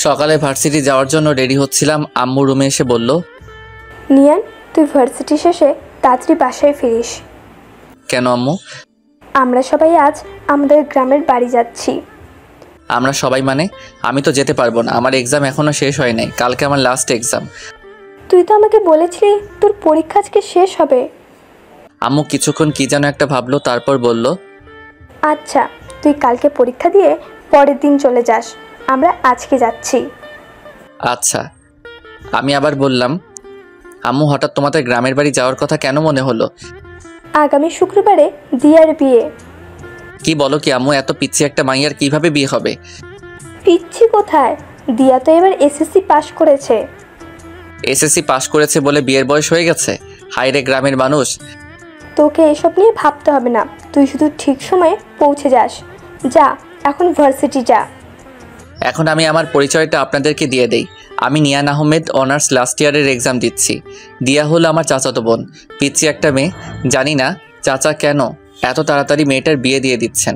সকালে ভার্সিটি যাওয়ার জন্য রেডি হচ্ছিলাম, আম্মু রুমে এসে বলল, নিয়ান, তুই ভার্সিটি শেষে তাড়াতাড়ি বাসায় ফিরিস। কেন আম্মু? আমরা সবাই আজ আমাদের গ্রামের বাড়ি যাচ্ছি। আমরা সবাই মানে? আমি তো যেতে পারবো না, আমার এক্সাম এখনও শেষ হয় নাই, কালকে আমার লাস্ট এক্সাম। তুই তো আমাকে বলেছিলি তোর পরীক্ষা আজকে শেষ হবে। আম্মু কিছুক্ষণ কি যেন একটা ভাবলো, তারপর বলল, আচ্ছা, তুই কালকে পরীক্ষা দিয়ে পরের দিন চলে যাস, আমরা আজকে যাচ্ছি। আচ্ছা। আমি আবার বললাম, আম্মু হঠাৎ তোমাদের গ্রামের বাড়ি যাওয়ার কথা কেন মনে হলো? আগামী শুক্রবারে দিয়ার বিয়ে। কি বলো কি আম্মু, এত পিচ্ছি একটা মাইয়ার কিভাবে বিয়ে হবে? পিচ্ছি কোথায়, দিয়া তো এবার এসএসসি পাশ করেছে। এসএসসি পাশ করেছে বলে বিয়ের বয়স হয়ে গেছে? হায়রে গ্রামের মানুষ। তোকে এসব নিয়ে ভাবতে হবে না, তুই শুধু ঠিক সময়ে পৌঁছে যাস। যা, এখন ভার্সিটি যা। এখন আমি আমার পরিচয়টা আপনাদেরকে দিয়ে দেই। আমি নিয়ান আহমেদ, অনার্স লাস্ট ইয়ারের এক্সাম দিচ্ছি। দিয়া হলো আমার চাচাতো বোন, পিচ্ছি একটা মেয়ে। জানি না চাচা কেন এত তাড়াতাড়ি মেয়েটার বিয়ে দিয়ে দিচ্ছেন।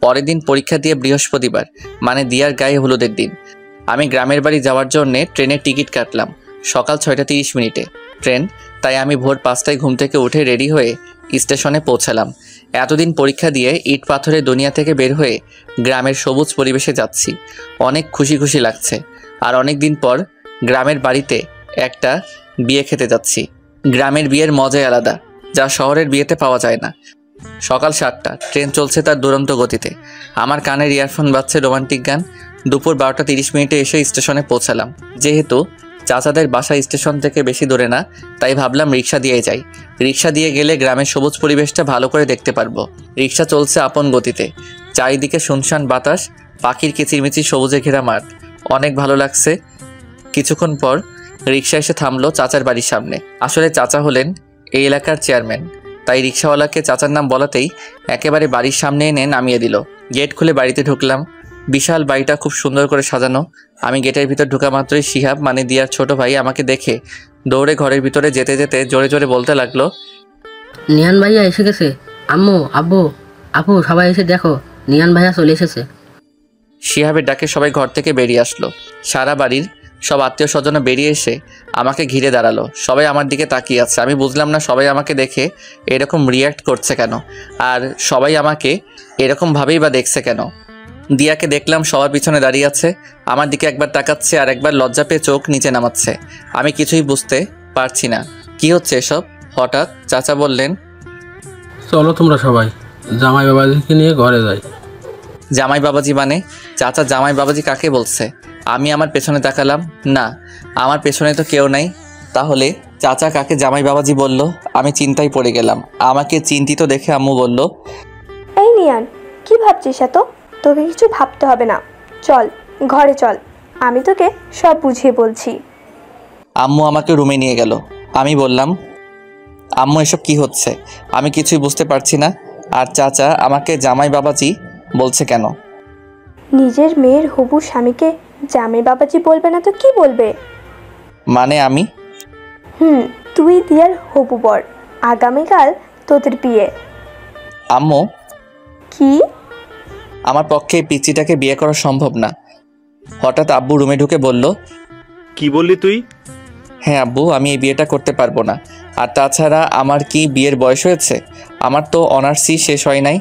পরের দিন পরীক্ষা দিয়ে বৃহস্পতিবার, মানে দিয়ার গায়ে হলুদের দিন। আমি গ্রামের বাড়ি যাওয়ার জন্যে ট্রেনের টিকিট কাটলাম সকাল 6:30 ট্রেন, তাই আমি ভোর 5টায় ঘুম থেকে উঠে রেডি হয়ে স্টেশনে পৌঁছালাম। এতদিন পরীক্ষা দিয়ে ইট পাথরের দুনিয়া থেকে বের হয়ে গ্রামের সবুজ পরিবেশে যাচ্ছি, অনেক খুশি খুশি লাগছে। আর অনেক দিন পর গ্রামের বাড়িতে একটা বিয়ে খেতে যাচ্ছি। গ্রামের বিয়ের মজাই আলাদা, যা শহরের বিয়েতে পাওয়া যায় না। সকাল 7টা, ট্রেন চলছে তার দুরন্ত গতিতে। আমার কানের ইয়ারফোন বাজছে রোমান্টিক গান। দুপুর 12:30 এসে স্টেশনে পৌঁছালাম। যেহেতু চাচাদের বাসা স্টেশন থেকে বেশি দূরে না, তাই ভাবলাম রিক্সা দিয়ে যাই। রিক্সা দিয়ে গেলে গ্রামের সবুজ পরিবেশটা ভালো করে দেখতে পারবো। রিক্সা চলছে আপন গতিতে, চারিদিকে শুনশান বাতাস, পাখির কিচিরমিচির সবুজে ঘেরা মাঠ, অনেক ভালো লাগছে। কিছুক্ষণ পর রিক্সা এসে থামলো চাচার বাড়ির সামনে। আসলে চাচা হলেন এই এলাকার চেয়ারম্যান, তাই রিক্সাওয়ালাকে চাচার নাম বলাতেই একেবারে বাড়ির সামনে এনে নামিয়ে দিল। গেট খুলে বাড়িতে ঢুকলাম। বিশাল বাড়িটা খুব সুন্দর করে সাজানো। আমি গেটের ভিতর ঢোকা মাত্রই শিহাব, মানে দিয়ার ছোট ভাই, আমাকে দেখে দৌড়ে ঘরের ভিতরে যেতে যেতে জোরে জোরে বলতে লাগলো, নিয়ান ভাইয়া এসে গেছে। আম্মু, আব্বু, আপু, সবাই এসে দেখো, নিয়ান ভাইয়া চলে এসেছে। শিহাবের ডাকে সবাই ঘর থেকে বেরিয়ে আসলো। সারা বাড়ির সব আত্মীয় স্বজনরা বেরিয়ে এসে আমাকে ঘিরে দাঁড়ালো। সবাই আমার দিকে তাকিয়ে আছে। আমি বুঝলাম না সবাই আমাকে দেখে এরকম রিয়্যাক্ট করছে কেন, আর সবাই আমাকে এরকমভাবেই বা দেখছে কেন। দিয়াকে দেখলাম সবার পিছনে দাঁড়িয়ে আছে, আমার দিকে একবার তাকাচ্ছে আর একবার লজ্জা পেয়ে চোখ নিচে নামাচ্ছে। আমি কিছুই বুঝতে পারছি না কি হচ্ছে এসব। হঠাৎ চাচা বললেন, চলো তোমরা সবাই জামাই বাবাজিকে নিয়ে ঘরে যাই। জামাই বাবাজি মানে? চাচা জামাই বাবাজি কাকে বলছে? আমি আমার পেছনে তাকালাম, না, আমার পেছনে তো কেউ নাই। তাহলে চাচা কাকে জামাই বাবাজি বলল? আমি চিন্তায় পড়ে গেলাম। আমাকে চিন্তিত দেখে আম্মু বলল, এই নিয়ান, কি ভাবছিস এত? তোকে কিছু ভাবতে হবে না, চল ঘরে চল, আমি তোকে সব বুঝিয়ে বলছি। আম্মু আমাকে রুমে নিয়ে গেল। আমি বললাম, আম্মু এসব কি হচ্ছে? আমি কিছুই বুঝতে পারছি না। আর চাচা আমাকে জামাই বাবাজি বলছে কেন? নিজের মেয়ের হবু স্বামীকে জামাই বাবাজি বলবে না তো কি বলবে? মানে আমি? তুই দিয়ার হবু বর, আগামীকাল তোদের বিয়ে। আম্মু, কি? আমার পক্ষে এই পিচ্চিটাকে বিয়ে করা সম্ভব না। হঠাৎ আব্বু রুমে ঢুকে বলল, কি বললি তুই? হ্যাঁ আব্বু, আমি এই বিয়েটা করতে পারবো না। আর তাছাড়া আমার কি বিয়ের বয়স হয়েছে? আমার তো অনার্সই শেষ হয় নাই।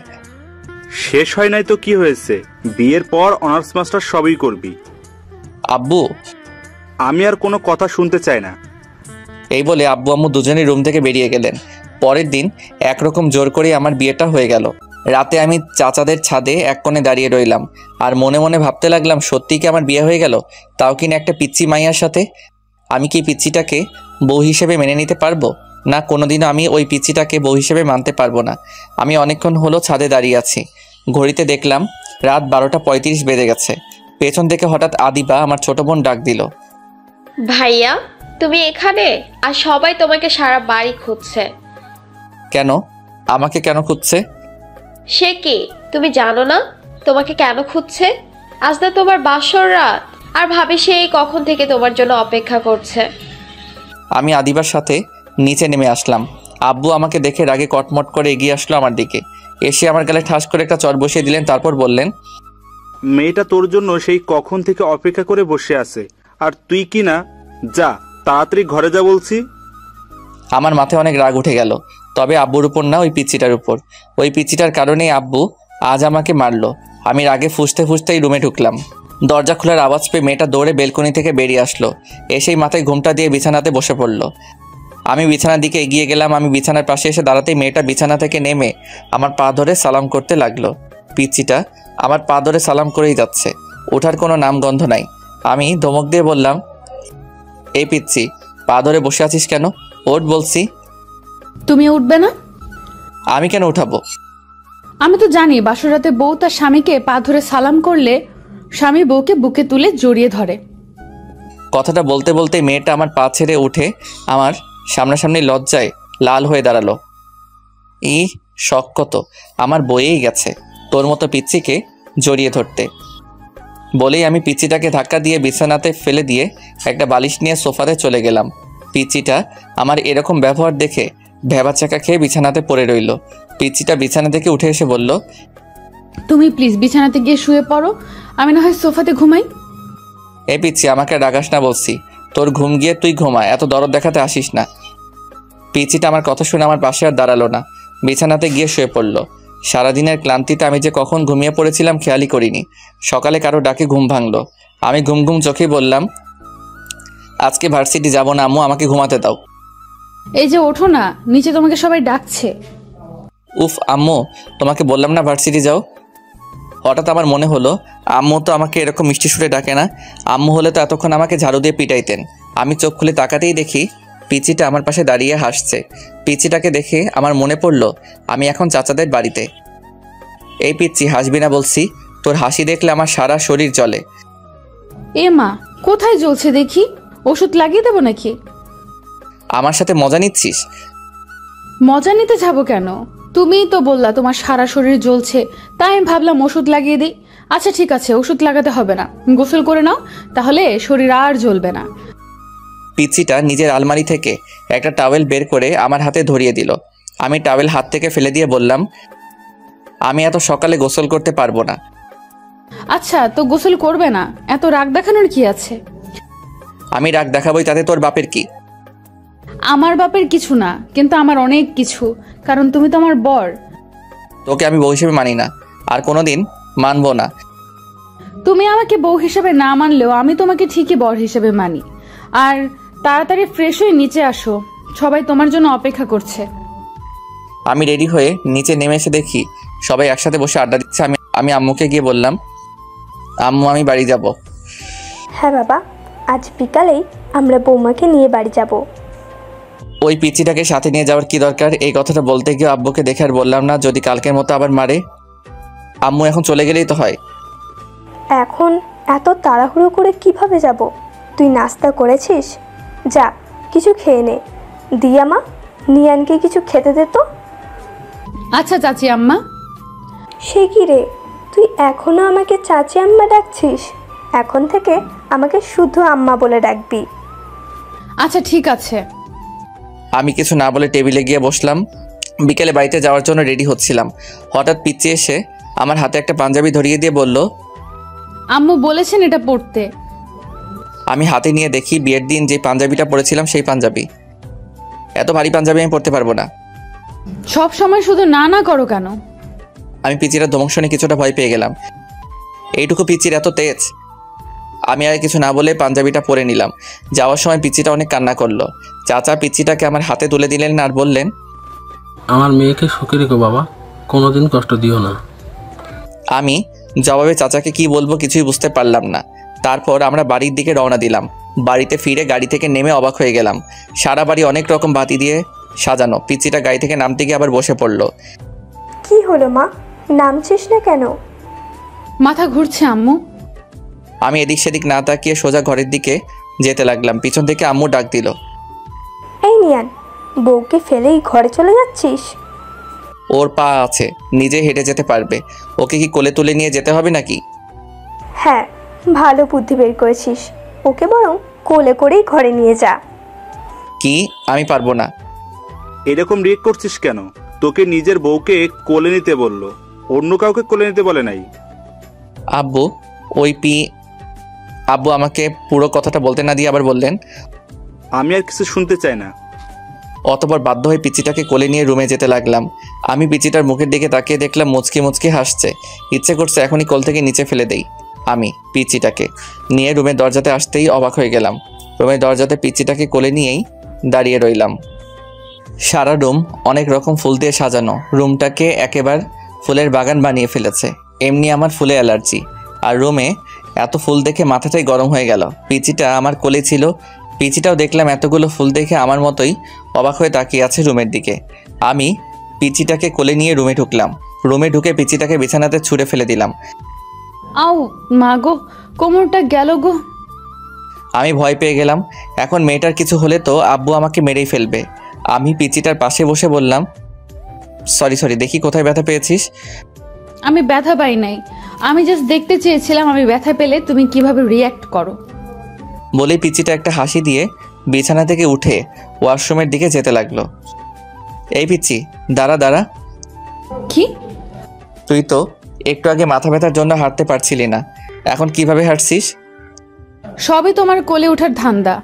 শেষ হয় নাই তো কি হয়েছে? বিয়ের পর অনার্স মাস্টার সবই করবি। আব্বু, আমি আর কোনো কথা শুনতে চাই না। এই বলে আব্বু আম্মু দুজনেই রুম থেকে বেরিয়ে গেলেন। পরের দিন একরকম জোর করে আমার বিয়েটা হয়ে গেল। রাতে আমি চাচাদের ছাদে এক কোণে দাঁড়িয়ে রইলাম আর মনে মনে ভাবতে লাগলাম, সত্যি কি আমার বিয়ে হয়ে গেল? তাও কিনা একটা পিচ্চি মাইয়ার সাথে। আমি কি পিচ্চিটাকে বউ হিসেবে মেনে নিতে পারবো? না, কোনোদিনও আমি ওই পিচ্চিটাকে বউ হিসেবে মানতে পারবো না। আমি অনেকক্ষণ হলো ছাদে দাঁড়িয়ে আছি। ঘড়িতে দেখলাম রাত 12:35 বেজে গেছে। পেছন থেকে হঠাৎ আদিবা, আমার ছোট বোন, ডাক দিল, ভাইয়া তুমি এখানে? আর সবাই তোমাকে সারা বাড়ি খুঁজছে। কেন? আমাকে কেন খুঁজছে? সে কি তুমি জানো না তোমাকে কেন খুঁজছে? আজ না তোমার বাসর রাত, আর ভাবি সেই কখন থেকে তোমার জন্য অপেক্ষা করছে। আমি আদিবার সাথে নিচে নেমে আসলাম। আব্বু আমাকে দেখে রাগে কটমট করে এগিয়ে আসলো আমার দিকে। এসে আমার গালে ঠাস করে একটা চড় বসিয়ে দিলেন, তারপর বললেন, মেয়েটা তোর জন্য সেই কখন থেকে অপেক্ষা করে বসে আছে, আর তুই কি না? যা তাড়াতাড়ি ঘরে যা বলছি। আমার মাথায় অনেক রাগ উঠে গেল, তবে আব্বুর উপর না, ওই পিচ্চিটার উপর। ওই পিচ্চিটার কারণেই আব্বু আজ আমাকে মারলো। আমি রাগে ফুঁসতে ফুঁসতেই রুমে ঢুকলাম। দরজা খোলার আওয়াজ পেয়ে মেয়েটা দৌড়ে বেলকনি থেকে বেরিয়ে আসলো। এসেই মাথায় ঘুমটা দিয়ে বিছানাতে বসে পড়লো। আমি বিছানার দিকে এগিয়ে গেলাম। আমি বিছানার পাশে এসে দাঁড়াতেই মেয়েটা বিছানা থেকে নেমে আমার পা ধরে সালাম করতে লাগলো। পিচ্চিটা আমার পা ধরে সালাম করেই যাচ্ছে, ওঠার কোনো নামগন্ধ নাই। আমি ধমক দিয়ে বললাম, এই পিচ্চি, পা ধরে বসে আছিস কেন? ওঠ বলছি। তুমি উঠবে না? আমি কেন উঠাবো? আমি তো জানি বাসরাতে বউ তার স্বামীকে পা ধরে সালাম করলে স্বামী বউকে বুকে তুলে জড়িয়ে ধরে। কথাটা বলতে বলতে মেয়েটা আমার পা ছেড়ে উঠে আমার সামনাসামনি লজ্জায় লাল হয়ে দাঁড়ালো। শখ কত আমার বয়েই গেছে তোর মতো পিচ্চিকে জড়িয়ে ধরতে। বলেই আমি পিচ্চিটাকে ধাক্কা দিয়ে বিছানাতে ফেলে দিয়ে একটা বালিশ নিয়ে সোফাতে চলে গেলাম। পিচ্চিটা আমার এরকম ব্যবহার দেখে ভ্যাবাচাকা খেয়ে বিছানাতে পড়ে রইল। পিচ্চিটা বিছানা থেকে উঠে এসে বলল, তুমি প্লিজ বিছানাতে গিয়ে শুয়ে পড়ো, আমি না হয় সোফাতে ঘুমাই। এ পিচ্চি, আমাকে রাগাস না বলছি। তোর ঘুম গিয়ে তুই ঘুমা, এত দরদ দেখাতে আসিস না। পিচ্চিটা আমার কথা শুনে আমার পাশে আর দাঁড়ালো না, বিছানাতে গিয়ে শুয়ে পড়ল। সারাদিনের ক্লান্তিতে আমি যে কখন ঘুমিয়ে পড়েছিলাম খেয়ালই করিনি। সকালে কারো ডাকে ঘুম ভাঙলো। আমি ঘুম ঘুম চোখেই বললাম, আজকে ভার্সিটি যাব না আম্মু, আমাকে ঘুমাতে দাও। এই যে ওঠো না, নিচে তোমাকে সবাই ডাকছে। উফ আম্মু, তোমাকে বললাম না ভার্সিটি যাও। হঠাৎ আমার মনে হলো আম্মু তো আমাকে এরকম মিষ্টি সুরে ডাকে না। আম্মু হলে তো এতক্ষণ আমাকে ঝাড়ু দিয়ে পিটাইতেন। আমি চোখ খুলে তাকাতেই দেখি পিচিটা আমার পাশে দাঁড়িয়ে হাসছে। পিচিটাকে দেখে আমার মনে পড়ল আমি এখন চাচাদের বাড়িতে। এই পিচ্চি, হাসবি না বলছি, তোর হাসি দেখলে আমার সারা শরীর জ্বলে। এ মা, কোথায় জ্বলছে দেখি? ওষুধ লাগিয়ে দেবো নাকি? আমার সাথে মজা নিচ্ছিস? মজা নিতে যাবো কেন? তুমিই তো বললা তোমার সারা শরীর জ্বলছে, তাই আমি ভাবলাম ওষুধ লাগিয়ে দিই। আচ্ছা ঠিক আছে, ওষুধ লাগাতে হবে না, গোসল করে নাও, তাহলে শরীর আর জ্বলবে না। পিচ্চিটা নিজের আলমারি থেকে একটা টাওয়েল বের করে আমার হাতে ধরিয়ে দিল। আমি টাওয়েল হাত থেকে ফেলে দিয়ে বললাম, আমি এত সকালে গোসল করতে পারবো না। আচ্ছা তো গোসল করবে না, এত রাগ দেখানোর কি আছে? আমি রাগ দেখাবই, তাতে তোর বাপের কি? আমার বাপের কিছু না, কিন্তু আমার অনেক কিছু, কারণ তুমি তো আমার বর। তোকে আমি বউ হিসেবে মানি না, আর কোনোদিন মানবো না। তুমি আমাকে বউ হিসেবে না মানলেও আমি তোমাকে ঠিকই বর হিসেবে মানি। আর তাড়াতাড়ি ফ্রেশ হয়ে নিচে আসো, সবাই তোমার জন্য অপেক্ষা করছে। আমি রেডি হয়ে নিচে নেমে এসে দেখি সবাই একসাথে বসে আড্ডা দিচ্ছে। আমি আম্মুকে গিয়ে বললাম, আম্মু আমি বাড়ি যাব। হ্যাঁ বাবা, আজ বিকালেই আমরা বৌমাকে নিয়ে বাড়ি যাব। ওই পিচিটাকে সাথে নিয়ে যাওয়ার কি দরকার? এই কথাটা বলতে গিয়ে আব্বুকে দেখে আর বললাম না, যদি কালকের মতো আবার মারে। আম্মু এখন চলে গেলেই তো হয়। এখন এত তাড়াহুড়ো করে কিভাবে যাব? তুই নাস্তা করেছিস? যা কিছু খেয়ে নে। দিয়া মা, নিয়ানকে কিছু খেতে দে তো। আচ্ছা চাচি আম্মা। সে কি রে, তুই এখনো আমাকে চাচি আম্মা ডাকছিস? এখন থেকে আমাকে শুধু আম্মা বলে ডাকবি। আচ্ছা ঠিক আছে। আমি কিছু না বলে টেবিলে গিয়ে বসলাম। বিকেলে বাড়িতে যাওয়ার জন্য রেডি হচ্ছিলাম, হঠাৎ পিচ্চি এসে আমার হাতে একটা পাঞ্জাবি ধরিয়ে দিয়ে বলল, আম্মু বলেছেন এটা পড়তে। আমি হাতে নিয়ে দেখি বিয়ের দিন যে পাঞ্জাবিটা পরেছিলাম সেই পাঞ্জাবি। এত ভারী পাঞ্জাবি আমি পরতে পারবো না। সব সময় শুধু না না করো কেন? আমি পিচির ধমক শুনে কিছুটা ভয় পেয়ে গেলাম। এইটুকু পিচির এত তেজ! আমি আর কিছু না বলে পাঞ্জাবিটা পরে নিলাম। যাওয়ার সময় পিচিটা অনেক কান্না করলো। চাচা পিচিটাকে আমার হাতে তুলে দিলেন আর বললেন, আমার মেয়েকে সুখে রেখো বাবা, কোনোদিন কষ্ট দিও না। আমি জবাবে চাচাকে কি বলবো কিছুই বুঝতে পারলাম না। তারপর আমরা বাড়ির দিকে রওনা দিলাম। বাড়িতে ফিরে গাড়ি থেকে নেমে অবাক হয়ে গেলাম। সারা বাড়ি অনেক রকম বাতি দিয়ে সাজানো। পিচিটা গাড়ি থেকে নামতে গিয়ে আবার বসে পড়লো। কি হলো মা, নামছিস না কেন? মাথা ঘুরছে আম্মু। আমি এদিক সেদিক না তাকিয়ে সোজা ঘরের দিকে যেতে লাগলাম। পিছন থেকে আম্মু ডাক দিল, এই নিয়ান, বউকে ফেলেই ঘরে চলে যাচ্ছিস? ওর পা আছে, নিজে হেঁটে যেতে পারবে, ওকে কি কোলে তুলে নিয়ে যেতে হবে নাকি? হ্যাঁ, ভালো বুদ্ধি বের করেছিস। ওকে বরং কোলে করেই ঘরে নিয়ে যা। কি? আমি পারবো না। এরকম রিয়েক্ট করছিস কেন? তোকে নিজের বউকে কোলে নিতে বললো, অন্য কাউকে কোলে নিতে বলে নাই। আব্বু আব্বু আমাকে পুরো কথাটা বলতে না দিয়ে আবার বললেন, আমি আর কিছু শুনতে চাই না। অতঃপর বাধ্য হয়ে পিচিটাকে কোলে নিয়ে রুমে যেতে লাগলাম। আমি পিচিটার মুখের দিকে তাকিয়ে দেখলাম মুচকি মুচকি হাসছে। ইচ্ছে করছে এখনই কোল থেকে নিচে ফেলে দেই। আমি পিচিটাকে নিয়ে রুমের দরজাতে আসতেই অবাক হয়ে গেলাম। রুমের দরজাতে পিচিটাকে কোলে নিয়েই দাঁড়িয়ে রইলাম। সারা রুম অনেক রকম ফুল দিয়ে সাজানো। রুমটাকে একেবারে ফুলের বাগান বানিয়ে ফেলেছে। এমনি আমার ফুলে অ্যালার্জি, আর রুমে এত ফুল দেখে মাথাটাই গরম হয়ে গেল। পিচিটা আমার কোলে ছিল। পিচিটাও দেখলাম এতগুলো ফুল দেখে আমার মতোই অবাক হয়ে তাকিয়ে আছে রুমের দিকে। আমি পিচিটাকে কোলে নিয়ে রুমে ঢুকলাম। রুমে ঢুকে পিচিটাকে বিছানাতে ছুঁড়ে ফেলে দিলাম। আউ মা গো, কোমরটা গেল গো। আমি ভয় পেয়ে গেলাম। এখন মেয়েটার কিছু হলে তো আব্বু আমাকে মেরেই ফেলবে। আমি পিচিটার পাশে বসে বললাম, সরি, দেখি কোথায় ব্যথা পেয়েছিস। আমি ব্যথা পাই নাই, আমি জাস্ট দেখতে চেয়েছিলাম আমি ব্যথা পেলে তুমি কিভাবে রিয়্যাক্ট করো। বলে পিচিটা একটা হাসি দিয়ে বিছানা থেকে উঠে ওয়াশরুমের দিকে যেতে লাগলো। এই পিচি, দাঁড়া। কি? তুই তো একটু আগে মাথা ব্যথার জন্য হাঁটতে পারছিলি না, এখন কিভাবে হাঁটছিস? সবই তোমার কোলে ওঠার ধান্দা।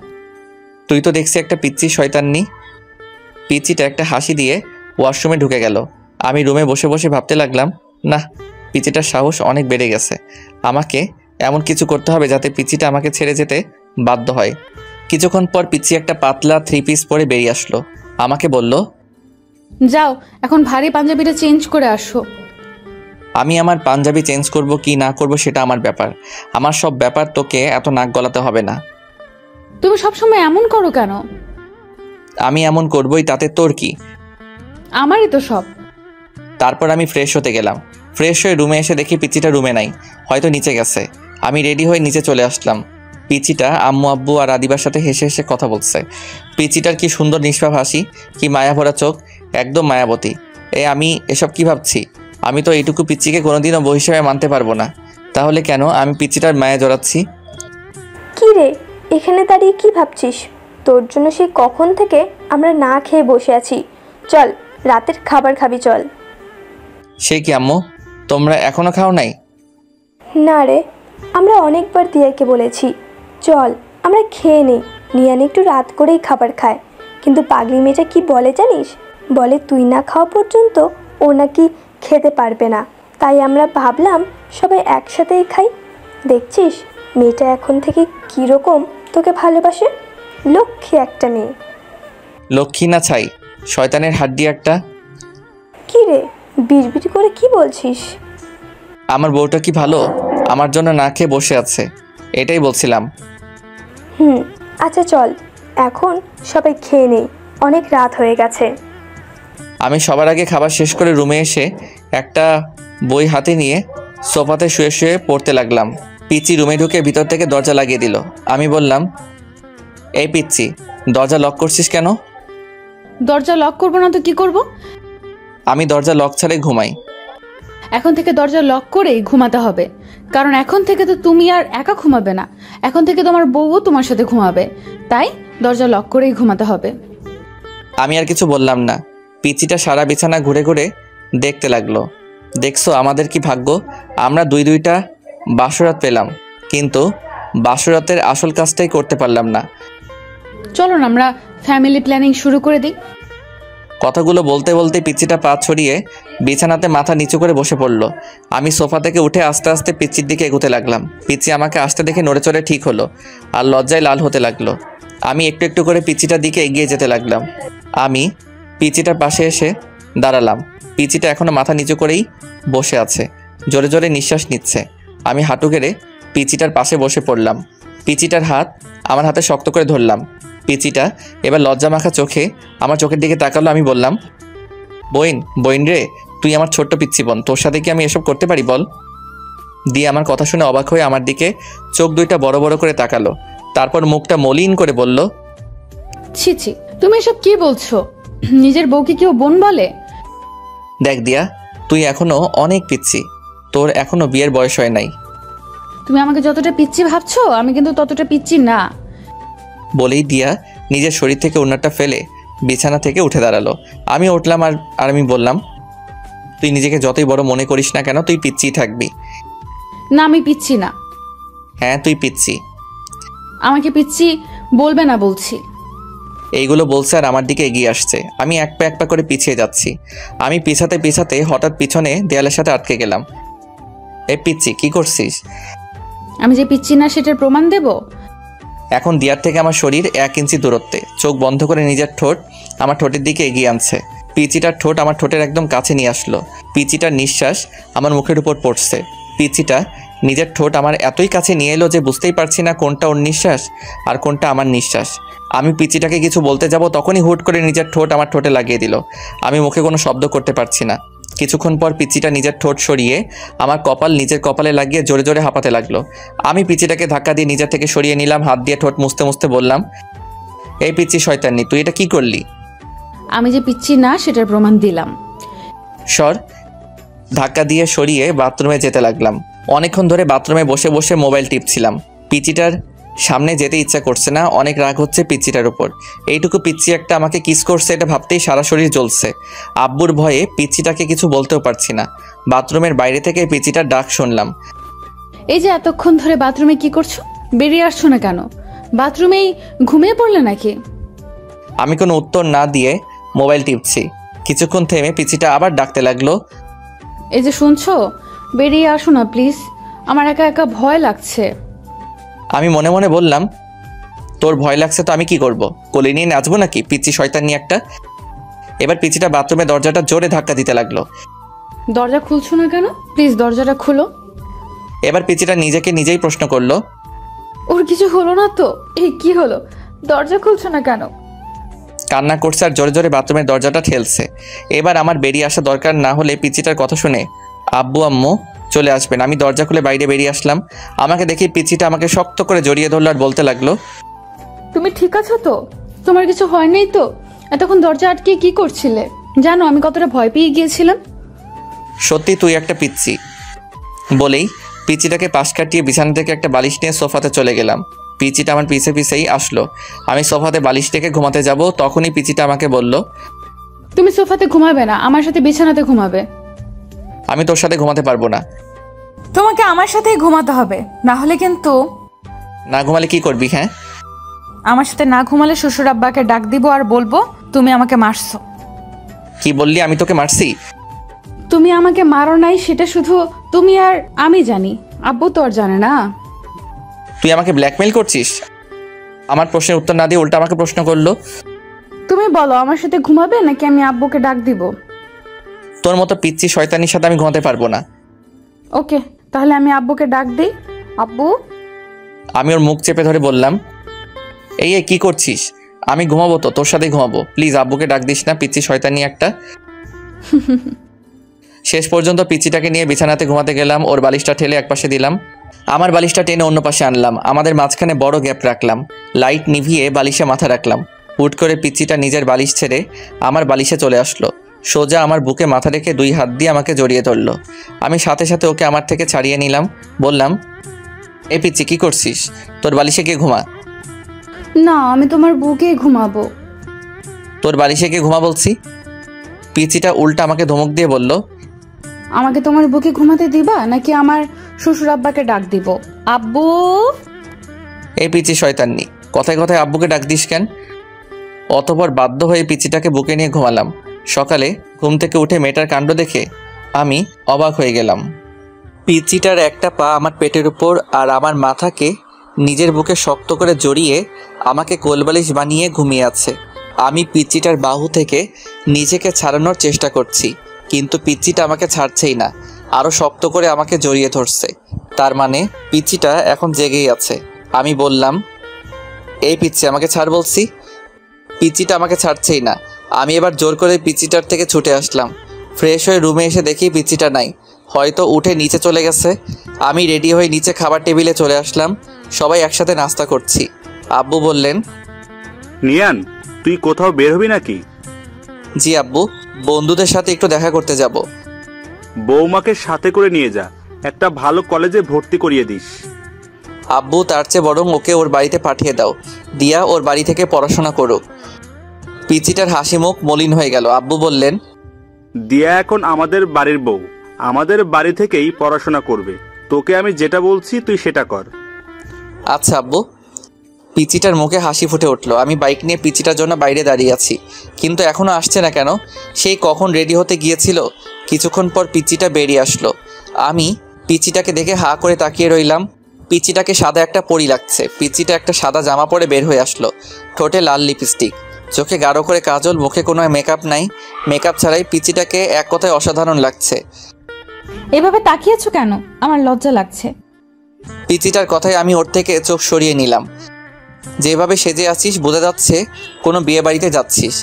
তুই তো দেখছি একটা পিচ্চি শয়তান্নি। পিচিটা একটা হাসি দিয়ে ওয়াশরুমে ঢুকে গেল। আমি রুমে বসে বসে ভাবতে লাগলাম, না, পিচিটার সাহস অনেক বেড়ে গেছে। আমাকে এমন কিছু করতে হবে যাতে পিচিটা আমাকে ছেড়ে যেতে বাধ্য হয়। কিছুক্ষণ পর পিচি একটা পাতলা 3 পিস পরে বেরিয়ে আসলো। আমাকে বলল, যাও এখন ভারী পাঞ্জাবিটা চেঞ্জ করে আসো। আমি আমার পাঞ্জাবি চেঞ্জ করব কি না করব সেটা আমার ব্যাপার। আমার সব ব্যাপার তোকে এত নাক গলাতে হবে না। তুমি সবসময় এমন করো কেন? আমি এমন করবই, তাতে তোর কি? আমারই তো সব। তারপর আমি ফ্রেশ হতে গেলাম। ফ্রেশ হয়ে রুমে এসে দেখি পিচিটা রুমে নাই, হয়তো নিচে গেছে। আমি রেডি হয়ে নিচে চলে আসলাম। পিচিটা আম্মু আব্বু আর আদিবার সাথে হেসে হেসে কথা বলছে। পিচিটার কি সুন্দর নিষ্পাপ হাসি, কি মায়া ভরা চোখ, একদম মায়াবতী। আমি এসব কি ভাবছি? আমি তো এইটুকু পিচিকে কোনোদিনও বউ হিসেবে মানতে পারবো না। তাহলে কেন আমি পিচিটার মায়া জড়াচ্ছি? কি রে, এখানে দাঁড়িয়ে কি ভাবছিস? তোর জন্য সেই কখন থেকে আমরা না খেয়ে বসে আছি। চল, রাতের খাবার খাবি, চল। সে কি আম্মু, তোমরা এখনো খাও নাই? না রে, আমরা অনেকবার দিয়াকে বলেছি চল আমরা খেয়ে নিই, নিয়ান একটু রাত করেই খাবার খায়। কিন্তু পাগলি মেয়েটা কি বলে জানিস? বলে তুই না খাওয়া পর্যন্ত ও নাকি খেতে পারবে না। তাই আমরা ভাবলাম সবাই একসাথেই খাই। দেখছিস মেয়েটা এখন থেকে কীরকম তোকে ভালোবাসে। লক্ষ্মী একটা মেয়ে। লক্ষ্মী না ছাই, শয়তানের হাড্ডি একটা। কি রে, বিড়বিড় করে কি বলছিস? আমার বউটা কি ভালো, আমার জন্য না খেয়ে বসে আছে, এটাই বলছিলাম। আচ্ছা চল, এখন সবাই খেয়ে নেই, অনেক রাত হয়ে গেছে। আমি সবার আগে খাবার শেষ করে রুমে এসে একটা বই হাতে নিয়ে সোফাতে শুয়ে শুয়ে পড়তে লাগলাম। পিচি রুমে ঢুকে ভিতর থেকে দরজা লাগিয়ে দিল। আমি বললাম, এই পিচ্চি, দরজা লক করছিস কেন? দরজা লক করবো না তো কি করব? আমি দরজা লক ছাড়াই ঘুমাই। এখন থেকে দরজা লক করেই ঘুমাতে হবে, কারণ এখন থেকে তো তুমি আর একা ঘুমাবে না, এখন থেকে তোমার বউও তোমার সাথে ঘুমাবে। তাই দরজা লক করেই ঘুমাতে হবে। আমি আর কিছু বললাম না। পিচিটা সারা বিছানা ঘুরে ঘুরে দেখতে লাগলো। দেখছো আমাদের কি ভাগ্য, আমরা দুইটা বাসরাত পেলাম, কিন্তু বাসরাতের আসল কাজটাই করতে পারলাম না। চলো না আমরা ফ্যামিলি প্ল্যানিং শুরু করে দিই। কথাগুলো বলতে বলতে পিচিটা পা ছড়িয়ে বিছানাতে মাথা নিচু করে বসে পড়লো। আমি সোফা থেকে উঠে আস্তে আস্তে পিচির দিকে এগোতে লাগলাম। পিচি আমাকে আসতে দেখে নড়ে চড়ে ঠিক হলো আর লজ্জায় লাল হতে লাগলো। আমি একটু একটু করে পিচিটার দিকে এগিয়ে যেতে লাগলাম। আমি পিচিটার পাশে এসে দাঁড়ালাম। পিচিটা এখনো মাথা নিচু করেই বসে আছে, জোরে জোরে নিঃশ্বাস নিচ্ছে। আমি হাঁটু গেড়ে পিচিটার পাশে বসে পড়লাম। পিচিটার হাত আমার হাতে শক্ত করে ধরলাম। পিচিটা এবার লজ্জা মাখা চোখে আমার চোখের দিকে তাকালো। আমি বললাম, বইন রে, তুই আমার ছোট্ট পিচ্ছি বোন, তোর সাথে কি আমি এসব করতে পারি বল? দিয়ে আমার কথা শুনে অবাক হয়ে আমার দিকে চোখ দুইটা বড় বড় করে তাকালো। তারপর মুখটা মলিন করে বলল, ছি ছি, তুমি এসব কি বলছো? নিজের বউকে কেউ বোন বলে? দেখ দিয়া, তুই এখনো অনেক পিচ্ছি, তোর এখনো বিয়ের বয়স হয় নাই। তুমি আমাকে যতটা পিচ্ছি ভাবছো আমি কিন্তু ততটা পিচ্ছি না। বলেই দিয়া নিজের শরীর থেকে ওড়নাটা ফেলে বিছানা থেকে উঠে দাঁড়ালো। আমি উঠলাম আর আমি বললাম, তুই নিজেকে যতই বড় মনে করিস না কেন, তুই পিচ্ছিই থাকবি। না আমি পিচ্ছি না। হ্যাঁ তুই পিচ্ছি। আমাকে পিচ্ছি বলবে না বলছি। এইগুলো বলছে আর আমার দিকে এগিয়ে আসছে। আমি এক পা করে পিছিয়ে যাচ্ছি। আমি পিছাতে পিছাতে হঠাৎ পিছনে দেয়ালের সাথে আটকে গেলাম। এই পিচ্ছি কি করছিস? আমি যে পিচ্ছি না সেটার প্রমাণ দেব। এখন দেয়ার থেকে আমার শরীর 1 ইঞ্চি দূরত্বে। চোখ বন্ধ করে নিজের ঠোঁট আমার ঠোঁটের দিকে এগিয়ে আনছে। পিচিটার ঠোঁট আমার ঠোঁটের একদম কাছে নিয়ে আসলো। পিচিটার নিঃশ্বাস আমার মুখের উপর পড়ছে। পিচিটা নিজের ঠোঁট আমার এতই কাছে নিয়ে এলো যে বুঝতেই পারছি না কোনটা ওর নিঃশ্বাস আর কোনটা আমার নিঃশ্বাস। আমি পিচিটাকে কিছু বলতে যাব তখনই হুট করে নিজের ঠোঁট আমার ঠোঁটে লাগিয়ে দিল। আমি মুখে কোনো শব্দ করতে পারছি না। কিছুক্ষণ পর পিচিটা নিজের ঠোঁট সরিয়ে আমার কপাল নিজের কপালে লাগিয়ে জোরে জোরে হাঁপাতে লাগলো। আমি পিচিটাকে ধাক্কা দিয়ে নিজের থেকে সরিয়ে নিলাম। হাত দিয়ে ঠোঁট মুছতে মুছতে বললাম, এই পিচি শয়তানি, তুই এটা কি করলি? আমি যে পিচ্ছি না সেটার প্রমাণ দিলাম। সর। ধাক্কা দিয়ে সরিয়ে বাথরুমে যেতে লাগলাম। অনেকক্ষণ ধরে বাথরুমে বসে বসে মোবাইল টিপছিলাম। পিচিটার সামনে যেতে ইচ্ছা করছে না। অনেক রাগ হচ্ছে পিচিটার উপর। এইটুকু পিচ্ছি একটা আমাকে কিস করছে এটা ভাবতেই সারা শরীর জ্বলছে। আব্বুর ভয়ে পিচিটাকে কিছু বলতেও পারছি না। বাথরুমের বাইরে থেকে পিচিটার ডাক শুনলাম। এই যে এতক্ষণ ধরে বাথরুমে কি করছো? বেরিয়ে আসছো না কেন? বাথরুমেই ঘুমিয়ে পড়লে নাকি? আমি কোনো উত্তর না দিয়ে মোবাইল টিপছি। কিছুক্ষণ থেমে পিচিটা আবার ডাকতে লাগলো, এই যে শুনছো, বেরিয়ে আসো না প্লিজ, আমার একা একা ভয় লাগছে। আমি মনে মনে বললাম, তোর ভয় লাগছে তো আমি কি করব? কোলে নিয়ে নাচবো নাকি পিচি শয়তানি একটা? এবার পিচিটা বাথরুমে দরজাটা জোরে ধাক্কা দিতে লাগলো। দরজা খুলছো না কেন? প্লিজ দরজাটা খুলো। এবার পিচিটা নিজেকে নিজেই প্রশ্ন করলো, ওর কিছু হলো না তো? এই কি হলো, দরজা খুলছো না কেন? কান্না করছে আর জোরে জোরে বাথরুমের দরজাটা ঠেলছে। এবার আমার বেরিয়ে আসা দরকার না হলে পিচিটার কথা শুনে আব্বু আম্মু চলে আসবেন। আমি দরজা খুলে বাইরে বেরিয়ে আসলাম। আমাকে দেখে পিচিটা আমাকে শক্ত করে জড়িয়ে ধরলো আর বলতে লাগলো, তুমি ঠিক আছো তো? তোমার কিছু হয়নি তো? এতক্ষণ দরজা আটকে কি করছিলে? জানো আমি কতটা ভয় পেয়ে গিয়েছিলাম। সত্যি তুই একটা পিচ্ছি। বলেই পিচিটাকে পাশ কাটিয়ে বিছানা থেকে একটা বালিশ নিয়ে সোফাতে চলে গেলাম। পিচিটা আমার পিছে পিছেই আসলো। আমি সোফাতে বালিশ থেকে ঘুমাতে যাব তখনই পিচিটা আমাকে বলল, তুমি সোফাতে ঘুমাবে না, আমার সাথে বিছানাতে ঘুমাবে। আমি তোর সাথে ঘুমাতে পারবো না। তোমাকে আমার সাথেই ঘুমাতে হবে, না হলে কিন্তু। না ঘুমালে কি করবি? হ্যাঁ, আমার সাথে না ঘুমালে শ্বশুর আব্বাকে ডাক দিব আর বলবো তুমি আমাকে মারছো। কি বললি? আমি তোকে মারছি? তুমি আমাকে মারো নাই সেটা শুধু তুমি আর আমি জানি, আব্বু তো আর জানে না। তুই আমাকে ব্ল্যাকমেল করছিস? আমার প্রশ্নের উত্তর না দিয়ে উল্টা আমাকে প্রশ্ন করলো। তুমি বলো আমার সাথে ঘুমাবে নাকি আমি আব্বুকে ডাক দিব? তোর মতো পিচ্ছি শয়তানির সাথে আমি ঘুমাতে পারবো না। ওকে, তাহলে আমি আব্বুকে ডাক দিই। আব্বু। আমি ওর মুখ চেপে ধরে বললাম, এই কি করছিস? আমি ঘুমাবো তো, তোর সাথে ঘুমাবো। প্লিজ আব্বুকে ডাক দিস না, পিচ্ছি শয়তানি একটা। শেষ পর্যন্ত পিচিটাকে নিয়ে বিছানাতে ঘুমাতে গেলাম। ওর বালিশটা ঠেলে একপাশে দিলাম, আমার বালিশটা টেনে অন্য পাশে আনলাম। আমাদের মাঝখানে বড় গ্যাপ রাখলাম। লাইট নিভিয়ে বালিশে মাথা রাখলাম। হুট করে পিচিটা নিজের বালিশ ছেড়ে আমার বালিশে চলে আসলো। সোজা আমার বুকে মাথা রেখে 2 হাত দিয়ে আমাকে জড়িয়ে ধরলো। আমি সাথে সাথে ওকে আমার থেকে ছাড়িয়ে নিলাম। বললাম, এই পিচি কি করছিস? তোর বালিশে গিয়ে ঘুমা। না, আমি তোমার বুকে ঘুমাবো। তোর বালিশে গিয়ে ঘুমা বলছি। পিচিটা উল্টা আমাকে ধমক দিয়ে বলল, আমাকে তোমার বুকে ঘুমাতে দিবা নাকি আমার শ্বশুর আব্বাকে ডাক দিব? আব্বু। এই পিচি শয়তানি, কথায় কথায় আব্বুকে ডাক দিস কেন? অতঃপর বাধ্য হয়ে পিচিটাকে বুকে নিয়ে ঘুমালাম। সকালে ঘুম থেকে উঠে মেয়েটার কাণ্ড দেখে আমি অবাক হয়ে গেলাম। পিচিটার একটা পা আমার পেটের উপর আর আমার মাথাকে নিজের বুকে শক্ত করে জড়িয়ে আমাকে কোলবালিশ বানিয়ে ঘুমিয়ে আছে। আমি পিচিটার বাহু থেকে নিজেকে ছাড়ানোর চেষ্টা করছি, কিন্তু পিচিটা আমাকে ছাড়ছেই না, আরও শক্ত করে আমাকে জড়িয়ে ধরছে। তার মানে পিচিটা এখন জেগেই আছে। আমি বললাম, এই পিচি আমাকে ছাড় বলছি। পিচিটা আমাকে ছাড়ছেই না। আমি এবার জোর করে পিচিটার থেকে ছুটে আসলাম। ফ্রেশ হয়ে রুমে এসে দেখি পিচিটা নাই, হয়তো উঠে নিচে চলে গেছে। আমি রেডি হয়ে নিচে খাবার টেবিলে চলে আসলাম। সবাই একসাথে নাস্তা করছি। আব্বু বললেন, নিয়ান, তুই কোথাও বের হবি নাকি? জি আব্বু, বন্ধুদের সাথে একটু দেখা করতে যাব। বৌমাকে সাথে করে নিয়ে যা, একটা ভালো কলেজে ভর্তি করিয়ে দিস। আব্বু, তার চেয়ে বরং ওকে ওর বাড়িতে পাঠিয়ে দাও, দিয়া ওর বাড়ি থেকে পড়াশোনা করুক। পিচিটার হাসি মুখ মলিন হয়ে গেল। আব্বু বললেন, দিয়া এখন আমাদের বাড়ির বউ, আমাদের বাড়ি থেকেই পড়াশোনা করবে। তোকে আমি যেটা বলছি তুই সেটা কর। আচ্ছা আব্বু। পিচিটার মুখে হাসি ফুটে উঠলো। আমি বাইক নিয়ে পিচিটার জন্য বাইরে দাঁড়িয়ে আছি, কিন্তু এখনও আসছে না কেন? সেই কখন রেডি হতে গিয়েছিল। কিছুক্ষণ পর পিচিটা বেরিয়ে আসলো। আমি পিচিটাকে দেখে হা করে তাকিয়ে রইলাম। পিচিটাকে সাদা একটা পরি লাগছে। পিচিটা একটা সাদা জামা পরে বের হয়ে আসলো, ঠোঁটে লাল লিপস্টিক, চোখে গাঢ় করে কাজল, মুখে কোনো মেকআপ নাই। মেকআপ ছাড়াই পিচিটাকে এক কথায় অসাধারণ লাগছে। এভাবে তাকিয়েছো কেন? আমার লজ্জা লাগছে। পিচিটার কথায় আমি ওর থেকে চোখ সরিয়ে নিলাম। যেভাবে সেজে আছিস বোঝা যাচ্ছে কোনো বিয়ে বাড়িতে যাচ্ছিস।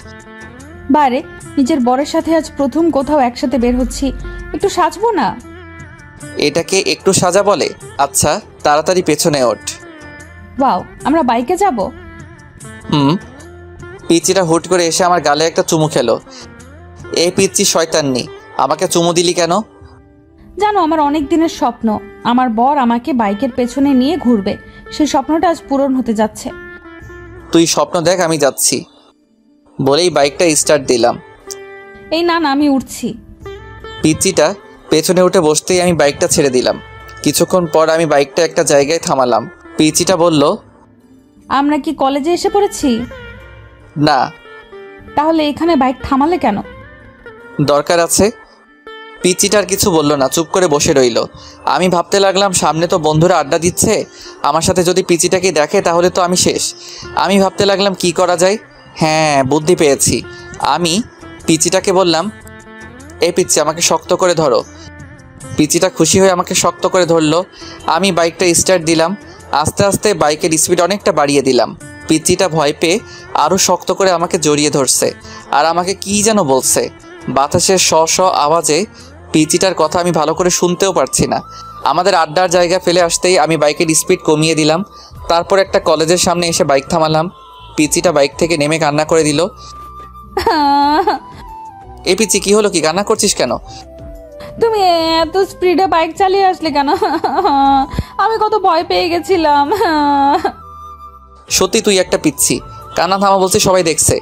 বারে, নিজের বরের সাথে আজ প্রথম কোথাও একসাথে বের হচ্ছি, একটু সাজবো না? এটাকে একটু সাজা বলে? আচ্ছা তাড়াতাড়ি পেছনে ওঠ। ওয়াও, আমরা বাইকে যাব? পিচিটা হুট করে এসে আমার গালে একটা চুমু খেলো। এই পিচ্চি শয়তান্নি, আমাকে চুমু দিলি কেন? জানো, আমার অনেক দিনের স্বপ্ন, আমার বর আমাকে বাইকের পেছনে নিয়ে ঘুরবে। সেই স্বপ্নটা আজ পূরণ হতে যাচ্ছে। তুই স্বপ্ন দেখ, আমি যাচ্ছি বলেই বাইকটা স্টার্ট দিলাম। এই না না, আমি উঠছি। পিচ্চিটা পেছনে উঠে বসতেই আমি বাইকটা ছেড়ে দিলাম। কিছুক্ষণ পর আমি বাইকটা একটা জায়গায় থামালাম। পিচিটা বলল, আমরা কি কলেজে এসে পড়েছি? না। তাহলে এখানে বাইক থামালে কেন? দরকার আছে। পিচিটার কিছু বলল না, চুপ করে বসে রইল। আমি ভাবতে লাগলাম সামনে তো বন্ধুরা আড্ডা দিচ্ছে, আমার সাথে যদি পিচিটাকে দেখে তাহলে তো আমি শেষ। আমি ভাবতে লাগলাম কি করা যায়। হ্যাঁ, বুদ্ধি পেয়েছি। আমি পিচিটাকে বললাম, এই পিচি আমাকে শক্ত করে ধরো। পিচিটা খুশি হয়ে আমাকে শক্ত করে ধরলো। আমি বাইকটা স্টার্ট দিলাম। আস্তে আস্তে বাইকের স্পিড অনেকটা বাড়িয়ে দিলাম। পিচিটা ভয় পেয়ে আরও শক্ত করে আমাকে জড়িয়ে ধরছে আর আমাকে কি যেন বলছে। বাতাসের শ শ আওয়াজে পিচিটার কথা আমি ভালো করে শুনতেও পারছি না। আমাদের আড্ডার জায়গা ফেলে আসতেই আমি বাইকের স্পিড কমিয়ে দিলাম। তারপর একটা কলেজের সামনে এসে বাইক থামালাম। পিচিটা বাইক থেকে নেমে কান্না করে দিল। এ পিচি, কি হলো? কি কান্না করছিস কেন? তুমি এত স্পিডে বাইক চালিয়ে আসলে কেন? আমি কত ভয় পেয়ে গেছিলাম। সত্যি তুই একটা পিচ্ছি। কান্না থামা বলছে, সবাই দেখছে।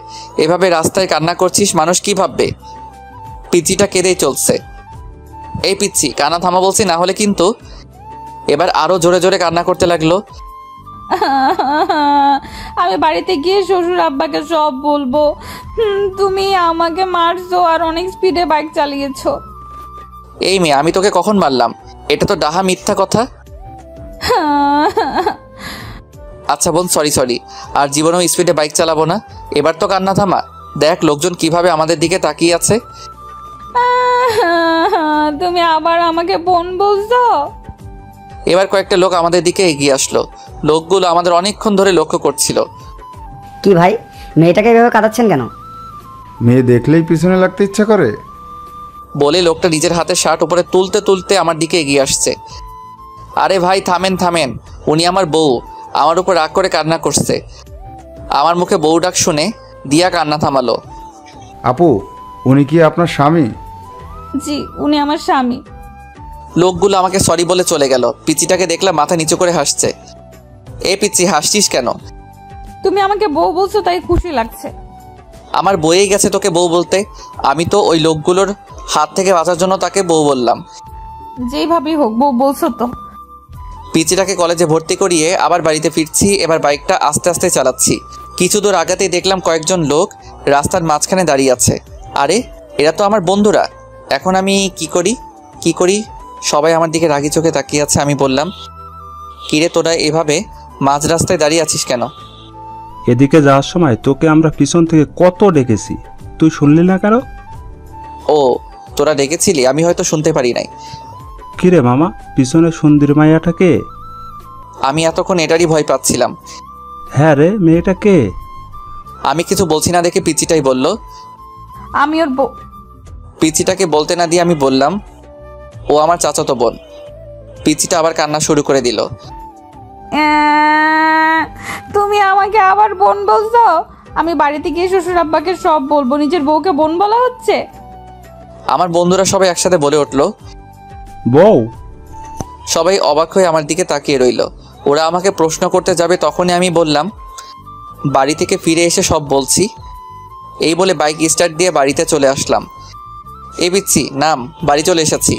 এভাবে রাস্তায় কান্না করছিস, মানুষ কি ভাববে? পিচিটা কেঁদেই চলছে। এই পিচ্ছি, কান্না থামা বলছি, না হলে কিন্তু। এবার আরো জোরে জোরে কান্না করতে লাগলো। আমি বাড়িতে গিয়ে শ্বশুর আব্বাকে সব বলবো। তুমি আমাকে মারছো আর অনেক স্পিডে বাইক চালিয়েছো। এই মেয়ে, আমি তোকে কখন মারলাম? এটা তো ডাহা মিথ্যা কথা। আচ্ছা বোন, সরি। আর জীবনেও স্পিডে বাইক চালাবো না। এবার তো কান্না থামা। দেখ লোকজন কিভাবে আমাদের দিকে তাকিয়ে আছে। তুমি আবার আমাকে বোন বলছো? এবার কয়েকটা লোক আমাদের দিকে এগিয়ে আসলো। লোকগুলো আমাদের অনেকক্ষণ ধরে লক্ষ্য করছিল। কি ভাই, মেয়েটাকে এভাবে কাঁদাচ্ছেন কেন? মেয়ে দেখলেই পিছনে লাগতে ইচ্ছা করে বলে লোকটা নিজের হাতে শার্ট উপরে তুলতে তুলতে আমার দিকে এগিয়ে আসছে। আরে ভাই থামেন, উনি আমার বউ। আমার উপর রাগ করে কান্না করছে। আমার মুখে বউ ডাক শুনে দিয়া কান্না থামালো। আপু, উনি কি আপনার স্বামী? জি, উনি আমার স্বামী। লোকগুলো আমাকে সরি বলে চলে গেল। পিচিটাকে দেখলাম মাথা নিচু করে হাসছে। এ পিচি, হাসছিস কেন? তুমি আমাকে বউ বলছো তাই খুশি লাগছে। আমার বইয়ে গেছে তোকে বউ বলতে। আমি তো ওই লোকগুলোর হাত থেকে বাঁচার জন্য তাকে বউ বললাম। যেভাবেই হোক, বউ বলছো তো। পিচিটাকে কলেজে ভর্তি করিয়ে আবার বাড়িতে ফিরছি। এবার বাইকটা আস্তে আস্তে চালাচ্ছি। কিছু দূর আগাতেই দেখলাম কয়েকজন লোক রাস্তার মাঝখানে দাঁড়িয়ে আছে। আরে এরা তো আমার বন্ধুরা। এখন আমি কি করি? সবাই আমার দিকে রাগি চোখে তাকিয়ে আছে। আমি বললাম, কিরে তোরা এভাবে মাঝ রাস্তায় দাঁড়িয়ে আছিস কেন? এদিকে যাওয়ার সময় তোকে আমরা পিছন থেকে কত ডেকেছি, তুই শুনলি না কেন? ও, তোরা ডেকেছিলি, আমি হয়তো শুনতে পারি নাই। কিরে মামা, পিছনে সুন্দর মাইয়াটাকে? আমি এতক্ষণ এটারই ভয় পাচ্ছিলাম। হ্যাঁ রে, মেয়েটাকে? আমি কিছু বলছি না দেখে পিচিটাই বলল, আমি ওর বউ। পিচিটাকে বলতে না দিয়ে আমি বললাম, ও আমার চাচাতো বোন। পিচিটা আবার কান্না শুরু করে দিল। তুমি আমাকে আবার বোন বলছো? আমি বাড়িতে গিয়ে শ্বশুর আব্বাকে সব বলবো। নিজের বউকে বোন বলা হচ্ছে? আমার বন্ধুরা সবাই একসাথে বলে উঠলো, বউ? সবাই অবাক হয়ে আমার দিকে তাকিয়ে রইল। ওরা আমাকে প্রশ্ন করতে যাবে তখনই আমি বললাম, বাড়ি থেকে ফিরে এসে সব বলছি। এই বলে বাইক স্টার্ট দিয়ে বাড়িতে চলে আসলাম। এই পিচ্ছি নাম, বাড়ি চলে এসেছি।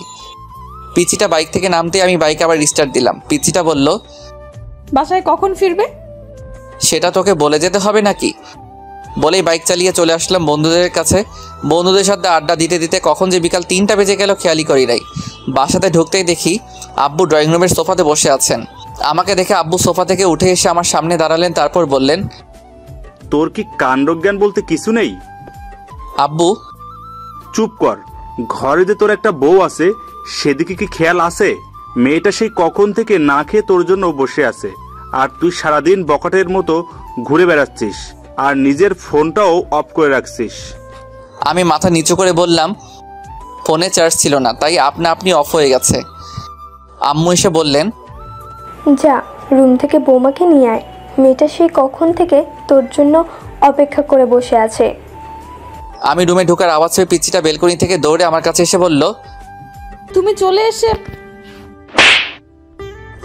পিচিটা বাইক থেকে নামতে আমি বাইক আবার রিস্টার্ট দিলাম। পিচিটা বলল, বাসায় কখন ফিরবে? সেটা তোকে বলে যেতে হবে নাকি? বলেই বাইক চালিয়ে চলে আসলাম বন্ধুদের কাছে। বন্ধুদের সাথে আড্ডা দিতে দিতে কখন যে বিকাল 3টা বেজে গেল খেয়ালই করি নাই। বাসাতে ঢুকতেই দেখি আব্বু ড্রয়িং রুমের সোফাতে বসে আছেন। আমাকে দেখে আব্বু সোফা থেকে উঠে এসে আমার সামনে দাঁড়ালেন, তারপর বললেন, তোর কি কাণ্ডজ্ঞান বলতে কিছু নেই? আব্বু চুপ কর। ঘরে যে তোর একটা বউ আছে সেদিকে কি খেয়াল আছে? মেয়েটা সেই কখন থেকে না খেয়ে তোর জন্য বসে আছে, আর তুই সারাদিন বকাটের মতো ঘুরে বেড়াচ্ছিস আর নিজের ফোনটাও অফ করে রাখছিস। আমি মাথা নিচু করে বললাম, ফোনে চার্জ ছিল না, তাই আপনি অফ হয়ে গেছে। আম্মু এসে বললেন, যা রুম থেকে বৌমাকে নিয়ে আয়, মেয়েটা সেই কখন থেকে তোর জন্য অপেক্ষা করে বসে আছে। আমি রুমে ঢোকার আওয়াজ পেয়ে পিচিটা বেলকনি থেকে দৌড়ে আমার কাছে এসে বলল, তুমি চলে এসে।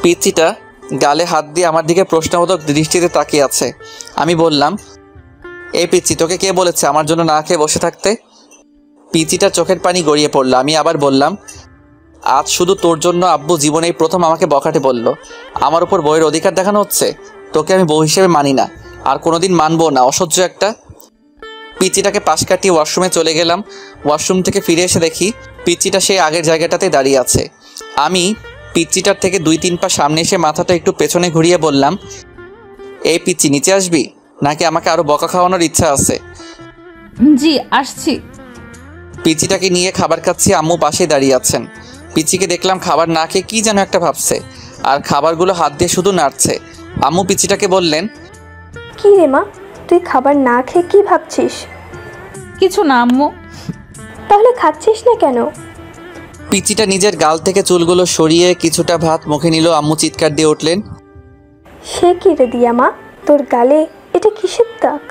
পিচিটা গালে হাত দিয়ে আমার দিকে প্রশ্নবোধক দৃষ্টিতে তাকিয়ে আছে। আমি বললাম, এই পিচি, তোকে কে বলেছে আমার জন্য না খেয়ে বসে থাকতে? পিচিটা চোখের পানি গড়িয়ে পড়ল। আমি আবার বললাম, আজ শুধু তোর জন্য আব্বু জীবনেই প্রথম আমাকে বকাটে বলল। আমার উপর বউয়ের অধিকার দেখানো হচ্ছে? তোকে আমি বউ হিসেবে মানি না, আর কোনোদিন মানবো না, অসহ্য একটা। পিচিটাকে পাশ কাটিয়ে ওয়াশরুমে চলে গেলাম। ওয়াশরুম থেকে ফিরে এসে দেখি পিচিটা সেই আগের জায়গাটাতে দাঁড়িয়ে আছে। আমি পিচিটার থেকে 2-3 পা সামনে এসে মাথাটা একটু পেছনে ঘুরিয়ে বললাম, এই পিচি, নিচে আসবি নাকি আমাকে আরো বকা খাওয়ানোর ইচ্ছা আছে? জি আসছি। পিচিটাকে নিয়ে খাবার খাচ্ছি, আম্মু পাশে দাঁড়িয়ে আছেন। পিচিকে দেখলাম খাবার না খেয়ে কি যেন একটা ভাবছে, আর খাবারগুলো হাত দিয়ে শুধু নাড়ছে। আম্মু পিচিটাকে বললেন, কি রে মা, তুই খাবার না খেয়ে কি ভাবছিস? কিছু না আম্মু। তাহলে খাচ্ছিস না কেন? পিচিটা নিজের গাল থেকে চুলগুলো সরিয়ে কিছুটা ভাত মুখে নিল। আম্মু চিৎকার দিয়ে উঠলেন, সে কি রে দিয়া মা, তোর গালে এটা কিসের দাগ?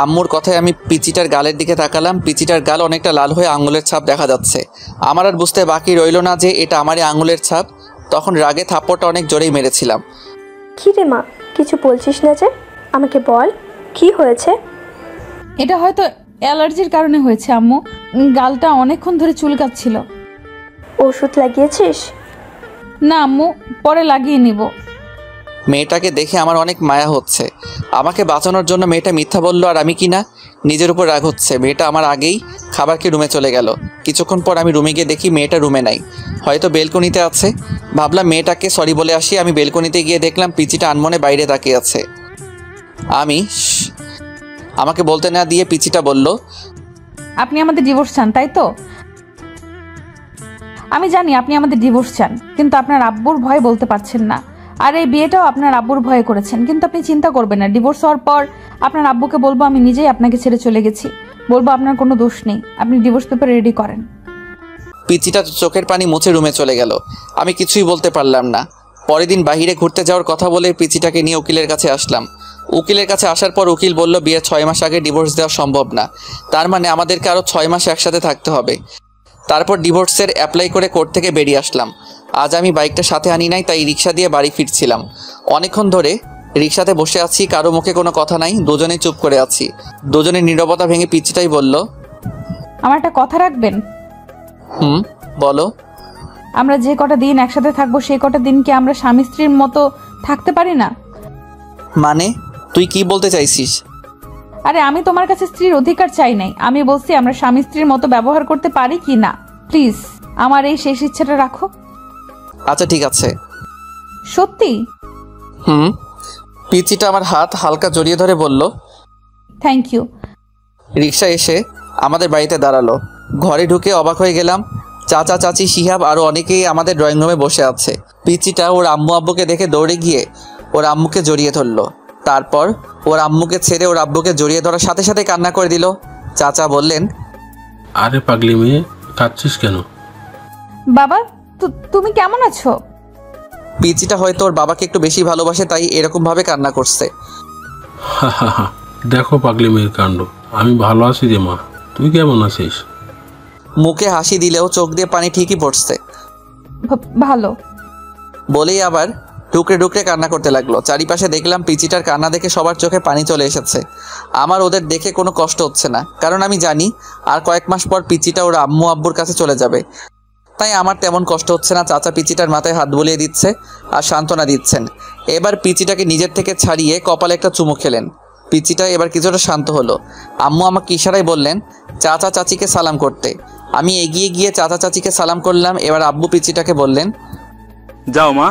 আম্মুর কথায় আমি পিচিটার গালের দিকে তাকালাম। পিচিটার গাল অনেকটা লাল হয়ে আঙুলের ছাপ দেখা যাচ্ছে। আমার আর বুঝতে বাকি রইল না যে এটা আমারই আঙুলের ছাপ। তখন রাগে থাপ্পড়টা অনেক জোরেই মেরেছিলাম। কি রে মা, কিছু বলছিস না যে? আমাকে বল, কি হয়েছে? এটা হয়তো অ্যালার্জির কারণে হয়েছে আম্মু, গালটা অনেকক্ষণ ধরে চুলকাচ্ছিল। ওষুধ লাগিয়েছিস? না আম্মু, পরে লাগিয়ে নিব। মেয়েটাকে দেখে আমার অনেক মায়া হচ্ছে। আমাকে বাঁচানোর জন্য মেয়েটা মিথ্যা বলল, আর আমি কি না নিজের উপর রাগ হচ্ছে। মেয়েটা আমার আগেই খাবারকে রুমে চলে গেল। কিছুক্ষণ পর আমি রুমে গিয়ে দেখি মেয়েটা রুমে নাই, হয়তো বেলকনিতে আছে। ভাবলাম মেয়েটাকে সরি বলে আসি। আমি বেলকনিতে গিয়ে দেখলাম পিচিটা আনমনে বাইরে তাকিয়ে আছে। আমাকে বলতে না দিয়ে পিচিটা বলল, আপনি আমাদের ডিভোর্স চান তাই তো? আমি জানি আপনি আমাদের ডিভোর্স চান, কিন্তু আপনার আব্বুর ভয় বলতে পারছেন না। আর এই বিয়েটাও আপনার আব্বুর ভয়ে করেছেন, কিন্তু আপনি চিন্তা করবেন না। ডিভোর্স হওয়ার পর আপনার আব্বুকে বলবো আমি নিজেই আপনাকে ছেড়ে চলে গেছি, বলবো আপনার কোনো দোষ নেই। আপনি ডিভোর্স পেপার রেডি করেন। পিচিটা চোখের পানি মুছে রুমে চলে গেল। আমি কিছুই বলতে পারলাম না। পরের দিন বাহিরে ঘুরতে যাওয়ার কথা বলে পিচিটাকে নিয়ে উকিলের কাছে আসলাম। উকিলের কাছে আসার পর উকিল বলল, বিয়ের 6 মাস আগে ডিভোর্স দেওয়া সম্ভব না, তার মানে আমাদেরকে আরও 6 মাস একসাথে থাকতে হবে। তারপর ডিভোর্সের অ্যাপ্লাই করে কোর্ট থেকে বেরিয়ে আসলাম। আজ আমি বাইকটা সাথে আনি নাই, তাই রিক্সা দিয়ে বাড়ি ফিরছিলাম। অনেকক্ষণ ধরে রিক্সাতে বসে আছি, কারো মুখে কোনো কথা নাই, দুজনেই চুপ করে আছি। দুজনের নীরবতা ভেঙে পিচিটাই বলল, আমার একটা কথা রাখবেন? বলো। আমরা যে কটা দিন একসাথে থাকবো সেই কটা দিন কি আমরা স্বামী স্ত্রীর মতো থাকতে পারি না? মানে তুই কি বলতে চাইছিস? আরে আমি তোমার কাছে স্ত্রীর অধিকার চাই নাই, আমি বলছি আমরা স্বামী স্ত্রীর মতো ব্যবহার করতে পারি কি না। প্লিজ আমার এই শেষ ইচ্ছাটা রাখো। আচ্ছা ঠিক আছে। সত্যি? পিচিটা আমার হাত হালকা জড়িয়ে ধরে বলল, থ্যাংক ইউ। রিক্সা এসে আমাদের বাড়িতে দাঁড়ালো। ঘরে ঢুকে অবাক হয়ে গেলাম। চাচা, চাচি, শিহাব আরও অনেকেই আমাদের ড্রয়িং রুমে বসে আছে। পিচিটা ওর আম্মু আব্বুকে দেখে দৌড়ে গিয়ে ওর আম্মুকে জড়িয়ে ধরলো। তারপর ওর আম্মুকে ছেড়ে ওর আব্বুকে জড়িয়ে ধরার সাথে সাথে কান্না করে দিল। চাচা বললেন, আরে পাগলি মেয়ে, কাঁদছিস কেন? বাবা তুমি কেমন আছো? পিচিটা হয়তো ওর বাবাকে একটু বেশি ভালোবাসে, তাই এরকম ভাবে কান্না করছে। দেখো পাগলি মেয়ের কাণ্ড। আমি ভালো আছি রে মা, তুই কেমন আছিস? মুখে হাসি দিলেও চোখ দিয়ে পানি ঠিকই পড়ছে। ভালো বলেই আবার টুকরে টুকরে কান্না করতে লাগলো। চারিপাশে দেখলাম পিচিটার কান্না দেখে সবার চোখে পানি চলে এসেছে। আমার ওদের দেখে কোনো কষ্ট হচ্ছে না, কারণ আমি জানি আর কয়েক মাস পর পিচিটা ওর আম্মু আব্বুর কাছে চলে যাবে। তাই আমার তেমন কষ্ট হচ্ছে না। চাচা পিচিটার মাথায় হাত বুলিয়ে দিচ্ছে আর সান্ত্বনা দিচ্ছেন। এবার পিচিটাকে নিজের থেকে ছাড়িয়ে কপালে একটা চুমু খেলেন। পিচিটা এবার কিছুটা শান্ত হলো। আম্মু আমাকে ইশারায় বললেন চাচা চাচিকে সালাম করতে। আমি এগিয়ে গিয়ে চাচা চাচিকে সালাম করলাম। এবার আব্বু পিচিটাকে বললেন, যাও মা,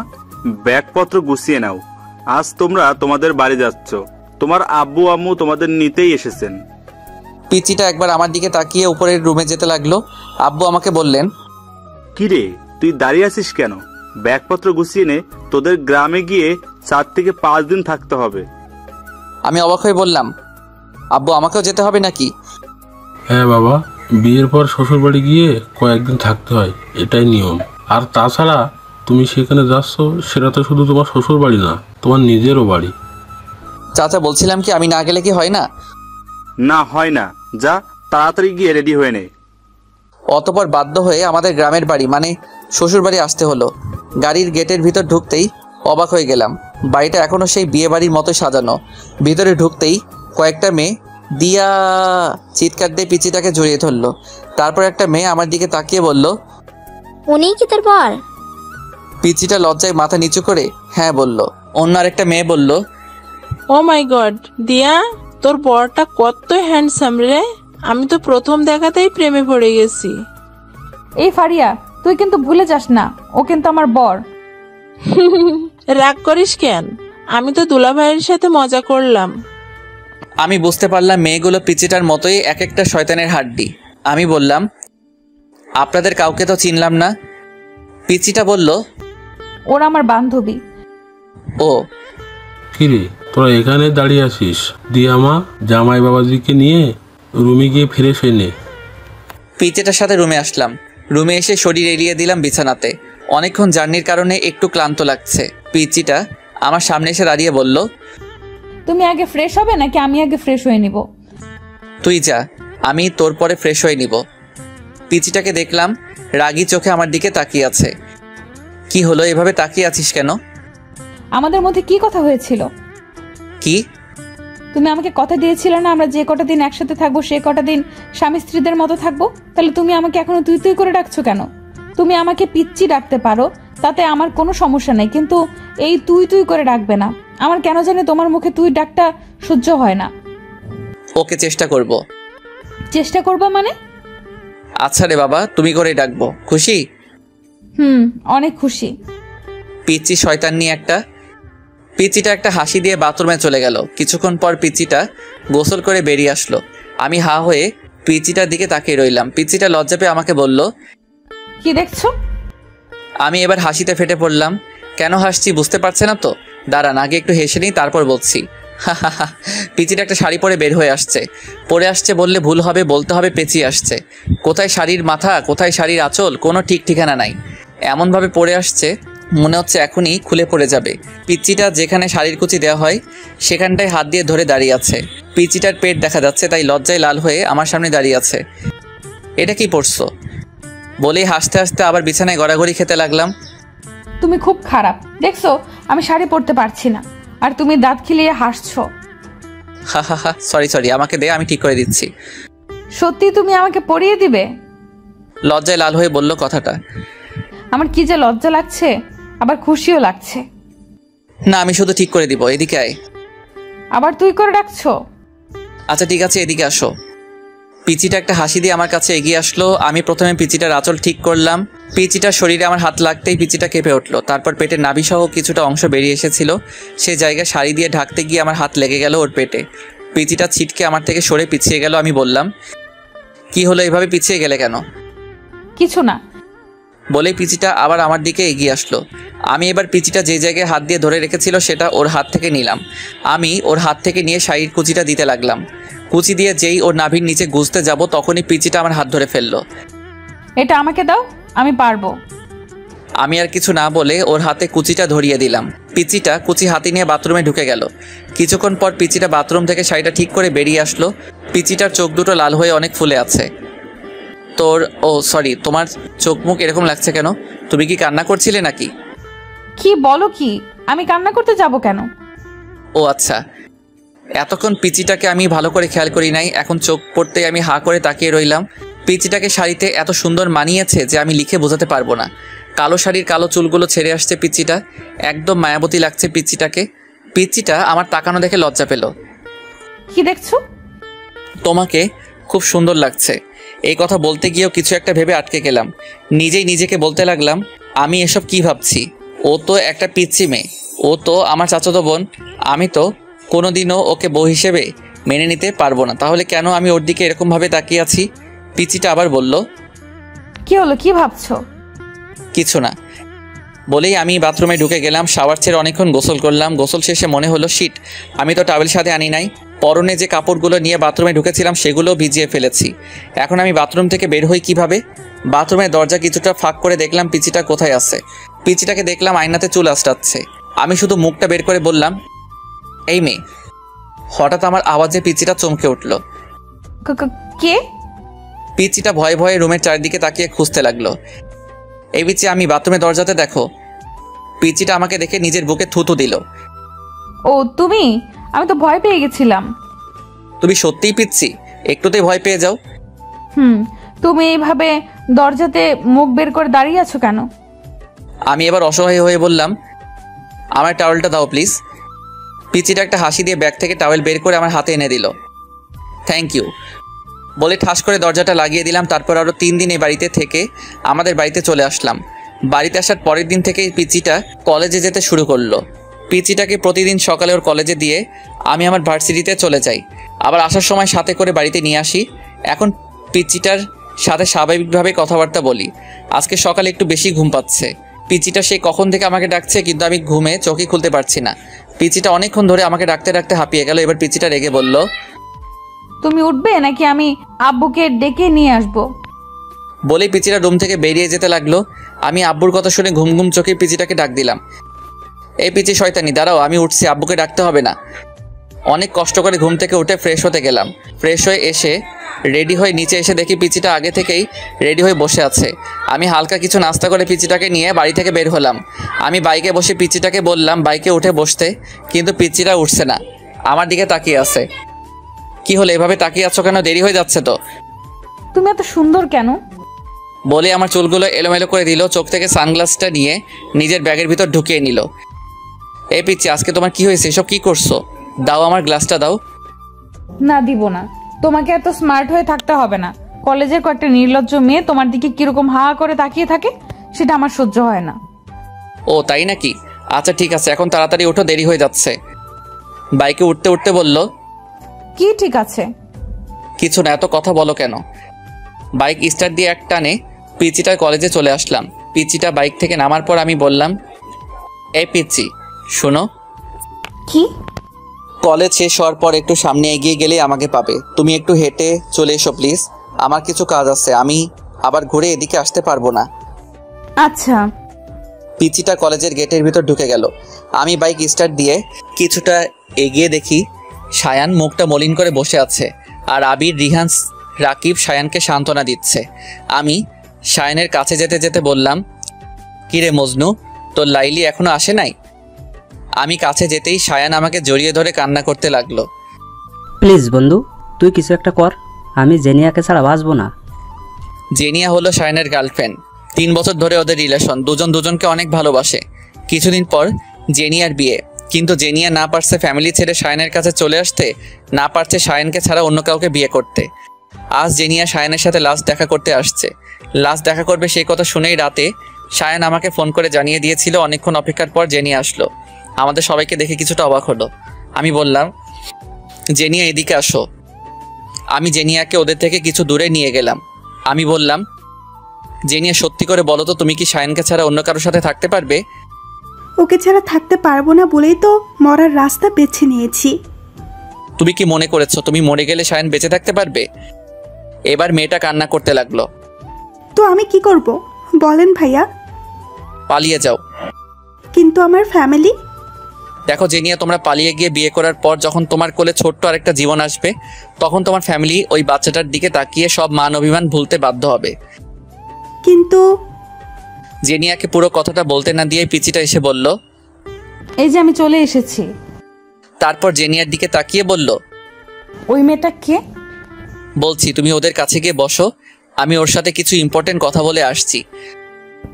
ব্যাগপত্র গুছিয়ে নাও, আজ তোমরা তোমাদের বাড়ি যাচ্ছ। তোমার আব্বু আম্মু তোমাদের নিতেই এসেছেন। পিচিটা একবার আমার দিকে তাকিয়ে উপরের রুমে যেতে লাগলো। আব্বু আমাকে বললেন, কি রে, তুই দাঁড়িয়ে আছিস কেন? ব্যাগপত্র গুছিয়ে নে, তোদের গ্রামে গিয়ে 4 থেকে 5 দিন থাকতে হবে। আমি অবাক হয়ে বললাম, আব্বু আমাকেও যেতে হবে নাকি? হ্যাঁ বাবা, বিয়ের পর শ্বশুর বাড়ি গিয়ে কয়েকদিন থাকতে হয়, এটাই নিয়ম। আর তাছাড়া তুমি সেখানে যাচ্ছ, সেটা তো শুধু তোমার শ্বশুর বাড়ি না, তোমার নিজেরও বাড়ি। চাচা বলছিলাম কি আমি না গেলে কি হয় না? না, হয় না। যা, তাড়াতাড়ি গিয়ে রেডি হয়ে নে। অতপর বাধ্য হয়ে আমাদের গ্রামের বাড়ি মানে শ্বশুর বাড়ি আসতে হলো। গাড়ির গেটের ভিতর ঢুকতেই অবাক হয়ে গেলাম। বাড়িটা এখনও সেই বিয়ে বাড়ির মতো সাজানো। ভিতরে ঢুকতেই কয়েকটা মেয়ে দিয়া চিৎকার দিয়ে পিচিটাকে জড়িয়ে ধরলো। তারপর একটা মেয়ে আমার দিকে তাকিয়ে বলল, উনিই কি তোর বর? পিচিটা লজ্জায় মাথা নিচু করে হ্যাঁ বলল। অন্য আরেকটা মেয়ে বলল, ও মাই গড দিয়া, তোর বরটা কত হ্যান্ডসাম রে, আমি তো প্রথম দেখাতেই প্রেমে পড়ে গেছি। এই ফারিয়া, তুই কিন্তু ভুলে যাস না, ও কিন্তু আমার বর। রাগ করিস কেন? আমি তো দুলাভাইয়ের সাথে মজা করলাম। আমি বুঝতে পারলাম মেয়েগুলো পিচিটার মতোই এক একটা শয়তানের হাড্ডি। আমি বললাম, আপনাদের কাউকে তো চিনলাম না। পিচিটা বলল, ওরা আমার বান্ধবী। ও কিরে, তোরা এখানে দাঁড়িয়ে আছিস? দিয়া মা, জামাই বাবাজিকে নিয়ে রুমে গিয়ে ফিরে নে। পিচিটার সাথে রুমে আসলাম। রুমে এসে শরীর এড়িয়ে দিলাম বিছানাতে। অনেকক্ষণ জার্নির কারণে একটু ক্লান্ত লাগছে। পিচিটা আমার সামনে এসে দাঁড়িয়ে বলল, তুমি আগে ফ্রেশ হবে নাকি আমি আগে ফ্রেশ হয়ে নিব? তুই যা, আমি তোর পরে ফ্রেশ হয়ে নিব। পিচিটাকে দেখলাম রাগী চোখে আমার দিকে তাকিয়ে আছে। কি হলো, এভাবে তাকিয়ে আছিস কেন? আমাদের মধ্যে কি কথা হয়েছিল? কি? তুমি আমাকে কথা দিয়েছিলে না আমরা যে কটা দিন একসাথে থাকবো সে কটা দিন স্বামী স্ত্রীদের মতো থাকবো। তাহলে তুমি আমাকে এখনো তুই তুই করে ডাকছো কেন? তুমি আমাকে পিচ্চি ডাকতে পারো, তাতে আমার কোনো সমস্যা নেই, কিন্তু এই তুই তুই করে ডাকবে না। আমার কেন জানি তোমার মুখে তুই ডাকটা সহ্য হয় না। ওকে, চেষ্টা করব। চেষ্টা করবা মানে? আচ্ছা রে বাবা, তুমি করে ডাকবো, খুশি? অনেক খুশি। পিচি শয়তান নিয়ে একটা। পিচিটা একটা হাসি দিয়ে বাথরুমে চলে গেল। কিছুক্ষণ পর পিচিটা গোসল করে বেরিয়ে আসলো। আমি হা হয়ে পিচিটার দিকে তাকিয়ে রইলাম। পিচিটা লজ্জা পেয়ে আমাকে বলল, কি দেখছো? আমি এবার হাসিতে ফেটে পড়লাম। কেন হাসছি বুঝতে পারছে না তো? দাঁড়ান, আগে একটু হেসে নিই, তারপর বলছি। পিচিটা একটা শাড়ি পরে বের হয়ে আসছে। পরে আসছে বললে ভুল হবে, বলতে হবে পেঁচিয়ে আসছে। কোথায় শাড়ির মাথা, কোথায় শাড়ির আঁচল, কোনো ঠিক ঠিকানা নাই। এমনভাবে পরে আসছে মনে হচ্ছে এখনই খুলে পড়ে যাবে। পিচিটা যেখানে শাড়ির কুচি দেওয়া হয় সেখানটায় হাত দিয়ে ধরে দাঁড়িয়ে আছে। পিচিটার পেট দেখা যাচ্ছে, তাই লজ্জায় লাল হয়ে আমার সামনে দাঁড়িয়ে আছে। এটা কি পরছো বলেই হাসতে হাসতে আবার বিছানায় গড়াগড়ি খেতে লাগলাম। তুমি খুব খারাপ, দেখছো আমি শাড়ি পরতে পারছি না আর তুমি দাঁত খিলিয়ে হাসছো। হা, সরি, আমাকে দে, আমি ঠিক করে দিচ্ছি। সত্যি তুমি আমাকে পরিয়ে দিবে? লজ্জায় লাল হয়ে বলল কথাটা। আমার কি যে লজ্জা লাগছে, আবার খুশিও লাগছে। না, আমি শুধু ঠিক করে দিব, এদিকে আয়। আবার তুই করে ডাকছো? আচ্ছা ঠিক আছে, এদিকে আসো। পিচিটা একটা হাসি দিয়ে আমার কাছে এগিয়ে আসলো। আমি প্রথমে পিচিটার আঁচল ঠিক করলাম। পিচিটার শরীরে আমার হাত লাগতেই পিচিটা কেঁপে উঠলো। তারপর পেটের নাভিসহ কিছুটা অংশ বেরিয়ে এসেছিল, সে জায়গায় শাড়ি দিয়ে ঢাকতে গিয়ে আমার হাত লেগে গেল ওর পেটে। পিচিটা ছিটকে আমার থেকে সরে পিছিয়ে গেল। আমি বললাম, কি হলো, এভাবে পিছিয়ে গেলে কেন? কিছু না বলেই পিচিটা আবার আমার দিকে এগিয়ে আসলো। আমি এবার পিচিটা যে জায়গায় হাত দিয়ে ধরে রেখেছিল সেটা ওর হাত থেকে নিলাম। আমি ওর হাত থেকে নিয়ে শাড়ির কুচিটা দিতে লাগলাম। কুচি দিয়ে যেই ওর নাভির নিচে গুজতে যাব তখনই পিচিটা আমার হাত ধরে ফেললো। এটা আমাকে দাও, আমি পারবো। আমি আর কিছু না বলে ওর হাতে কুচিটা ধরিয়ে দিলাম। পিচিটা কুচি হাতে নিয়ে বাথরুমে ঢুকে গেল। কিছুক্ষণ পর পিচিটা বাথরুম থেকে শাড়িটা ঠিক করে বেরিয়ে আসলো। পিচিটার চোখ দুটো লাল হয়ে অনেক ফুলে আছে। সরি, তোমার চোখ মুখ এরকম লাগছে কেন? তুমি কি কান্না করছিলে নাকি? কি বলো কি? আমি কান্না করতে যাব কেন? ও আচ্ছা, এতক্ষণ পিচিটাকে আমি ভালো করে খেয়াল করি নাই। এখন চোখ পড়তেই আমি হা করে তাকিয়ে রইলাম। পিচিটাকে শাড়িতে এত সুন্দর মানিয়েছে যে আমি লিখে বোঝাতে পারবো না। কালো শাড়ির কালো চুলগুলো ছেড়ে আসছে পিচিটা, একদম মায়াবতী লাগছে পিচিটাকে। পিচিটা আমার তাকানো দেখে লজ্জা পেল। কি দেখছো? তোমাকে খুব সুন্দর লাগছে। এই কথা বলতে গিয়েও কিছু একটা ভেবে আটকে গেলাম। নিজেই নিজেকে বলতে লাগলাম, আমি এসব কি ভাবছি? ও তো একটা পিচ্ছি মেয়ে, ও তো আমার চাচাতো বোন। আমি তো কোনোদিনও ওকে বউ হিসেবে মেনে নিতে পারবো না। তাহলে কেন আমি ওর দিকে এরকমভাবে তাকিয়ে আছি? পিচিটা আবার বলল, কি হলো, কি ভাবছো? কিছু না বলেই আমি বাথরুমে ঢুকে গেলাম। শাওয়ার ছেড়ে অনেকক্ষণ গোসল করলাম। গোসল শেষে মনে হলো, শিট, আমি তো টাওয়েল সাথে আনি নাই। পরনে যে কাপড়গুলো নিয়ে বাথরুমে ঢুকেছিলাম সেগুলোও ভিজিয়ে ফেলেছি। এখন আমি বাথরুম থেকে বের হই কিভাবে? বাথরুমের দরজা কিছুটা ফাঁক করে দেখলাম পিচিটা কোথায় আছে। পিচিটাকে দেখলাম আয়নাতে চুল আঁচড়াচ্ছে। আমি শুধু মুখটা বের করে বললাম, এই মেয়ে। হঠাৎ আমার আওয়াজে পিচিটা চমকে উঠল। কে? পিচিটা ভয়ে ভয়ে রুমের চারিদিকে তাকিয়ে খুঁজতে লাগলো। এই পিচি, আমি বাথরুমের দরজাতে দেখো। পিচিটা আমাকে দেখে নিজের বুকে থুতু দিল। ও তুমি? আমি তো ভয় পেয়ে গেছিলাম। তুমি সত্যিই পিচ্ছি? একটুতেই ভয় পেয়ে যাও? তুমি এইভাবে দরজাতে মুখ বের করে দাঁড়িয়ে আছো কেন? আমি এবার অসহায় হয়ে বললাম, আমার টাওয়েলটা দাও প্লিজ। পিচিটা একটা হাসি দিয়ে ব্যাগ থেকে টাওয়েল বের করে আমার হাতে এনে দিল। থ্যাংক ইউ বলে ঠাস করে দরজাটা লাগিয়ে দিলাম। তারপর আরও 3 দিন এই বাড়িতে থেকে আমাদের বাড়িতে চলে আসলাম। বাড়িতে আসার পরের দিন থেকেই পিচিটা কলেজে যেতে শুরু করলো। পিচিটাকে প্রতিদিন সকালে ওর কলেজে দিয়ে আমি আমার ভার্সিটিতে চলে যাই, আবার আসার সময় সাথে করে বাড়িতে নিয়ে আসি। এখন পিচিটার সাথে স্বাভাবিকভাবে কথাবার্তা বলি। আজকে সকালে একটু বেশি ঘুম পাচ্ছে। পিচিটা সেই কখন থেকে আমাকে ডাকছে, কিন্তু আমি ঘুমে চোখই খুলতে পারছি না। পিচিটা অনেকক্ষণ ধরে আমাকে ডাকতে ডাকতে হাঁপিয়ে গেল। এবার পিচিটা রেগে বলল, তুমি উঠবে নাকি আমি আব্বুকে ডেকে নিয়ে আসবো? বলেই পিচিটা রুম থেকে বেরিয়ে যেতে লাগলো। আমি আব্বুর কথা শুনে ঘুম ঘুম চোখে পিচিটাকে ডাক দিলাম, এই পিচি শয়তানি, দাঁড়াও, আমি উঠছি, আব্বুকে ডাকতে হবে না। অনেক কষ্ট করে ঘুম থেকে উঠে ফ্রেশ হতে গেলাম। ফ্রেশ হয়ে এসে রেডি হয়ে নিচে এসে দেখি পিচিটা আগে থেকেই রেডি হয়ে বসে আছে। আমি হালকা কিছু নাস্তা করে পিচিটাকে নিয়ে বাড়ি থেকে বের হলাম। আমি বাইকে বসে পিচিটাকে বললাম বাইকে উঠে বসতে, কিন্তু পিচিটা উঠছে না, আমার দিকে তাকিয়ে আছে। কি হলো, এভাবে তাকিয়ে আছো কেন? দেরি হয়ে যাচ্ছে তো। তুমি এত সুন্দর কেন? বলে আমার চুলগুলো এলোমেলো করে দিল। চোখ থেকে সানগ্লাসটা নিয়ে নিজের ব্যাগের ভিতর ঢুকিয়ে নিল। এই পিচি, আজকে তোমার কি হয়েছে? এসব কি করছো? দাও, আমার গ্লাসটা দাও। না, দিব না। তোমাকে এত স্মার্ট হয়ে থাকতে হবে না। কলেজের কয়েকটা নির্লজ্জ মেয়ে তোমার দিকে কিরকম হা করে তাকিয়ে থাকে, সেটা আমার সহ্য হয় না। ও তাই নাকি? আচ্ছা ঠিক আছে, এখন তাড়াতাড়ি ওঠো, দেরি হয়ে যাচ্ছে। বাইকে উঠতে উঠতে বলল, কি ঠিক আছে? কিছু না, এত কথা বলো কেন? বাইক স্টার্ট দিয়ে এক টানে পিচিটার কলেজে চলে আসলাম। পিচিটা বাইক থেকে নামার পর আমি বললাম, এই পিচি শোনো। কি? কলেজ শেষ হওয়ার পর একটু সামনে এগিয়ে গেলেই আমাকে পাবে। তুমি একটু হেঁটে চলে এসো প্লিজ, আমার কিছু কাজ আছে, আমি আবার ঘুরে এদিকে আসতে পারবো না। আচ্ছা। পিচিটা কলেজের গেটের ভিতর ঢুকে গেল। আমি বাইক স্টার্ট দিয়ে কিছুটা এগিয়ে দেখি সায়ান মুখটা মলিন করে বসে আছে, আর আবির, রিহান, রাকিব সায়ানকে সান্ত্বনা দিচ্ছে। আমি সায়ানের কাছে যেতে যেতে বললাম, কিরে মজনু, তোর লাইলি এখনো আসে নাই? আমি কাছে যেতেই সায়ান আমাকে জড়িয়ে ধরে কান্না করতে লাগলো। প্লিজ বন্ধু, তুই কিছু একটা কর, আমি জেনিয়াকে ছাড়া বাঁচবো না। জেনিয়া হলো সায়ানের গার্লফ্রেন্ড। 3 বছর ধরে ওদের রিলেশন, দুজন দুজনকে অনেক ভালোবাসে। কিছুদিন পর জেনিয়ার বিয়ে, কিন্তু জেনিয়া না পারছে ফ্যামিলি ছেড়ে সায়ানের কাছে চলে আসতে, না পারছে সায়ানকে ছাড়া অন্য কাউকে বিয়ে করতে। আজ জেনিয়া সায়ানের সাথে লাস্ট দেখা করতে আসছে। লাস্ট দেখা করবে সেই কথা শুনেই রাতে সায়ান আমাকে ফোন করে জানিয়ে দিয়েছিল। অনেকক্ষণ অপেক্ষার পর জেনিয়া আসলো। আমাদের সবাইকে দেখে কিছুটা অবাক হলো। আমি বললাম, জেনিয়া এদিকে আসো। আমি জেনিয়াকে ওদের থেকে কিছু দূরে নিয়ে গেলাম। আমি বললাম, জেনিয়া সত্যি করে বলো তো, তুমি কি সায়ানকে ছাড়া অন্য কারোর সাথে থাকতে পারবে? ওকে ছাড়া থাকতে পারবো না বলেই তো মরার রাস্তা বেছে নিয়েছি। তুমি কি মনে করেছো তুমি মরে গেলে সায়ান বেঁচে থাকতে পারবে? এবার মেয়েটা কান্না করতে লাগলো। তো আমি কি করব বলেন ভাইয়া? পালিয়ে যাও। কিন্তু আমার ফ্যামিলি? দেখো জেনিয়া, তোমরা পালিয়ে গিয়ে বিয়ে করার পর যখন তোমার কোলে ছোট্ট আরেকটা জীবন আসবে, তখন তোমার ফ্যামিলি ওই বাচ্চাটার দিকে তাকিয়ে সব মান অভিমান ভুলতে বাধ্য হবে। কিন্তু জেনিয়াকে পুরো কথাটা বলতে না দিয়ে পিচিটা এসে বলল, এই যে আমি চলে এসেছি। তারপর জেনিয়ার দিকে তাকিয়ে বলল, ওই মেয়েটা কে? বলছি, তুমি ওদের কাছে গিয়ে বসো, আমি ওর সাথে কিছু ইম্পর্টেন্ট কথা বলে আসছি।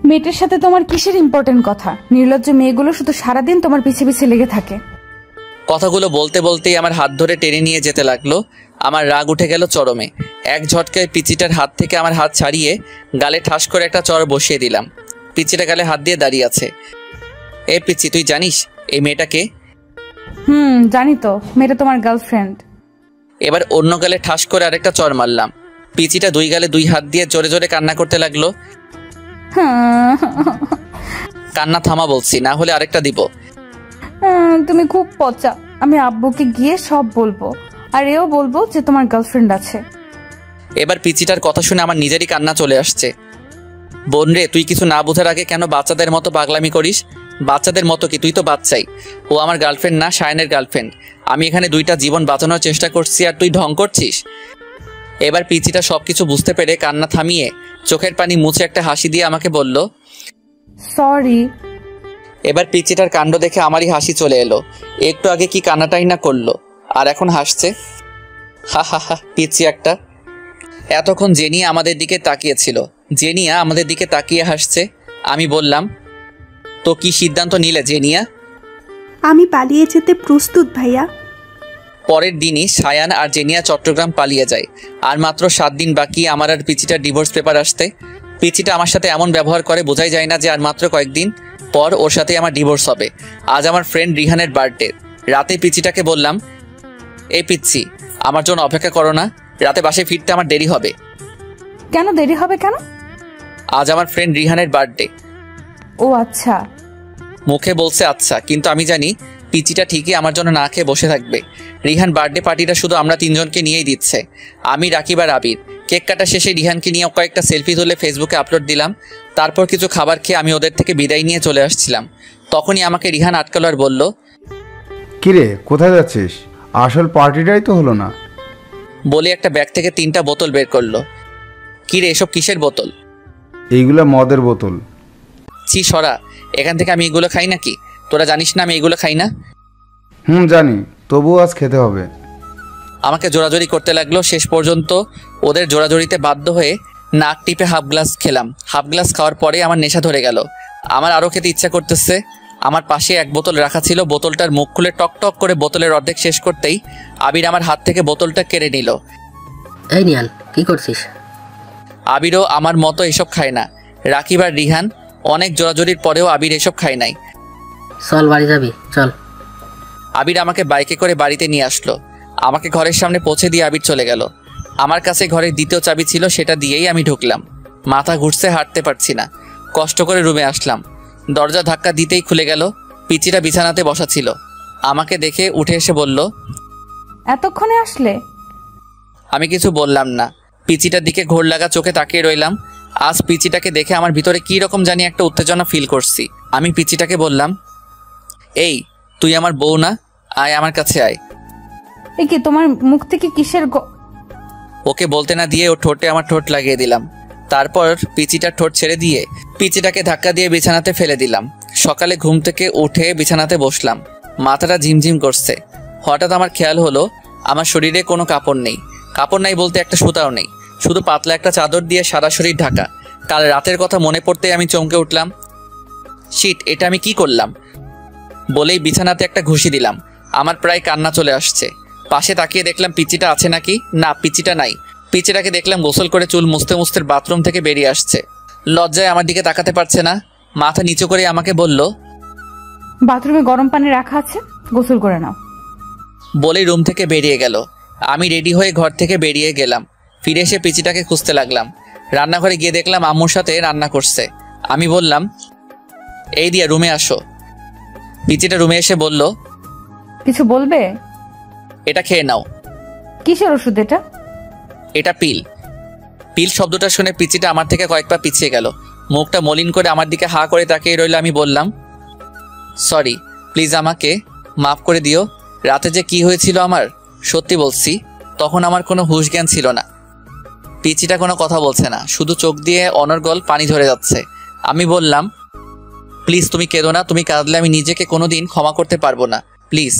মেয়েটার সাথে তোমার কিসের ইম্পর্টেন্ট কথা? নির্লজ্জ মেয়েগুলো শুধু সারাদিন তোমার পিছে পিছে লেগে থাকে। কথাগুলো বলতে বলতেই আমার হাত ধরে টেনে নিয়ে যেতে লাগলো। আমার রাগ উঠে গেল চরমে। এক ঝটকায় পিচিটার হাত থেকে আমার হাত ছাড়িয়ে গালে ঠাস করে একটা চর বসিয়ে দিলাম। পিচিটা গালে হাত দিয়ে দাঁড়িয়ে আছে। এ পিচি, তুই জানিস এই মেয়েটাকে? জানি তো, মেয়েটা তোমার গার্লফ্রেন্ড। এবার অন্য গালে ঠাস করে আরেকটা চর মারলাম। পিচিটা দুই গালে দুই হাত দিয়ে জোরে জোরে কান্না করতে লাগলো। কান্না থামা বলছি, না হলে আরেকটা দিব। তুমি খুব পচা। আমি আব্বুকে গিয়ে সব বলবো, আর এও বলবো যে তোমার গার্লফ্রেন্ড আছে। এবার পিচিটার কথা শুনে আমার নিজেরই কান্না চলে আসছে। বোন রে, তুই কিছু না বোঝার আগে কেন বাচ্চাদের মতো পাগলামি করিস? বাচ্চাদের মতো কি, তুই তো বাচ্চাই। ও আমার গার্লফ্রেন্ড না, শায়নের গার্লফ্রেন্ড। আমি এখানে দুইটা জীবন বাঁচানোর চেষ্টা করছি আর তুই ঢং করছিস। এবার পিচিটা সবকিছু বুঝতে পেরে কান্না থামিয়ে চোখের পানি মুছে একটা হাসি দিয়ে আমাকে বলল, সরি। এবার পিচিটার কাণ্ড দেখে আমারই হাসি চলে এলো। একটু আগে কি কান্নাটাই না করলো, আর এখন হাসছে। হা হা হা, পিচি একটা। এতক্ষণ জেনিয়া আমাদের দিকে তাকিয়েছিল। জেনিয়া আমাদের দিকে তাকিয়ে হাসছে। আমি বললাম, তো কি সিদ্ধান্ত নিলে জেনিয়া? আমি পালিয়ে যেতে প্রস্তুত ভাইয়া। পরের দিনই সায়ান আর জেনিয়া চট্টগ্রাম পালিয়ে যায়। আর মাত্র 7 দিন বাকি আমার আর পিচিটার ডিভোর্স পেপার আসতে। পিচিটা আমার সাথে এমন ব্যবহার করে বোঝাই যায় না যে আর মাত্র কয়েকদিন পর ওর সাথে আমার ডিভোর্স হবে। আজ আমার ফ্রেন্ড রিহানের বার্থডে। রাতে পিচিটাকে বললাম, এই পিচ্ছি, আমার জন্য অপেক্ষা করো না, রাতে বাসায় ফিরতে আমার দেরি হবে। কেন দেরি হবে কেন? আজ আমার ফ্রেন্ড রিহানের বার্থডে। ও আচ্ছা। মুখে বলছে আচ্ছা, কিন্তু আমি জানি পিচিটা ঠিকই আমার জন্য না খেয়ে বসে থাকবে। রিহান বার্থডে পার্টিটা শুধু আমরা 3 জনকে নিয়েই দিচ্ছে, আমি, রাকিব আর আবির। কেক কাটা শেষে রিহানকে নিয়ে কয়েকটা সেলফি তুলে ফেসবুকে আপলোড দিলাম। তারপর কিছু খাবার খেয়ে আমি ওদের থেকে বিদায় নিয়ে চলে আসছিলাম। তখনই আমাকে রিহান আটকালো আর বলল, কিরে কোথায় যাচ্ছিস? আসল পার্টিটাই তো হলো না। বলে একটা ব্যাগ থেকে 3টা বোতল বের করলো। কিরে, এসব কিসের বোতল? এইগুলা মদের বোতল। ছি সরা, এখান থেকে আমি এগুলো খাই নাকি? তোরা জানিস না আমি এগুলো খাই না? জানি, তবুও আজ খেতে হবে। আমাকে জোরাজোরি করতে লাগলো। শেষ পর্যন্ত ওদের জোরাজোরিতে বাধ্য হয়ে নাক টিপে হাফ গ্লাস খেলাম। হাফ গ্লাস খাওয়ার পরে আমার নেশা ধরে গেল। আমার আরও খেতে ইচ্ছা করতেছে। আমার পাশে এক বোতল রাখা ছিল। বোতলটার মুখ খুলে টক টক করে বোতলের অর্ধেক শেষ করতেই আবির আমার হাত থেকে বোতলটা কেড়ে নিল। এই নিয়ান, কি করছিস? আবিরও আমার মতো এসব খায় না। রাকিব আর রিহান অনেক জোরাজোরির পরেও আবির এসব খায় নাই। চল বাড়ি যাবি, চল। আবির আমাকে বাইকে করে বাড়িতে নিয়ে আসলো। আমাকে ঘরের সামনে পৌঁছে দিয়ে আবির চলে গেল। আমার কাছে ঘরের দ্বিতীয় চাবি ছিল, সেটা দিয়েই আমি ঢুকলাম। মাথা ঘুরছে, হাঁটতে পারছি না। কষ্ট করে রুমে আসলাম। দরজা ধাক্কা দিতেই খুলে গেল। পিচিটা বিছানাতে বসা ছিল। আমাকে দেখে উঠে এসে বলল, এতক্ষণে আসলে? আমি কিছু বললাম না। পিচিটার দিকে ঘোর লাগা চোখে তাকিয়ে রইলাম। আজ পিচিটাকে দেখে আমার ভিতরে কি রকম জানি একটা উত্তেজনা ফিল করছি। আমি পিচিটাকে বললাম, এই তুই আমার বউ না? আয় আমার কাছে আয়। এ কি, তোমার মুখ থেকে কিসের? ওকে বলতে না দিয়ে ও ঠোঁটে আমার ঠোঁট লাগিয়ে দিলাম। তারপর পিচিটার ঠোঁট ছেড়ে দিয়ে পিচিটাকে ধাক্কা দিয়ে বিছানাতে ফেলে দিলাম। সকালে ঘুম থেকে উঠে বিছানাতে বসলাম। মাথাটা ঝিমঝিম করছে। হঠাৎ আমার খেয়াল হলো আমার শরীরে কোনো কাপড় নেই। কাপড় নাই বলতে একটা সুতাও নেই, শুধু পাতলা একটা চাদর দিয়ে সারা শরীর ঢাকা। কাল রাতের কথা মনে পড়তেই আমি চমকে উঠলাম। শিট, এটা আমি কি করলাম? বলেই বিছানাতে একটা ঘুষি দিলাম। আমার প্রায় কান্না চলে আসছে। পাশে তাকিয়ে দেখলাম পিচিটা আছে নাকি। না, পিচিটা নাই। পিচিটাকে দেখলাম গোসল করে চুল মুছতে মুছতে বাথরুম থেকে বেরিয়ে আসছে। লজ্জায় আমার দিকে তাকাতে পারছে না। মাথা নিচু করে আমাকে বলল, বাথরুমে গরম পানি রাখা আছে, গোসল করে নাও। বলেই রুম থেকে বেরিয়ে গেল। আমি রেডি হয়ে ঘর থেকে বেরিয়ে গেলাম। ফিরে এসে পিচিটাকে খুঁজতে লাগলাম। রান্নাঘরে গিয়ে দেখলাম আম্মুর সাথে রান্না করছে। আমি বললাম, এই দিয়া রুমে আসো। পিচিটা রুমে এসে বলল, কিছু বলবে? এটা খেয়ে নাও। কিসের ওষুধ এটা? এটা পিল। পিল শব্দটা শুনে পিচিটা আমার থেকে কয়েক পা পিছিয়ে গেল। মুখটা মলিন করে আমার দিকে হা করে তাকিয়ে রইল। আমি বললাম, সরি, প্লিজ আমাকে মাফ করে দিও। রাতে যে কি হয়েছিল আমার, সত্যি বলছি তখন আমার কোনো হুঁশ জ্ঞান ছিল না। পিচিটা কোনো কথা বলছে না, শুধু চোখ দিয়ে অনর্গল পানি ঝরে যাচ্ছে। আমি বললাম, প্লিজ তুমি কেঁদো না। তুমি কাঁদলে আমি নিজেকে কোনোদিন ক্ষমা করতে পারবো না। প্লিজ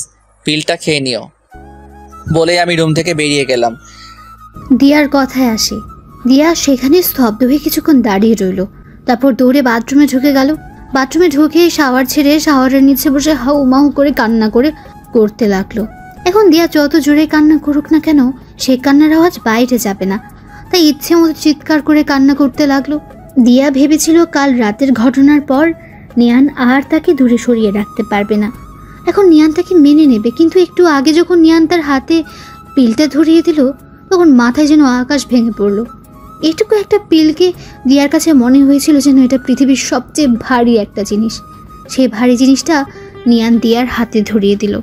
পিলটা খেয়ে নিও। বলে আমি রুম থেকে বেরিয়ে গেলাম। দিয়ার কথায় আসি, দিয়া সেখানে স্তব্ধ হয়ে কিছুক্ষণ দাঁড়িয়ে রইল, তারপর দৌড়ে বাথরুমে ঢুকে গেল। বাথরুমে ঢুকে শাওয়ার ছেড়ে শাওয়ারের নিচে বসে হাউমাউ করে কান্না করতে লাগলো। এখন দিয়া যত জোরে কান্না করুক না কেন, সেই কান্নার আওয়াজ বাইরে যাবে না, তাই ইচ্ছে মতো চিৎকার করে কান্না করতে লাগলো। দিয়া ভেবেছিল কাল রাতের ঘটনার পর নিয়ান আর তাকে দূরে সরিয়ে রাখতে পারবে না। এখন নিয়ান তাকে মেনে নেবে, কিন্তু একটু আগে যখন নিয়ান তার হাতে পিলটা ধরিয়ে দিল, তখন মাথায় যেন আকাশ ভেঙে পড়ল। এটুকু একটা পিলকে দিয়ার কাছে মনে হয়েছিল যেন এটা পৃথিবীর সবচেয়ে ভারী একটা জিনিস। সেই ভারী জিনিসটা নিয়ান দিয়ার হাতে ধরিয়ে দিল।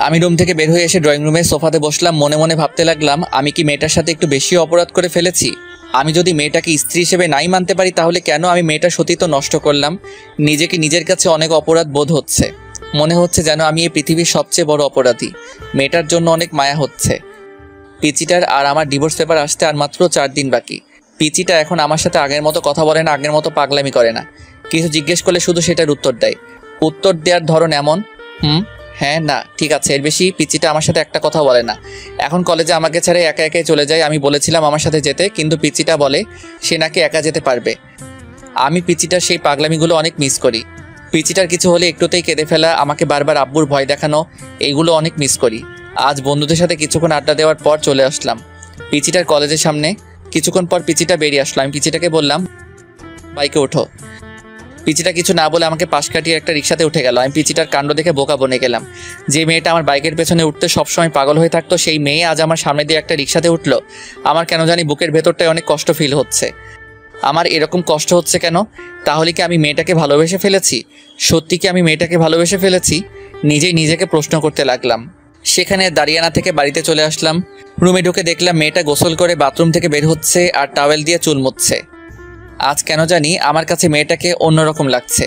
আমি রুম থেকে বের হয়ে এসে ড্রয়িং রুমে সোফাতে বসলাম। মনে মনে ভাবতে লাগলাম, আমি কি মেয়েটার সাথে একটু বেশি অপরাধ করে ফেলেছি? আমি যদি মেয়েটাকে স্ত্রী হিসেবে নাই মানতে পারি, তাহলে কেন আমি মেয়েটার সতীত্ব নষ্ট করলাম? নিজেকে নিজের কাছে অনেক অপরাধ বোধ হচ্ছে। মনে হচ্ছে যেন আমি এই পৃথিবীর সবচেয়ে বড় অপরাধী। মেয়েটার জন্য অনেক মায়া হচ্ছে। পিচিটার আর আমার ডিভোর্স পেপার আসতে আর মাত্র 4 দিন বাকি। পিচিটা এখন আমার সাথে আগের মতো কথা বলে না, আগের মতো পাগলামি করে না। কিছু জিজ্ঞেস করলে শুধু সেটার উত্তর দেয়। উত্তর দেওয়ার ধরন এমন, হ্যাঁ, না, ঠিক আছে, এর বেশি পিচিটা আমার সাথে একটা কথা বলে না। এখন কলেজে আমাকে ছেড়ে একা একাই চলে যায়। আমি বলেছিলাম আমার সাথে যেতে, কিন্তু পিচিটা বলে সে নাকি একা যেতে পারবে। আমি পিচিটার সেই পাগলামিগুলো অনেক মিস করি। পিচিটার কিছু হলে একটুতেই কেঁদে ফেলা, আমাকে বারবার আব্বুর ভয় দেখানো, এইগুলো অনেক মিস করি। আজ বন্ধুদের সাথে কিছুক্ষণ আড্ডা দেওয়ার পর চলে আসলাম পিচিটার কলেজের সামনে। কিছুক্ষণ পর পিচিটা বেরিয়ে আসলো। আমি পিচিটাকে বললাম, বাইকে ওঠো। পিচিটা কিছু না বলে আমাকে পাশ কাটিয়ে একটা রিক্সাতে উঠে গেল। আমি পিচিটার কাণ্ড দেখে বোকা বনে গেলাম। যে মেয়েটা আমার বাইকের পেছনে উঠতে সবসময় পাগল হয়ে থাকতো, সেই মেয়ে আজ আমার সামনে দিয়ে একটা রিক্সাতে উঠলো। আমার কেন জানি বুকের ভেতরটায় অনেক কষ্ট ফিল হচ্ছে। আমার এরকম কষ্ট হচ্ছে কেন? তাহলে কি আমি মেয়েটাকে ভালোবেসে ফেলেছি? সত্যি কি আমি মেয়েটাকে ভালোবেসে ফেলেছি? নিজেই নিজেকে প্রশ্ন করতে লাগলাম। সেখানে দাঁড়িয়ানা থেকে বাড়িতে চলে আসলাম। রুমে ঢুকে দেখলাম মেয়েটা গোসল করে বাথরুম থেকে বের হচ্ছে আর টাওয়েল দিয়ে চুল মুছছে। আজ কেন জানি আমার কাছে মেয়েটাকে অন্যরকম লাগছে।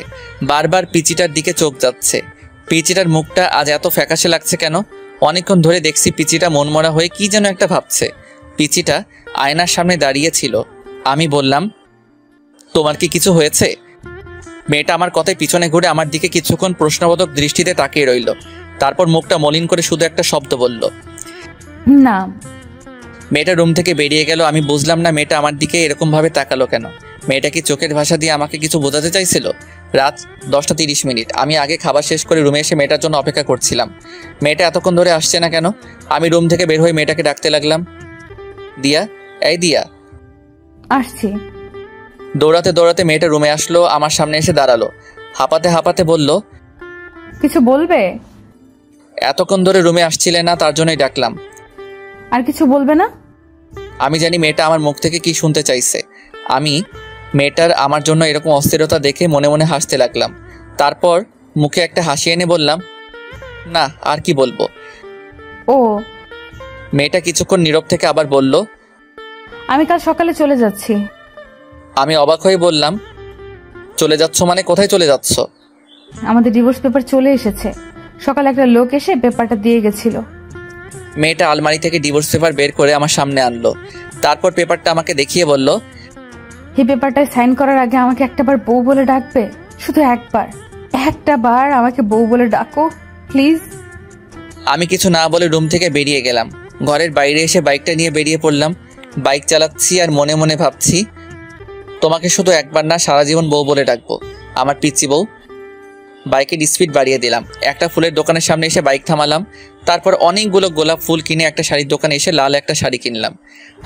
বারবার পিচিটার দিকে চোখ যাচ্ছে। পিচিটার মুখটা আজ এত ফ্যাকাশে লাগছে কেন? অনেকক্ষণ ধরে দেখছি পিচিটা মনমরা হয়ে কি যেন একটা ভাবছে। পিচিটা আয়নার সামনে দাঁড়িয়ে ছিল। আমি বললাম, তোমার কি কিছু হয়েছে? মেয়েটা আমার কথায় পিছনে ঘুরে আমার দিকে কিছুক্ষণ প্রশ্নবোধক দৃষ্টিতে তাকিয়ে রইল। তারপর মুখটা মলিন করে শুধু একটা শব্দ বলল, না। মেয়েটা রুম থেকে বেরিয়ে গেল। আমি বুঝলাম না মেয়েটা আমার দিকে এরকম ভাবে তাকালো কেন। মেয়েটা কি চোখের ভাষা দিয়ে আমাকে কিছু বোঝাতে চাইছিল? রাত 10:30। আমি আগে খাবার শেষ করে রুমে এসে মেয়েটার জন্য অপেক্ষা করছিলাম। মেয়েটা এতক্ষণ ধরে আসছে না কেন? আমি রুম থেকে বের হয়ে মেয়েটাকে ডাকতে লাগলাম, দিয়া, এই দিয়া। আসছি। দৌড়াতে দৌড়াতে মেয়েটা রুমে আসলো, আমার সামনে এসে দাঁড়ালো। হাঁপাতে হাঁপাতে বলল, কিছু বলবে? এতক্ষণ ধরে রুমে আসছিলে না, তার জন্যই ডাকলাম। আর কিছু বলবে না? আমি জানি মেয়েটা আমার মুখ থেকে কি শুনতে চাইছে। আমি মেয়েটার আমার জন্য এরকম অস্থিরতা দেখে মনে মনে হাসতে লাগলাম। তারপর মুখে একটা হাসি এনে বললাম, না, আর কি বলবো। ও। মেয়েটা কিছুক্ষণ নীরব থেকে আবার বলল, আমি কাল সকালে চলে যাচ্ছি। আমি অবাক হয়ে বললাম, চলে যাচ্ছ মানে? কোথায় চলে যাচ্ছ? আমাদের ডিভোর্স পেপার চলে এসেছে। সকালে একটা লোক এসে পেপারটা দিয়ে গেছিল। মেয়েটা আলমারি থেকে ডিভোর্স পেপার বের করে আমার সামনে আনলো। তারপর পেপারটা আমাকে দেখিয়ে বলল, এই পেপারটায় সাইন করার আগে আমাকে একটাবার বউ বলে ডাকবে। শুধু একটা বার আমাকে বউ বলে ডাকো প্লিজ। আমি কিছু না বলে রুম থেকে বেরিয়ে গেলাম। ঘরের বাইরে এসে বাইকটা নিয়ে বেরিয়ে পড়লাম। বাইক চালাচ্ছি আর মনে মনে ভাবছি, তোমাকে শুধু একবার না, সারা জীবন বউ বলে ডাকবো, আমার পিচ্চি বউ। বাইকের স্পিড বাড়িয়ে দিলাম। একটা ফুলের দোকানের সামনে এসে বাইক থামালাম। তারপর অনেকগুলো গোলাপ ফুল কিনে একটা শাড়ির দোকানে এসে লাল একটা শাড়ি কিনলাম।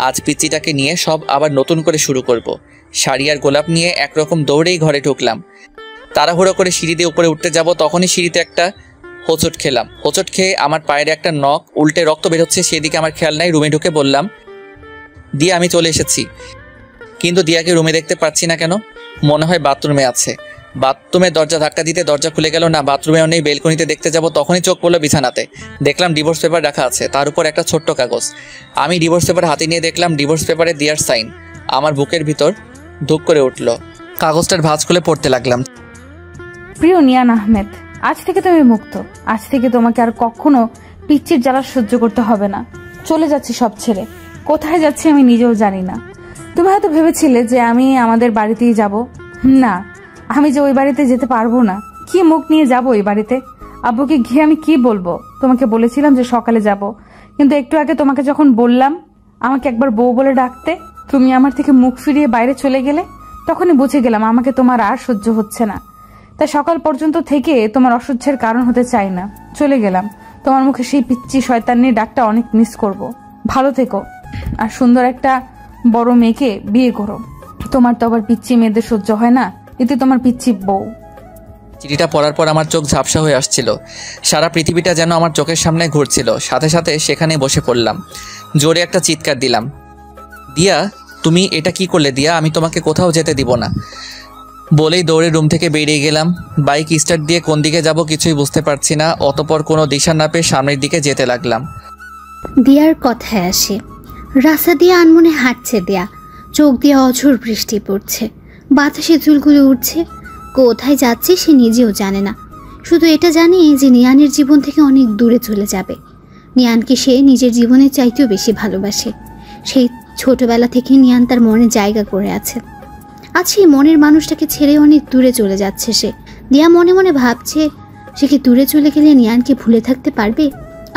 আজ পিচ্চিটাকে নিয়ে সব আবার নতুন করে শুরু করব। শাড়ি আর গোলাপ নিয়ে একরকম দৌড়েই ঘরে ঢুকলাম। তাড়াহুড়ো করে সিঁড়ি দিয়ে উপরে উঠতে যাব, তখনই সিঁড়িতে একটা হোঁচট খেলাম। হোঁচট খেয়ে আমার পায়ের একটা নখ উল্টে রক্ত বেরোচ্ছে, সেদিকে আমার খেয়াল নাই। রুমে ঢুকে বললাম, দিয়া, আমি চলে এসেছি। কিন্তু দিয়াকে রুমে দেখতে পাচ্ছি না কেন? মনে হয় বাথরুমে আছে। বাথরুমের দরজা ধাক্কা দিতে দরজা খুলে গেল না। বাথরুমেও নেই। বেলকনিতে দেখতে যাব, তখনই চোখ পড়লো বিছানাতে। দেখলাম ডিভোর্স পেপার রাখা আছে, তার উপর একটা ছোট্ট কাগজ। আমি ডিভোর্স পেপার হাতে নিয়ে দেখলাম ডিভোর্স পেপারে দিয়ার সাইন। আমার বুকের ভিতর ধুক করে উঠল। কাগজটার ভাঁজ খুলে পড়তে লাগলাম, প্রিয় নিয়ান আহমেদ, আজ থেকে তুমি মুক্ত। আজ থেকে তোমাকে আর কখনো পিচ্চির জ্বালা সহ্য করতে হবে না। চলে যাচ্ছি সব ছেড়ে। কোথায় যাচ্ছি আমি নিজেও জানি না। তুমি হয়তো ভেবেছিলে যে আমি আমাদের বাড়িতেই যাব। না, আমি যে ওই বাড়িতে যেতে পারবো না। কি মুখ নিয়ে যাব ওই বাড়িতে? আব্বুকে গিয়ে আমি কি বলবো? তোমাকে বলেছিলাম যে সকালে যাব, কিন্তু একটু আগে তোমাকে যখন বললাম আমাকে একবার বউ বলে ডাকতে, তুমি আমার থেকে মুখ ফিরিয়ে বাইরে চলে গেলে তখনই বুঝে গেলাম আমাকে তোমার আর সহ্য হচ্ছে না। তাই সকাল পর্যন্ত থেকে তোমার অসহ্যের কারণ হতে চাই না, চলে গেলাম। তোমার মুখে সেই পিচ্চি শয়তানির ডাকটা অনেক মিস করব। ভালো থেকো, আর সুন্দর একটা বড় মেয়েকে বিয়ে করো। তোমার তো আবার পিচ্চি মেয়েদের সহ্য হয় না, এতে তোমার পিচ্চি বউ। চিঠিটা পড়ার পর আমার চোখ ঝাপসা হয়ে আসছিল, সারা পৃথিবীটা যেন আমার চোখের সামনে ঘুরছিল। সাথে সাথে সেখানে বসে পড়লাম, জোরে একটা চিৎকার দিলাম, দিয়া তুমি এটা কি করলে দিয়া? আমি তোমাকে কোথাও যেতে দিব না। বলেই দৌড়ে রুম থেকে বেরিয়ে গেলাম। বাইক স্টার্ট দিয়ে কোন দিকে যাব কিছুই বুঝতে পারছি না। অতপর কোনো দিশা না পেয়ে সামনের দিকে যেতে লাগলাম। দিয়ার কথায় আসে, রাস্তা দিয়ে আনমনে হাঁটছে দেয়া, চোখ দিয়ে অঝোর বৃষ্টি পড়ছে, বাতাসে চুলগুলো উঠছে। কোথায় যাচ্ছে সে নিজেও জানে না, শুধু এটা জানে যে নিয়ানের জীবন থেকে অনেক দূরে চলে যাবে। নিয়ানকে সে নিজের জীবনের চাইতেও বেশি ভালোবাসে। সেই ছোটবেলা থেকে নিয়ান তার মনে জায়গা করে আছে। আজ সেই মনের মানুষটাকে ছেড়ে অনেক দূরে চলে যাচ্ছে সে। দিয়া মনে মনে ভাবছে, সে কি দূরে চলে গেলে নিয়ানকে ভুলে থাকতে পারবে?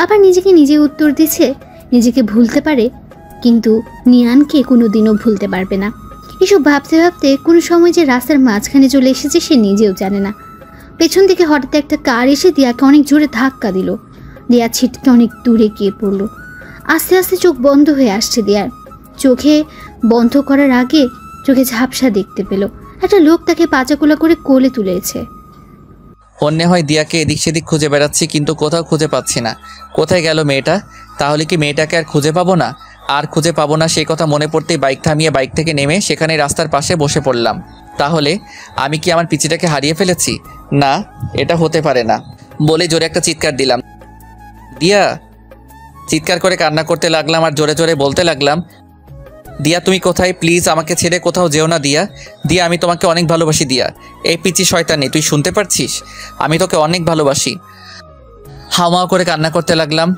আবার নিজেকে নিজে উত্তর দিচ্ছে, নিজেকে ভুলতে পারে কিন্তু নিয়ানকে কোনোদিনও ভুলতে পারবে না। এসব ভাবতে ভাবতে কোনো সময় যে রাস্তার মাঝখানে চলে এসেছে সে নিজেও জানে না। পেছন থেকে হঠাৎ একটা কার এসে দিয়াকে অনেক জোরে ধাক্কা দিল। দিয়া ছিটকে অনেক দূরে গিয়ে পড়ল। আস্তে আস্তে চোখ বন্ধ হয়ে আসছে দিয়ার। চোখে বন্ধ করার আগে চোখে ঝাপসা দেখতে পেল, একটা লোক তাকে পাচাকোলা করে কোলে তুলেছে। অন্য হয় দিয়াকে এদিক সেদিক খুঁজে বেড়াচ্ছি, কিন্তু কোথাও খুঁজে পাচ্ছি না। কোথায় গেল মেয়েটা? তাহলে কি মেয়েটাকে আর খুঁজে পাবো না? আর খুঁজে পাবো না সেই কথা মনে পড়তেই বাইক থামিয়ে বাইক থেকে নেমে সেখানে রাস্তার পাশে বসে পড়লাম। তাহলে আমি কি আমার পিচিটাকে হারিয়ে ফেলেছি? না, এটা হতে পারে না। বলে জোরে একটা চিৎকার দিলাম, দিয়া। চিৎকার করে কান্না করতে লাগলাম আর জোরে জোরে বলতে লাগলাম, দিয়া তুমি কোথায়? প্লিজ আমাকে ছেড়ে কোথাও যেও না দিয়া। দিয়া আমি তোমাকে অনেক ভালোবাসি দিয়া। এই পিচি শয়তানি, তুই শুনতে পারছিস? আমি তোকে অনেক ভালোবাসি। হাওমাও করে কান্না করতে লাগলাম।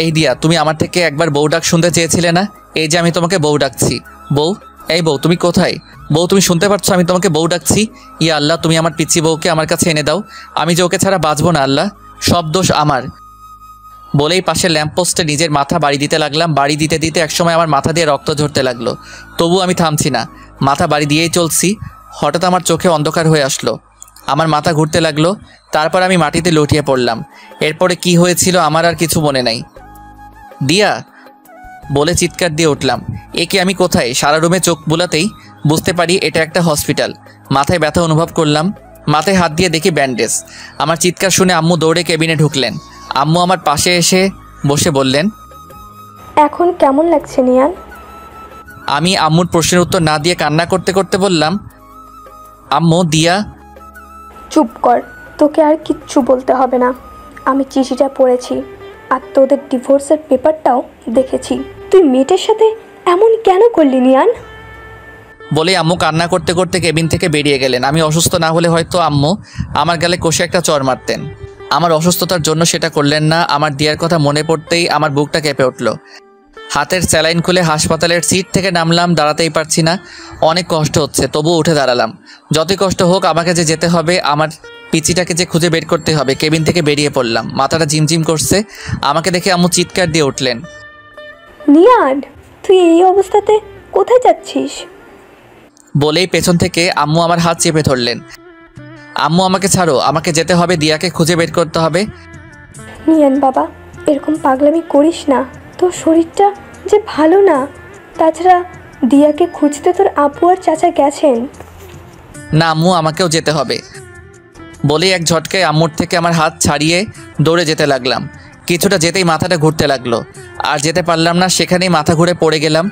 এই দিয়া, তুমি আমার থেকে একবার বউ ডাক শুনতে চেয়েছিলে না? এই যে আমি তোমাকে বউ ডাকছি। বউ, এই বউ তুমি কোথায়? বউ তুমি শুনতে পারছো আমি তোমাকে বউ ডাকছি? ইয়া আল্লাহ, তুমি আমার পিচি বউকে আমার কাছে এনে দাও। আমি যে ওকে ছাড়া বাঁচবো না আল্লাহ, সব দোষ আমার। বলেই পাশে ল্যাম্পপোস্টে নিজের মাথা বাড়ি দিতে লাগলাম। বাড়ি দিতে দিতে একসময় আমার মাথা দিয়ে রক্ত ঝরতে লাগলো, তবু আমি থামছি না, মাথা বাড়ি দিয়েই চলছি। হঠাৎ আমার চোখে অন্ধকার হয়ে আসলো, আমার মাথা ঘুরতে লাগলো। তারপর আমি মাটিতে লুটিয়ে পড়লাম। এরপরে কি হয়েছিল আমার আর কিছু মনে নাই। দিয়া বলে চিৎকার দিয়ে উঠলাম। একে আমি কোথায়? সারা রুমে চোখ বুলাতেই বুঝতে পারি এটা একটা হসপিটাল। মাথায় ব্যথা অনুভব করলাম, মাথায় হাত দিয়ে দেখি ব্যান্ডেজ। আমার চিৎকার শুনে আম্মু দৌড়ে কেবিনে ঢুকলেন। আম্মু আমার পাশে এসে বসে বললেন, এখন কেমন লাগছে নিয়ান? আমি আম্মুর প্রশ্নের উত্তর না দিয়ে কান্না করতে করতে বললাম, আম্মু দিয়া। চুপ কর, তোকে আর কিচ্ছু বলতে হবে না। আমি চিঠিটা পড়েছি আর তোদের ডিভোর্সের পেপারটাও দেখেছি। তুই মেয়েটার সাথে এমন কেন করলি নিয়ান? বলে আম্মু কান্না করতে করতে কেবিন থেকে বেরিয়ে গেলেন। আমি অসুস্থ না হলে হয়তো আম্মু আমার গালে কষে একটা চড় মারতেন। আমার অসুস্থতার জন্য সেটা করলেন না। আমার দিয়ার কথা মনে পড়তেই আমার বুকটা কেঁপে উঠল। হাতের স্যালাইন খুলে হাসপাতালের সিট থেকে নামলাম, দাঁড়াতেই পারছি না, অনেক কষ্ট হচ্ছে, তবু উঠে দাঁড়ালাম। যতই কষ্ট হোক আমাকে যে যেতে হবে, আমার পিচিটাকে যে খুঁজে বের করতে হবে। কেবিন থেকে বেরিয়ে পড়লাম, মাথাটা ঝিমঝিম করছে। আমাকে দেখে আম্মু চিৎকার দিয়ে উঠলেন, নিয়ান তুই এই অবস্থাতে কোথায় যাচ্ছিস? বলেই পেছন থেকে আম্মু আমার হাত চেপে ধরলেন। আম্মু আমাকে ছাড়ো, আমাকে যেতে হবে, দিয়াকে খুঁজে বের করতে হবে। নিয়ান বাবা, এরকম পাগলামি করিস না, তোর শরীরটা যে ভালো না। তাছাড়া দিয়াকে খুঁজতে তোর আপু আর চাচা গেছেন। না আম্মু, আমাকেও যেতে হবে। বলেই এক ঝটকায় আম্মুর থেকে আমার হাত ছাড়িয়ে দৌড়ে যেতে লাগলাম। কিছুটা যেতেই মাথাটা ঘুরতে লাগলো, আর যেতে পারলাম না, সেখানেই মাথা ঘুরে পড়ে গেলাম।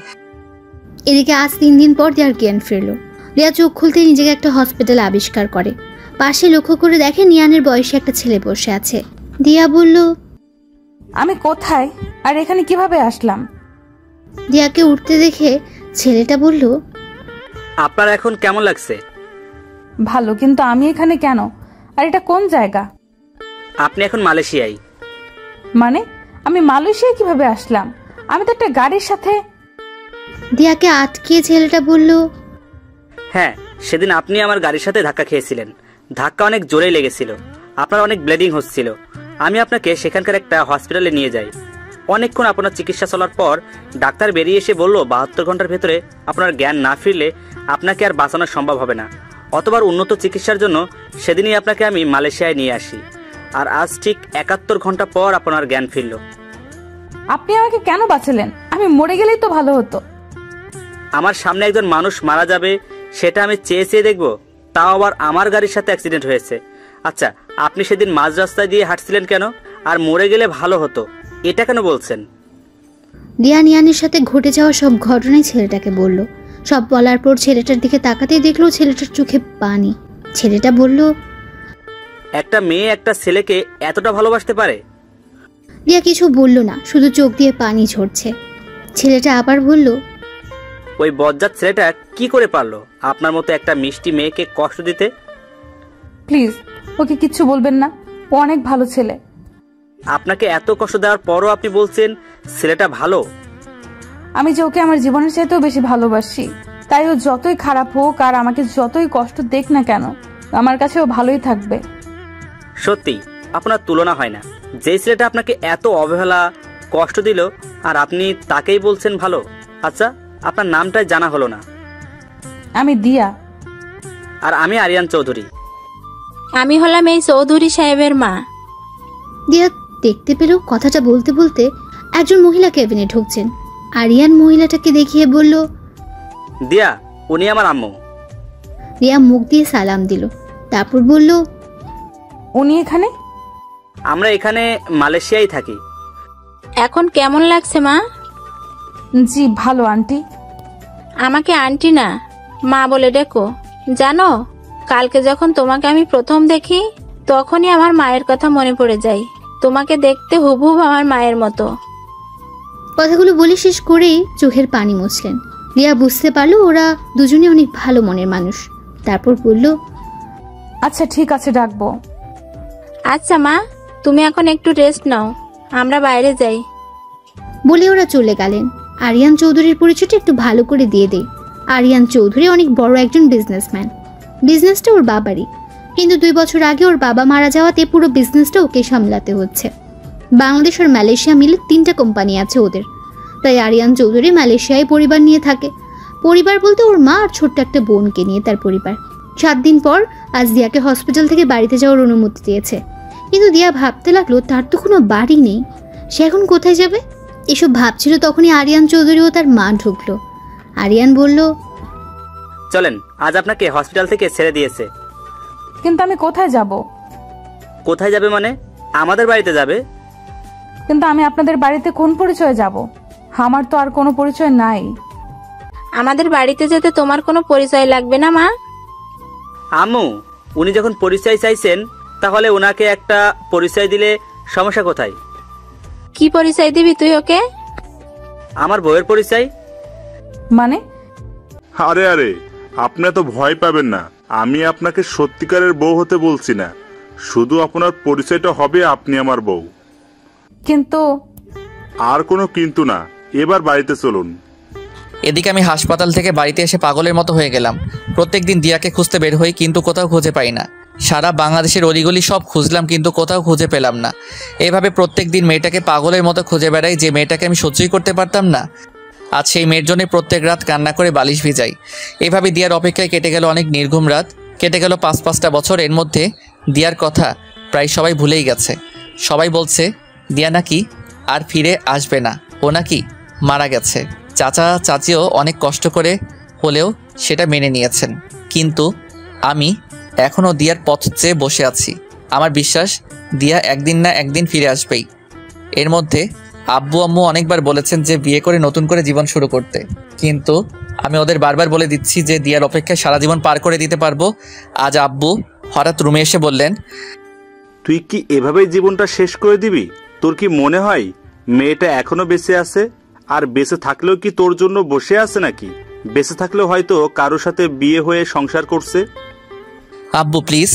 এদিকে আজ 3 দিন পর দিয়ার জ্ঞান ফিরল। দিয়া চোখ খুলতে নিজেকে একটা হসপিটাল আবিষ্কার করে। পাশে লক্ষ্য করে দেখে নিয়ানের বয়সে একটা ছেলে বসে আছে। দিয়া বলল, আমি কোথায় আর এখানে কিভাবে আসলাম? দিয়াকে উঠতে দেখে ছেলেটা বলল, আপনার এখন কেমন লাগছে? ভালো, কিন্তু আমি এখানে কেন? আর এটা কোন জায়গা? আপনি এখন মালয়েশিয়ায়। মানে আমি মালয়েশিয়ায় কিভাবে আসলাম? আমি তো একটা গাড়ির সাথে। দিয়াকে আটকিয়ে ছেলেটা বলল, হ্যাঁ, সেদিন আপনি আমার গাড়ির সাথে ধাক্কা খেয়েছিলেন। ধাক্কা অনেক জোরে লেগেছিল, আপনার অনেক ব্লিডিং হচ্ছিল। আমি আপনাকে সেখানকার একটা হসপিটালে নিয়ে যাই। অনেকক্ষণ আপনার চিকিৎসা চলার পর ডাক্তার বেরিয়ে এসে বলল 72 ঘন্টার ভেতরে আপনার জ্ঞান না ফিরলে আপনাকে আর বাঁচানো সম্ভব হবে না। অতবার উন্নত চিকিৎসার জন্য সেদিনই আপনাকে আমি মালয়েশিয়ায় নিয়ে আসি, আর আজ ঠিক 71 ঘন্টা পর আপনার জ্ঞান ফিরল। আপনি আমাকে কেন বাঁচালেন? আমি মরে গেলেই তো ভালো হতো। আমার সামনে একজন মানুষ মারা যাবে সেটা আমি চেয়ে চেয়ে দেখবো, তাও আবার আমার গাড়ির সাথে অ্যাক্সিডেন্ট হয়েছে। আচ্ছা, আপনি সেদিন মাঝ রাস্তায় দিয়ে হাঁটছিলেন কেন? আর মরে গেলে ভালো হতো এটা কেন বলছেন? দিয়া নিয়ানের সাথে ঘটে যাওয়া সব ঘটনাই ছেলেটাকে বলল। সব বলার পর ছেলেটার দিকে তাকাতেই দেখলো ছেলেটার চোখে পানি। ছেলেটা বলল, একটা মেয়ে একটা ছেলেকে এতটা ভালোবাসতে পারে? দিয়া কিছু বলল না, শুধু চোখ দিয়ে পানি ঝরছে। ছেলেটা আবার বলল, ওই বজ্জাত ছেলেটা কি করে পারলো আপনার মতো একটা মিষ্টি মেয়েকে কষ্ট দিতে? প্লিজ ওকে কিচ্ছু বলবেন না, ও অনেক ভালো ছেলে। আপনাকে এত কষ্ট দেওয়ার পরও আপনি বলছেন ছেলেটা ভালো? আমি যে ওকে আমার জীবনের চাইতেও বেশি ভালোবাসি, তাই ও যতই খারাপ হোক আর আমাকে যতই কষ্ট দেখ না কেন, আমার কাছে ও ভালোই থাকবে। সত্যি আপনার তুলনা হয় না। যে ছেলেটা আপনাকে এত অবহেলা কষ্ট দিল আর আপনি তাকেই বলছেন ভালো। আচ্ছা, আপনার নামটাই জানা হলো না। আমি দিয়া। আর আমি আরিয়ান চৌধুরী। আমি হলাম এই চৌধুরী সাহেবের মা। দিয়া দেখতে পেল কথাটা বলতে বলতে একজন মহিলা কেবিনে ঢুকছেন। আরিয়ান মহিলাটাকে দেখিয়ে বলল, দিয়া, উনি আমার আম্মু। দিয়া মুখ দিয়ে সালাম দিল, তারপর বলল, উনি এখানে? আমরা এখানে মালয়েশিয়ায় থাকি। এখন কেমন লাগছে মা? জি ভালো আন্টি। আমাকে আন্টি না, মা বলে ডেকো। জানো, কালকে যখন তোমাকে আমি প্রথম দেখি তখনই আমার মায়ের কথা মনে পড়ে যায়। তোমাকে দেখতে হুবহুব আমার মায়ের মতো। কথাগুলো বলে শেষ করেই চোখের পানি মুছলেন। রিয়া বুঝতে পারলো ওরা দুজনে অনেক ভালো মনের মানুষ। তারপর বলল, আচ্ছা ঠিক আছে, ডাকবো। আচ্ছা মা, তুমি এখন একটু রেস্ট নাও, আমরা বাইরে যাই। বলে ওরা চলে গেলেন। আরিয়ান চৌধুরীর পরিচয়টা একটু ভালো করে দিয়ে দেই। আরিয়ান চৌধুরী অনেক বড় একজন বিজনেসম্যান। বিজনেসটা ওর বাবারই, কিন্তু 2 বছর আগে ওর বাবা মারা যাওয়াতে পুরো বিজনেসটা ওকে সামলাতে হচ্ছে। বাংলাদেশ আর মালয়েশিয়া মিলে 3টা কোম্পানি আছে ওদের। তাই আরিয়ান চৌধুরী মালয়েশিয়ায় পরিবার নিয়ে থাকে। পরিবার বলতে ওর মা আর ছোট্ট একটা বোনকে নিয়ে তার পরিবার। 7 দিন পর আজ দিয়াকে হসপিটাল থেকে বাড়িতে যাওয়ার অনুমতি দিয়েছে। কিন্তু দিয়া ভাবতে লাগলো তার তো কোনো বাড়ি নেই, সে এখন কোথায় যাবে? এসব ভাবছিল তখনই আরিয়ান চৌধুরী ও তার মা ঢুকলো। আরিয়ান বলল, চলেন, আজ আপনাকে হসপিটাল থেকে ছেড়ে দিয়েছে। কিন্তু আমি কোথায় যাব? কোথায় যাবে মানে? আমাদের বাড়িতে যাবে। কিন্তু আমি আপনাদের বাড়িতে কোন পরিচয়ে যাব? আমার তো আর কোনো পরিচয় নাই। আমাদের বাড়িতে যেতে তোমার কোনো পরিচয় লাগবে না মা। আম্মু, উনি যখন পরিচয় চাইছেন তাহলে ওনাকে একটা পরিচয় দিলে সমস্যা কোথায়? কি পরিচয় দিবি তুই ওকে? আমার বউয়ের পরিচয়। মানে? আরে আরে, আপনি তো ভয় পাবেন না। আমি আপনাকে সত্যিকারের বউ হতে বলছি না, শুধু আপনার পরিচয়টা হবে আপনি আমার বউ। কিন্তু আর কোনো কিন্তু না, এবার বাড়িতে চলুন। এদিকে আমি হাসপাতাল থেকে বাড়িতে এসে পাগলের মতো হয়ে গেলাম। প্রত্যেকদিন দিয়াকে খুঁজতে বের হই, কিন্তু কোথাও খুঁজে পাই না। সারা বাংলাদেশের অলিগলি সব খুঁজলাম, কিন্তু কোথাও খুঁজে পেলাম না। এভাবে প্রত্যেক দিন মেয়েটাকে পাগলের মতো খুঁজে বেড়াই, যে মেয়েটাকে আমি সহ্যই করতে পারতাম না। আজ সেই মেয়ের জন্য প্রত্যেক রাত কান্না করে বালিশ ভিজাই। এভাবে দিয়ার অপেক্ষায় কেটে গেল অনেক নির্ঘুম রাত, কেটে গেল 5-5টা বছর। এর মধ্যে দিয়ার কথা প্রায় সবাই ভুলেই গেছে। সবাই বলছে দিয়া নাকি আর ফিরে আসবে না, ও নাকি মারা গেছে। চাচা চাচিও অনেক কষ্ট করে হলেও সেটা মেনে নিয়েছেন, কিন্তু আমি এখনও দিয়ার পথ চেয়ে বসে আছি। আমার বিশ্বাস দিয়া একদিন না একদিন ফিরে আসবেই। এর মধ্যে আব্বু আম্মু অনেকবার বলেছেন যে বিয়ে করে নতুন করে জীবন শুরু করতে, কিন্তু আমি ওদের বারবার বলে দিচ্ছি যে দিয়ার অপেক্ষায় সারা জীবন পার করে দিতে পারবো। আজ আব্বু হঠাৎ রুমে এসে বললেন, তুই কি এভাবেই জীবনটা শেষ করে দিবি? তোর কি মনে হয় মেয়েটা এখনো বেঁচে আছে? আর বেঁচে থাকলেও কি তোর জন্য বসে আছে নাকি? বেঁচে থাকলেও হয়তো কারোর সাথে বিয়ে হয়ে সংসার করছে। আব্বু প্লিজ,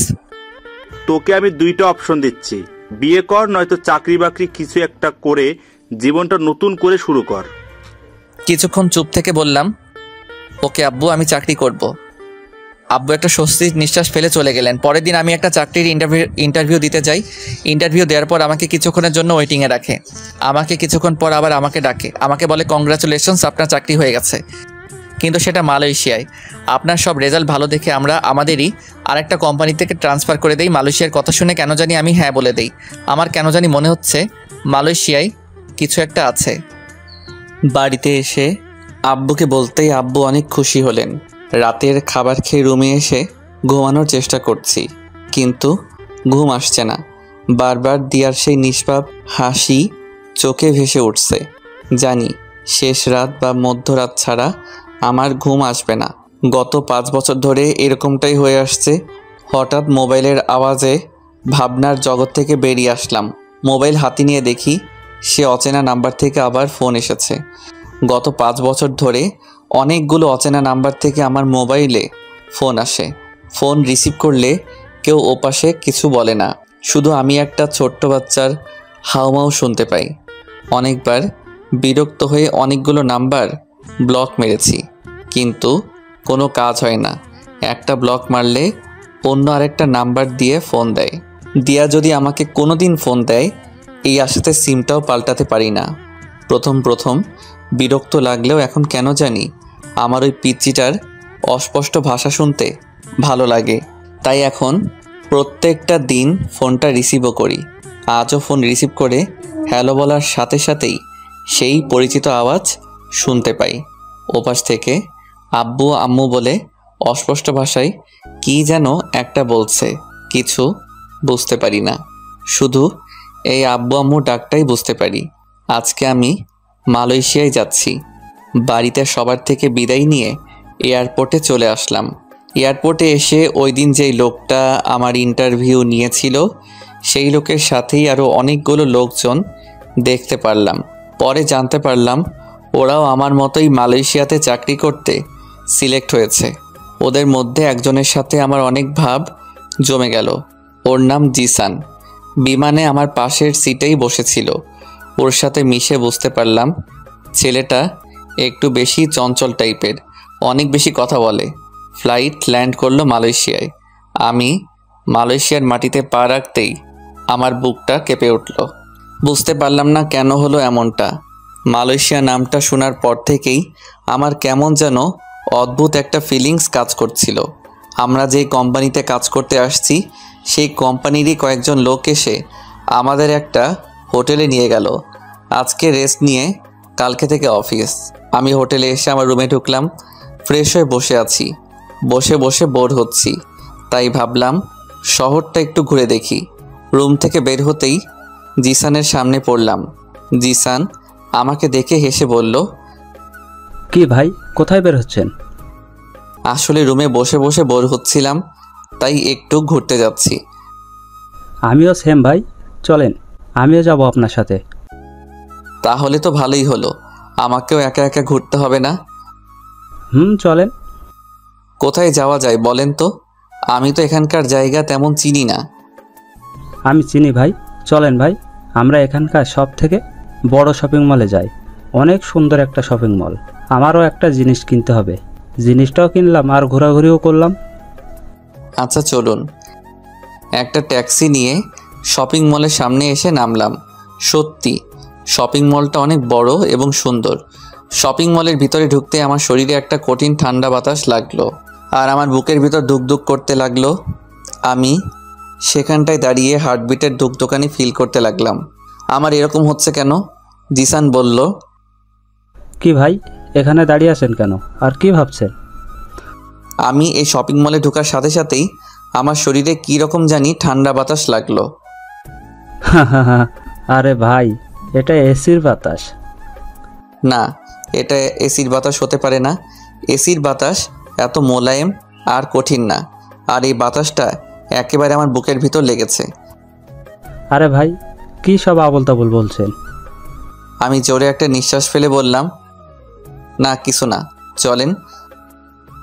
তোকে আমি 2টা অপশন দিচ্ছি, বিয়ে কর নয়তো চাকরি বাকরি কিছু একটা করে জীবনটা নতুন করে শুরু কর। কিছুক্ষণ চুপ থেকে বললাম, ওকে আব্বু, আমি চাকরি করব। আব্বু একটা স্বস্তির নিঃশ্বাস ফেলে চলে গেলেন। পরের দিন আমি একটা চাকরির ইন্টারভিউ দিতে যাই। ইন্টারভিউ দেওয়ার পর আমাকে কিছুক্ষণের জন্য ওয়েটিংয়ে রাখে। আমাকে কিছুক্ষণ পর আবার আমাকে ডাকে, আমাকে বলে কংগ্রাচুলেশনস, আপনার চাকরি হয়ে গেছে, কিন্তু সেটা মালয়েশিয়ায়। আপনার সব রেজাল্ট ভালো দেখে আমরা আমাদেরই আরেকটা কোম্পানি থেকে ট্রান্সফার করে দেই। মালয়েশিয়ার কথা শুনে কেন জানি আমি হ্যাঁ বলে দেই। আমার কেন জানি মনে হচ্ছে মালয়েশিয়ায় কিছু একটা আছে। বাড়িতে এসে আব্বুকে বলতেই আব্বু অনেক খুশি হলেন। রাতের খাবার খেয়ে রুমে এসে ঘুমানোর চেষ্টা করছি, কিন্তু ঘুম আসছে না। বারবার দিয়ার সেই নিষ্পাপ হাসি চোখে ভেসে উঠছে। জানি শেষ রাত বা মধ্যরাত ছাড়া আমার ঘুম আসবে না। গত 5 বছর ধরে এরকমটাই হয়ে আসছে। হঠাৎ মোবাইলের আওয়াজে ভাবনার জগৎ থেকে বেরিয়ে আসলাম। মোবাইল হাতে নিয়ে দেখি সে অচেনা নাম্বার থেকে আবার ফোন এসেছে। গত 5 বছর ধরে অনেকগুলো অচেনা নাম্বার থেকে আমার মোবাইলে ফোন আসে। ফোন রিসিভ করলে কেউ ওপাশে কিছু বলে না, শুধু আমি একটা ছোট্ট বাচ্চার হাউমাউ শুনতে পাই। অনেকবার বিরক্ত হয়ে অনেকগুলো নাম্বার ব্লক মেরেছি, কিন্তু কোনো কাজ হয় না। একটা ব্লক মারলে অন্য আরেকটা নাম্বার দিয়ে ফোন দেয়। দিয়া যদি আমাকে কোনো দিন ফোন দেয়, এই আশাতে সিমটাও পাল্টাতে পারি না। প্রথম বিরক্ত লাগলেও এখন কেন জানি আমার ওই পিচ্চিটার অস্পষ্ট ভাষা শুনতে ভালো লাগে। তাই এখন প্রত্যেকটা দিন ফোনটা রিসিভও করি। আজও ফোন রিসিভ করে হ্যালো বলার সাথে সাথেই সেই পরিচিত আওয়াজ শুনতে পাই। ওপাশ থেকে আব্বু আম্মু বলে অস্পষ্ট ভাষায় কি যেন একটা বলছে, কিছু বুঝতে পারি না। শুধু এই আব্বু আম্মু ডাকটাই বুঝতে পারি। আজকে আমি মালয়েশিয়ায় যাচ্ছি। বাড়িতে সবার থেকে বিদায় নিয়ে এয়ারপোর্টে চলে আসলাম। এয়ারপোর্টে এসে ওই দিন যেই লোকটা আমার ইন্টারভিউ নিয়েছিল সেই লোকের সাথেই আরও অনেকগুলো লোকজন দেখতে পারলাম। পরে জানতে পারলাম ওরাও আমার মতোই মালয়েশিয়াতে চাকরি করতে সিলেক্ট হয়েছে। ওদের মধ্যে একজনের সাথে আমার অনেক ভাব জমে গেল। ওর নাম জিসান। বিমানে আমার পাশের সিটেই বসেছিল। ওর সাথে মিশে বুঝতে পারলাম ছেলেটা একটু বেশি চঞ্চল টাইপের, অনেক বেশি কথা বলে। ফ্লাইট ল্যান্ড করলো মালয়েশিয়ায়। আমি মালয়েশিয়ার মাটিতে পা রাখতেই আমার বুকটা কেঁপে উঠল। বুঝতে পারলাম না কেন হলো এমনটা। মালয়েশিয়া নামটা শোনার পর থেকেই আমার কেমন যেন অদ্ভুত একটা ফিলিংস কাজ করছিল। আমরা যেই কোম্পানিতে কাজ করতে আসছি সেই কোম্পানিরই কয়েকজন লোক এসে আমাদের একটা হোটেলে নিয়ে গেল। আজকে রেস্ট নিয়ে কালকে থেকে অফিস। আমি হোটেলে এসে আমার রুমে ঢুকলাম। ফ্রেশ হয়ে বসে আছি। বসে বসে বোর হচ্ছি, তাই ভাবলাম শহরটা একটু ঘুরে দেখি। রুম থেকে বের হতেই জিসানের সামনে পড়লাম। জিসান আমাকে দেখে হেসে বলল, কি ভাই, কোথায় বের হচ্ছেন? আসলে রুমে বসে বসে বোর হচ্ছিলাম, তাই একটু ঘুরতে যাচ্ছি। আমিও সেম ভাই, চলেন আমিও যাব আপনার সাথে। তাহলে তো ভালোই হলো, আমাকেও একা একা ঘুরতে হবে না। চলেন। কোথায় যাওয়া যায় বলেন তো? আমি তো এখানকার জায়গা তেমন চিনি না। আমি চিনি ভাই, চলেন ভাই, আমরা এখানকার সব থেকে বড় শপিং মলে যাই। অনেক সুন্দর একটা শপিং মল। আমারও একটা জিনিস কিনতে হবে, জিনিসটাও কিনলাম আর ঘোরাঘুরিও করলাম। আচ্ছা চলুন। একটা ট্যাক্সি নিয়ে শপিং মলের সামনে এসে নামলাম। সত্যি শপিং মলটা অনেক বড় এবং সুন্দর। শপিং মলের ভিতরে ঢুকতে আমার শরীরে একটা কঠিন ঠান্ডা বাতাস লাগলো আর আমার বুকের ভিতর ধুকধুক করতে লাগলো। আমি সেখানটায় দাঁড়িয়ে হার্টবিটের ধুকধুকানি ফিল করতে লাগলাম। আমার এরকম হচ্ছে কেন? জিসান বলল, কি ভাই এখানে দাঁড়িয়ে আছেন কেন, আর কি ভাবছেন? আমি এই শপিং মলে ঢোকার সাথে সাথেই আমার শরীরে কী রকম জানি ঠান্ডা বাতাস লাগলো। আরে ভাই, এটা এসির বাতাস। না, এটা এসির বাতাস হতে পারে না। এসির বাতাস এত মোলায়েম আর কঠিন না, আর এই বাতাসটা একেবারে আমার বুকের ভিতর লেগেছে। আরে ভাই, কি সব আবল তাবল বলছেন? আমি জোরে একটা নিঃশ্বাস ফেলে বললাম, না কিছু না, চলেন।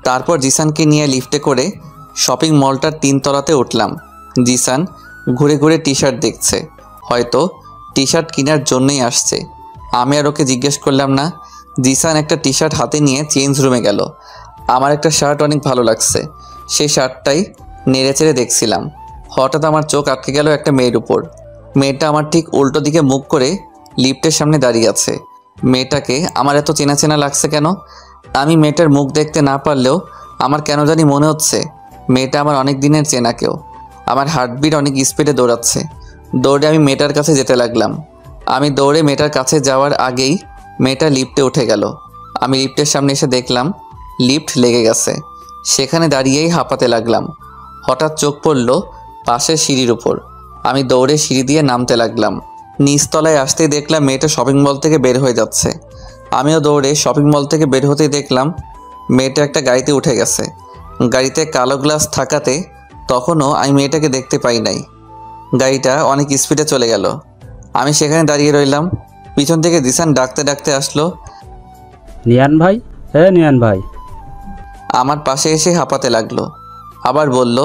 তারপর জিসানকে নিয়ে লিফটে করে শপিং মলটার 3 তলাতে উঠলাম। জিসান ঘুরে ঘুরে টি শার্ট দেখছে, হয়তো টি শার্ট কেনার জন্যই আসছে। আমি আর ওকে জিজ্ঞেস করলাম না। জিসান একটা টি শার্ট হাতে নিয়ে চেঞ্জ রুমে গেল। আমার একটা শার্ট অনেক ভালো লাগছে, সেই শার্টটাই নেড়েচেড়ে দেখছিলাম। হঠাৎ আমার চোখ আটকে গেল একটা মেয়ের উপর। মেয়েটা আমার ঠিক উল্টো দিকে মুখ করে লিফটের সামনে দাঁড়িয়ে আছে। মেয়েটাকে আমার এত চেনা চেনা লাগছে কেন? আমি মেয়েটার মুখ দেখতে না পারলেও আমার কেন জানি মনে হচ্ছে মেয়েটা আমার অনেক দিনের চেনা কেউ। আমার হার্টবিট অনেক স্পিডে দৌড়াচ্ছে। দৌড়ে আমি মেয়েটার কাছে যেতে লাগলাম। আমি দৌড়ে মেয়েটার কাছে যাওয়ার আগেই মেয়েটা লিফটে উঠে গেল। আমি লিফটের সামনে এসে দেখলাম লিফট লেগে গেছে। সেখানে দাঁড়িয়েই হাঁপাতে লাগলাম। হঠাৎ চোখ পড়ল পাশের সিঁড়ির উপর। আমি দৌড়ে সিঁড়ি দিয়ে নামতে লাগলাম। নিচতলায় আসতেই দেখলাম মেয়েটা শপিং মল থেকে বের হয়ে যাচ্ছে। আমিও দৌড়ে শপিং মল থেকে বের হতেই দেখলাম মেয়েটা একটা গাড়িতে উঠে গেছে। গাড়িতে কালো গ্লাস থাকাতে তখনও আমি মেয়েটাকে দেখতে পাই নাই। গাড়িটা অনেক স্পিডে চলে গেল। আমি সেখানে দাঁড়িয়ে রইলাম। পিছন থেকে জিসান ডাকতে ডাকতে আসলো, নিয়ান ভাই, নিয়ান ভাই। আমার পাশে এসে হাঁপাতে লাগলো। আবার বলল,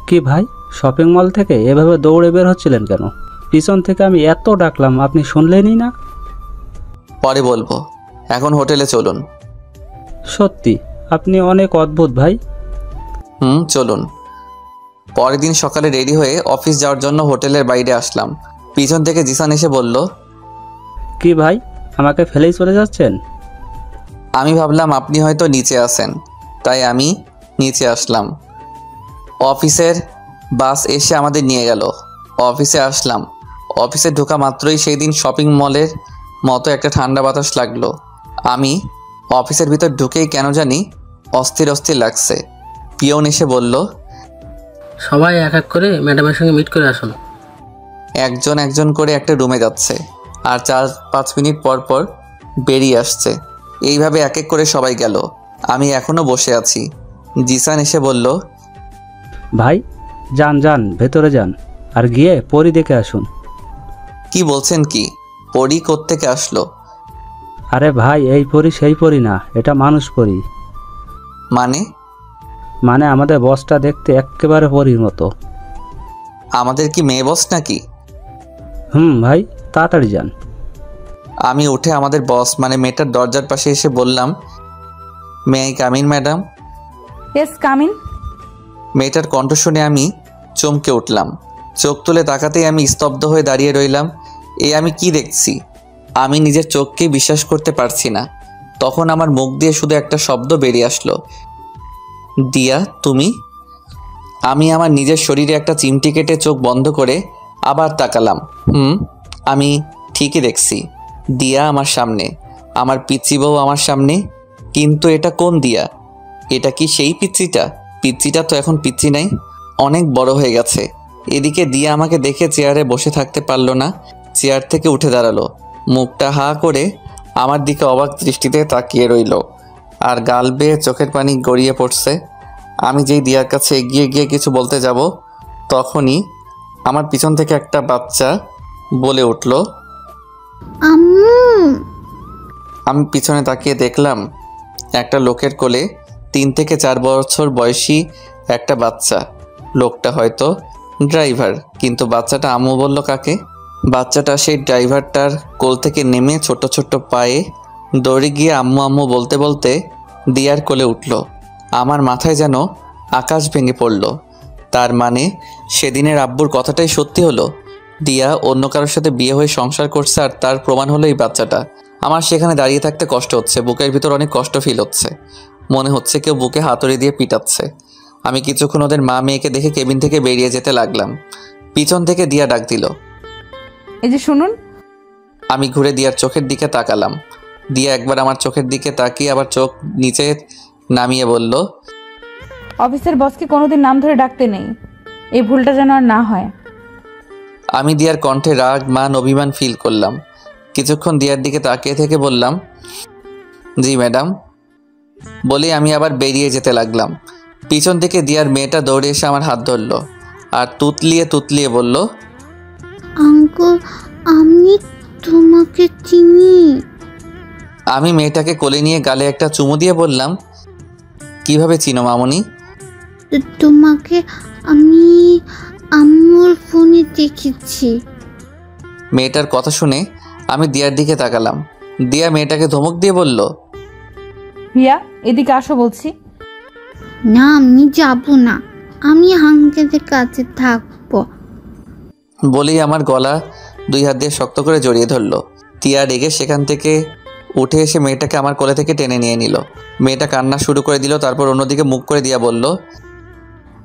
কি ভাই, শপিং মল থেকে এভাবে দৌড়ে বের হচ্ছিলেন কেন? পিছন থেকে আমি এত ডাকলাম, আপনি শুনলেনই না। পরে বলবো, এখন হোটেলে চলুন। সত্যি আপনি অনেক অদ্ভুত ভাই। চলুন। পরের দিন সকালে রেডি হয়ে অফিস যাওয়ার জন্য হোটেলের বাইরে আসলাম। পিছন থেকে জিসান এসে বলল, কি ভাই, আমাকে ফেলেই চলে যাচ্ছেন? আমি ভাবলাম আপনি হয়তো নিচে আছেন, তাই আমি নিচে আসলাম। অফিসের বাস এসে আমাদের নিয়ে গেল। অফিসে আসলাম। অফিসে ঢোকা মাত্রই সেই দিন শপিং মলের মতো একটা ঠান্ডা বাতাস লাগলো। আমি অফিসের ভিতর ঢুকেই কেন জানি অস্থির অস্থির লাগছে। পিয়ন এসে বলল, সবাই এক এক করে ম্যাডামের সঙ্গে মিট করে আসুন। একজন একজন করে একটা রুমে যাচ্ছে আর 4-5 মিনিট পর পর বেরিয়ে আসছে। এইভাবে এক এক করে সবাই গেল। আমি এখনও বসে আছি। জিসান এসে বলল, ভাই যান যান, ভেতরে যান, আর গিয়ে পরি দেখে আসুন। কি বলছেন? কি পরি কোত্থেকে আসলো? আরে ভাই, এই পরি সেই পরি না, এটা মানুষ পরি। মানে আমাদের বসটা দেখতে একেবারে পরির মতো। আমাদের কি মেয়ে বস নাকি? ভাই তাড়াতাড়ি যান। আমি উঠে আমাদের বস মানে মেয়েটার দরজার পাশে এসে বললাম, may I come in madam? Yes, come in. মেয়েটার কণ্ঠ শুনে আমি চমকে উঠলাম। চোখ তুলে তাকাতেই আমি স্তব্ধ হয়ে দাঁড়িয়ে রইলাম। আমি কি দেখছি? আমি নিজের চোখকে বিশ্বাস করতে পারছি না। তখন আমার মুখ দিয়ে শুধু একটা শব্দ বেরিয়ে আসলো, দিয়া তুমি? আমি আমার নিজের শরীরে একটা চিমটি কেটে চোখ বন্ধ করে আবার তাকালাম। আমি ঠিকই দেখছি, দিয়া আমার সামনে, আমার পিচ্চি বউ আমার সামনে। কিন্তু এটা কোন দিয়া? এটা কি সেই পিচ্চিটা? পিচ্চিটা তো এখন পিচ্চি নাই, অনেক বড় হয়ে গেছে। এদিকে দিয়া আমাকে দেখে চেয়ারে বসে থাকতে পারলো না, চেয়ার থেকে উঠে দাঁড়ালো। মুখটা হা করে আমার দিকে অবাক দৃষ্টিতে তাকিয়ে রইল, আর গাল বেয়ে চোখের পানি গড়িয়ে পড়ছে। আমি যেই দিয়ার কাছে এগিয়ে গিয়ে কিছু বলতে যাব, তখনই আমার পিছন থেকে একটা বাচ্চা বলে উঠল, আম্মু। আমি পিছনে তাকিয়ে দেখলাম একটা লোকের কোলে 3 থেকে 4 বছর বয়সী একটা বাচ্চা। লোকটা হয়তো ড্রাইভার, কিন্তু বাচ্চাটা আম্মু বলল কাকে? বাচ্চাটা সেই ড্রাইভারটার কোল থেকে নেমে ছোট ছোট পায়ে দৌড়ে গিয়ে আম্মু আম্মু বলতে বলতে দিয়ার কোলে উঠল। আমার মাথায় যেন আকাশ ভেঙে পড়ল। তার মানে সেদিনের আব্বুর কথাটাই সত্যি হলো। দিয়া অন্য কারোর সাথে বিয়ে হয়ে সংসার করছে, আর তার প্রমাণ হলো এই বাচ্চাটা। আমার সেখানে দাঁড়িয়ে থাকতে কষ্ট হচ্ছে, বুকের ভিতর অনেক কষ্ট ফিল হচ্ছে। মনে হচ্ছে কেউ বুকে হাতুড়ি দিয়ে পিটাচ্ছে। আমি কিছুক্ষণ ওদের মা মেয়েকে দেখে কেবিন থেকে বেরিয়ে যেতে লাগলাম। পিছন থেকে দিয়া ডাক দিল, এই যে শুনুন। আমি ঘুরে দিয়ার চোখের দিকে তাকালাম। দিয়া একবার আমার চোখের দিকে তাকিয়ে আবার চোখ নিচে নামিয়ে বলল, অফিসের বসকে কোনোদিন নাম ধরে ডাকতে নেই, এই ভুলটা যেন আর না হয়। আমি দিয়ার কণ্ঠে রাগ মান অভিমান ফিল করলাম। কিছুক্ষণ দিয়ার দিকে তাকিয়ে থেকে বললাম, জি ম্যাডাম। বলে আমি আবার বেরিয়ে যেতে লাগলাম। পিছন থেকে দিয়ার মেয়েটা দৌড়ে এসে আমার হাত ধরল আর তুতলিয়ে তুতলিয়ে বলল, আঙ্কেল, আমি তোমাকে চিনি। আমি মেয়েটাকে কোলে নিয়ে গালে একটা চুমু দিয়ে বললাম, কিভাবে চিনো মামনি? তোমাকে আমি আম্মুর ফোনে দেখেছি। মেয়েটার কথা শুনে আমি দিয়ার দিকে তাকালাম। দিয়া মেয়েটাকে ধমক দিয়ে বলল, হিয়া, এদিকে আসো বলছি। না আমি যাব না, আমি আঙ্কেলের কাছে থাকবো। বলেই আমার গলা 2 হাত দিয়ে শক্ত করে জড়িয়ে ধরলো। তিয়া রেগে সেখান থেকে উঠে এসে মেয়েটাকে আমার কোলে থেকে টেনে নিয়ে নিল। মেয়েটা কান্না শুরু করে দিল। তারপর অন্যদিকে মুখ করে দিয়া বলল,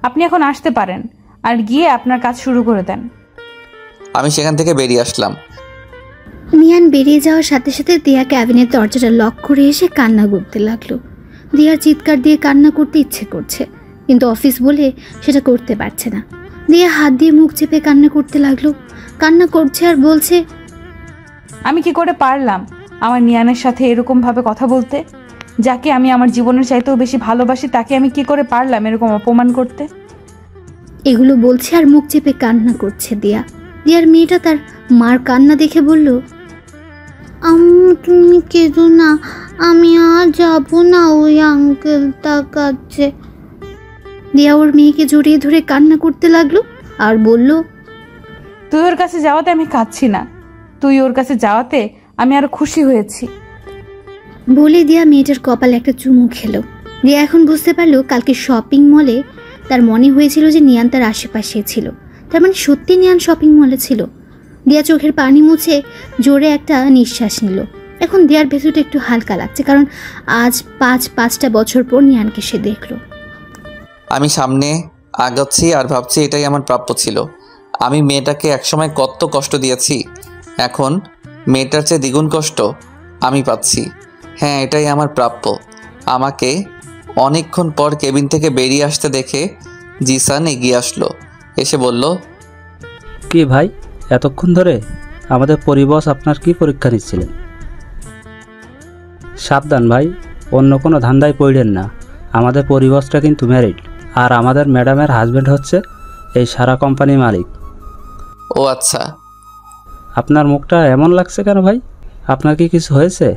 আপনি এখন আসতে পারেন আর গিয়ে আপনার কাজ শুরু করে দেন। আমি সেখান থেকে বেরিয়ে আসলাম। নিয়ান বেরিয়ে যাওয়ার সাথে সাথে দিয়া ক্যাবিনের দরজাটা লক করে এসে কান্না করতে লাগলো। দিয়ার চিৎকার দিয়ে কান্না করতে ইচ্ছে করছে, কিন্তু অফিস বলে সেটা করতে পারছে না। দিয়া হাত দিয়ে মুখ চেপে কান্না করতে লাগলো। কান্না করছে আর বলছে, আমি কি করে পারলাম আমার নিয়ানের সাথে এরকম ভাবে কথা বলতে? যাকে আমি আমার জীবনের চাইতেও বেশি ভালোবাসি তাকে আমি কি করে পারলাম এরকম অপমান করতে? এগুলো বলছে আর মুখ চেপে কান্না করছে দিয়া। দিয়ার মেয়েটা তার মার কান্না দেখে বলল, তুমি কেঁদো না, আমি আর যাবো না ওই আঙ্কেলটার কাছে। দিয়া ওর মেয়েকে জড়িয়ে ধরে কান্না করতে লাগলো আর বলল, তুই ওর কাছে যাওয়াতে আমি কাঁদছি না, তুই ওর কাছে যাওয়াতে আমি আরো খুশি হয়েছি। বলে দিয়া মেয়েটার কপালে একটা চুমু খেলো। দিয়া এখন বুঝতে পারলো কালকে শপিং মলে তার মনে হয়েছিল যে নিয়ান তার আশেপাশে ছিল, তার মানে সত্যি নিয়ান শপিং মলে ছিল। দিয়া চোখের পানি মুছে জোরে একটা নিঃশ্বাস নিল। এখন দিয়ার ভেতরটা একটু হালকা লাগছে, কারণ আজ 5-5টা বছর পর নিয়ানকে সে দেখলো। আমি সামনে আগাচ্ছি আর ভাবছি এটাই আমার প্রাপ্য ছিল। আমি মেয়েটাকে একসময় কত কষ্ট দিয়েছি, এখন মেয়েটার চেয়ে দ্বিগুণ কষ্ট আমি পাচ্ছি। হ্যাঁ, এটাই আমার প্রাপ্য। আমাকে অনেকক্ষণ পর কেবিন থেকে বেরিয়ে আসতে দেখে জিসান এগিয়ে আসলো। এসে বলল, কি ভাই, এতক্ষণ ধরে আমাদের পরিবস আপনার কি পরীক্ষা নিচ্ছিলেন? সাবধান ভাই, অন্য কোনো ধান্দায় পড়লেন না। আমাদের পরিবসটা কিন্তু ম্যারিড, আর আমাদের ম্যাডামের হাজব্যান্ড হচ্ছে এই সারা কোম্পানির মালিক। ও আচ্ছা। আপনার মুখটা এমন লাগছে কেন ভাই? আপনার কি কিছু হয়েছে?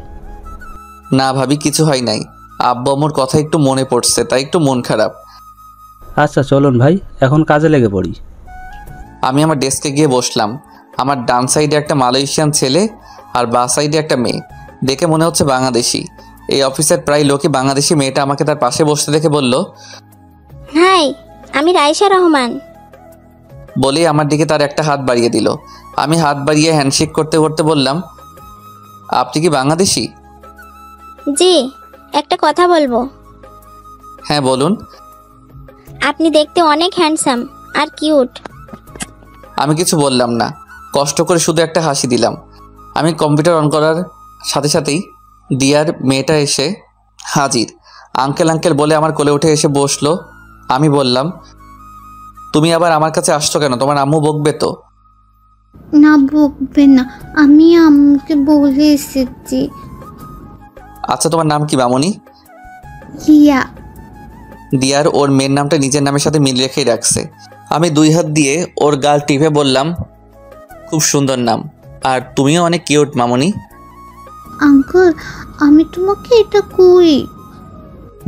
না ভাবি, কিছু হয় নাই। আব্বু আম্মুর কথা একটু মনে পড়ছে, তাই একটু মন খারাপ। আচ্ছা চলুন ভাই, এখন কাজে লেগে পড়ি। আমি আমার ডেস্কে গিয়ে বসলাম। আমার ডান সাইডে একটা মালয়েশিয়ান ছেলে আর বাঁ সাইডে একটা মেয়ে। দেখে মনে হচ্ছে বাংলাদেশি। এই অফিসের প্রায় লোকই বাংলাদেশি। মেয়েটা আমাকে তার পাশে বসতে দেখে বলল, হাই, আমি রাইসা রহমান। বলেই আমার দিকে তার একটা হাত বাড়িয়ে দিল। আমি হাত বাড়িয়ে হ্যান্ডশেক করতে করতে বললাম, আপনি কি বাংলাদেশি? জি, একটা কথা বলবো। হ্যাঁ বলুন। আপনি দেখতে অনেক হ্যান্ডসাম আর কিউট। আমি কিছু বললাম না, কষ্ট করে শুধু একটা হাসি দিলাম। আমি কম্পিউটার অন করার সাথে সাথেই দিয়ার মেয়েটা এসে হাজির। আঙ্কেল আঙ্কেল বলে আমার কোলে উঠে এসে বসলো। আমি বললাম, তুমি আবার আমার কাছে আসছো কেন? তোমার আম্মু বকবে তো? না বকবে না, আমি আম্মুকে বলে এসেছি। আচ্ছা, তোমার নাম কি মামনি? হিয়া। দিয়ার ওর মেয়ের নামটা নিজের নামের সাথে মিল রেখেই রাখছে। আমি 2 হাত দিয়ে ওর গাল টিপে বললাম, খুব সুন্দর নাম, আর তুমিও অনেক কিউট মামনি। আঙ্কেল, আমি তোমাকে এটা কই?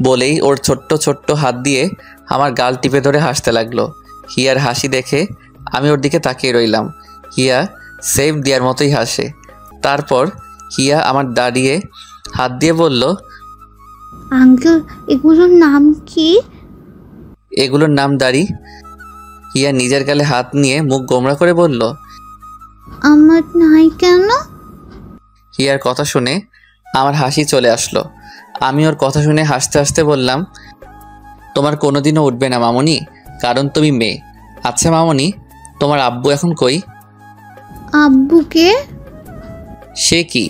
বলেই ওর ছোট্ট ছোট্ট হাত দিয়ে আমার গাল টিপে ধরে হাসতে লাগলো। হিয়ার হাসি দেখে আমি ওর দিকে তাকিয়ে রইলাম। হিয়া সেম দিয়ার মতোই হাসে। তারপর হিয়া আমার দাঁড়িয়ে হাত দিয়ে বলল, আঙ্কেল, এগুলোর নাম কি? এগুলোর নাম দাড়ি। হিয়া নিজের গালে হাত নিয়ে মুখ গোমড়া করে বলল, আমার নাই কেন? হিয়ার কথা শুনে আমার হাসি চলে আসলো। আমি ওর কথা শুনে হাসতে হাসতে বললাম, তোমার কোনোদিনও উঠবে না মামনি, কারণ তুমি মেয়ে। আচ্ছা মামনি, তোমার আব্বু এখন কই? আব্বুকে? সে কি,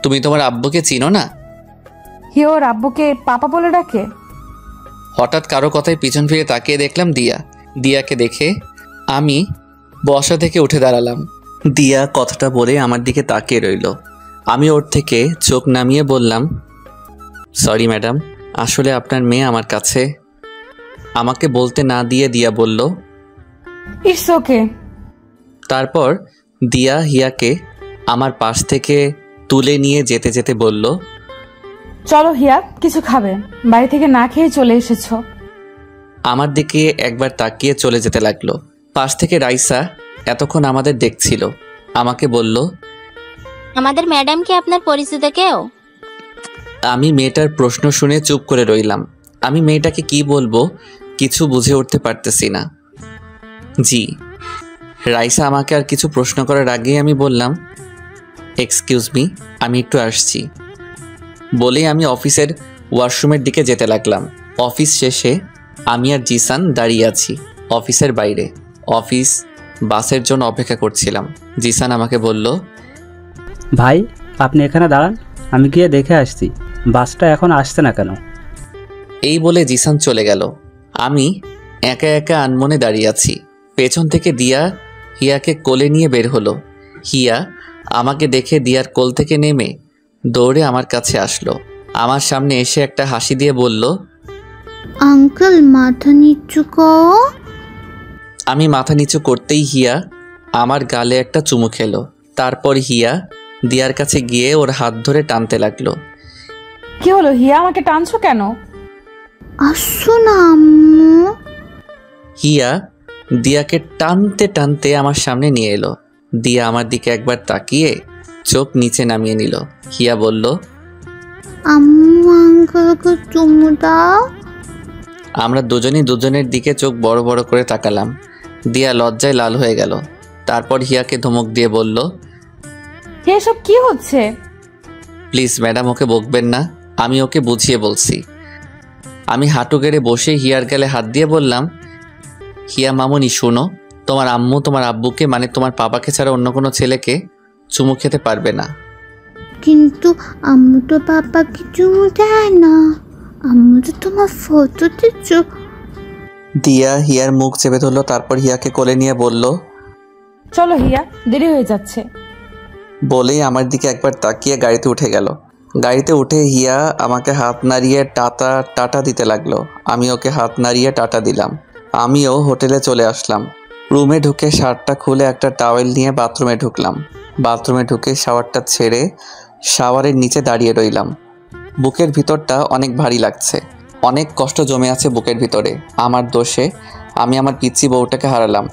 তুমি তোমার আব্বুকে চিনো না? হে, ওর আব্বুকে পাপা বলে ডাকে? হঠাৎ কারো কথায় পিছন ফিরে তাকিয়ে দেখলাম দিয়া। দিয়াকে দেখে আমি বসা থেকে উঠে দাঁড়ালাম। দিয়া কথাটা বলে আমার দিকে তাকিয়ে রইল। আমি ওর থেকে চোখ নামিয়ে বললাম, সরি ম্যাডাম, আসলে আপনার মেয়ে আমার কাছে। আমাকে বলতে না দিয়ে দিয়া বলল, ইটস ওকে। তারপর দিয়া হিয়াকে আমার পাশ থেকে তুলে নিয়ে যেতে যেতে বলল, চলো হিয়া, কিছু খাবে? বাড়ি থেকে না খেয়ে চলে এসেছো। আমার দিকে একবার তাকিয়ে চলে যেতে লাগলো। পাশ থেকে রাইসা এতক্ষণ আমাদের দেখছিল। আমাকে বলল, আমাদের ম্যাডাম কি আপনার পরিচিত কেউ? আমি মেয়েটার প্রশ্ন শুনে চুপ করে রইলাম। আমি মেয়েটাকে কি বলবো কিছু বুঝে উঠতে পারতেছি না। জি। রাইসা আমাকে আর কিছু প্রশ্ন করার আগেই আমি বললাম, এক্সকিউজ মি, আমি একটু আসছি। বলেই আমি অফিসের ওয়াশরুমের দিকে যেতে লাগলাম। অফিস শেষে আমি আর জিসান দাঁড়িয়ে আছি অফিসের বাইরে। অফিস বাসের জন্য অপেক্ষা করছিলাম। জিসান আমাকে বলল, ভাই আপনি এখানে দাঁড়ান, আমি গিয়ে দেখে আসছি বাসটা এখন আসছে না কেন। এই বলে জিসান চলে গেল। আমি একা একা আনমনে দাঁড়িয়ে আছি। পেছন থেকে দিয়া হিয়াকে কোলে নিয়ে বের হলো। হিয়া আমাকে দেখে দিয়ার কোল থেকে নেমে দৌড়ে আমার কাছে আসলো। আমার সামনে এসে একটা হাসি দিয়ে বলল, আঙ্কেল মাথা নিচু করো। আমি মাথা নিচু করতেই হিয়া আমার গালে একটা চুমু খেলো। তারপর হিয়া দিয়ার কাছে গিয়ে ওর হাত ধরে টানতে লাগলো। কি হলো হিয়া, আমাকে টানছো কেন? আসো না আম্মু। হিয়া দিয়াকে টানতে টানতে আমার সামনে নিয়ে এলো। দিয়া আমার দিকে একবার তাকিয়ে চোখ নিচে নামিয়ে নিল। হিয়া বলল, আম্মু আঙ্কেলকে চুমু দাও। আমরা দুজনই দুজনের দিকে চোখ বড় বড় করে তাকালাম। দিয়া লজ্জায় লাল হয়ে গেল। তারপর হিয়াকে ধমক দিয়ে বলল, এসব কি হচ্ছে? প্লিজ ম্যাডাম, ওকে বকবেন না, আমি ওকে বুঝিয়ে বলছি। আমি হাঁটু গেড়ে বসে হিয়ার গালে হাত দিয়ে বললাম, হিয়া মামুনি শোনো, তোমার আম্মু তোমার আব্বুকে মানে তোমার পাপাকে ছাড়া অন্য কোনো ছেলেকে চুমু খেতে পারবে না। কিন্তু আম্মু তো পাপাকে চুমু দেয় না, আম্মু তো তোমার ফটো দিচ্ছ। দিয়া হিয়ার মুখ চেপে ধরলো। তারপর হিয়াকে কোলে নিয়ে বলল, চলো হিয়া, দেরি হয়ে যাচ্ছে। বলেই আমার দিকে একবার তাকিয়ে গাড়িতে উঠে গেল। গাড়িতে উঠে হিয়া আমাকে হাত নাড়িয়ে টাটা দিতে লাগলো। আমি ওকে হাত নাড়িয়ে টাটা দিলাম। আমিও হোটেলে চলে আসলাম। রুমে ঢুকে শার্টটা খুলে একটা টাওয়েল নিয়ে বাথরুমে ঢুকলাম। বাথরুমে ঢুকে শাওয়ারটা ছেড়ে শাওয়ারের নিচে দাঁড়িয়ে রইলাম। বুকের ভিতরটা অনেক ভারী লাগছে, অনেক কষ্ট জমে আছে বুকের ভিতরে। আমার দোষে আমি আমার পিচ্চি বউটাকে হারালাম।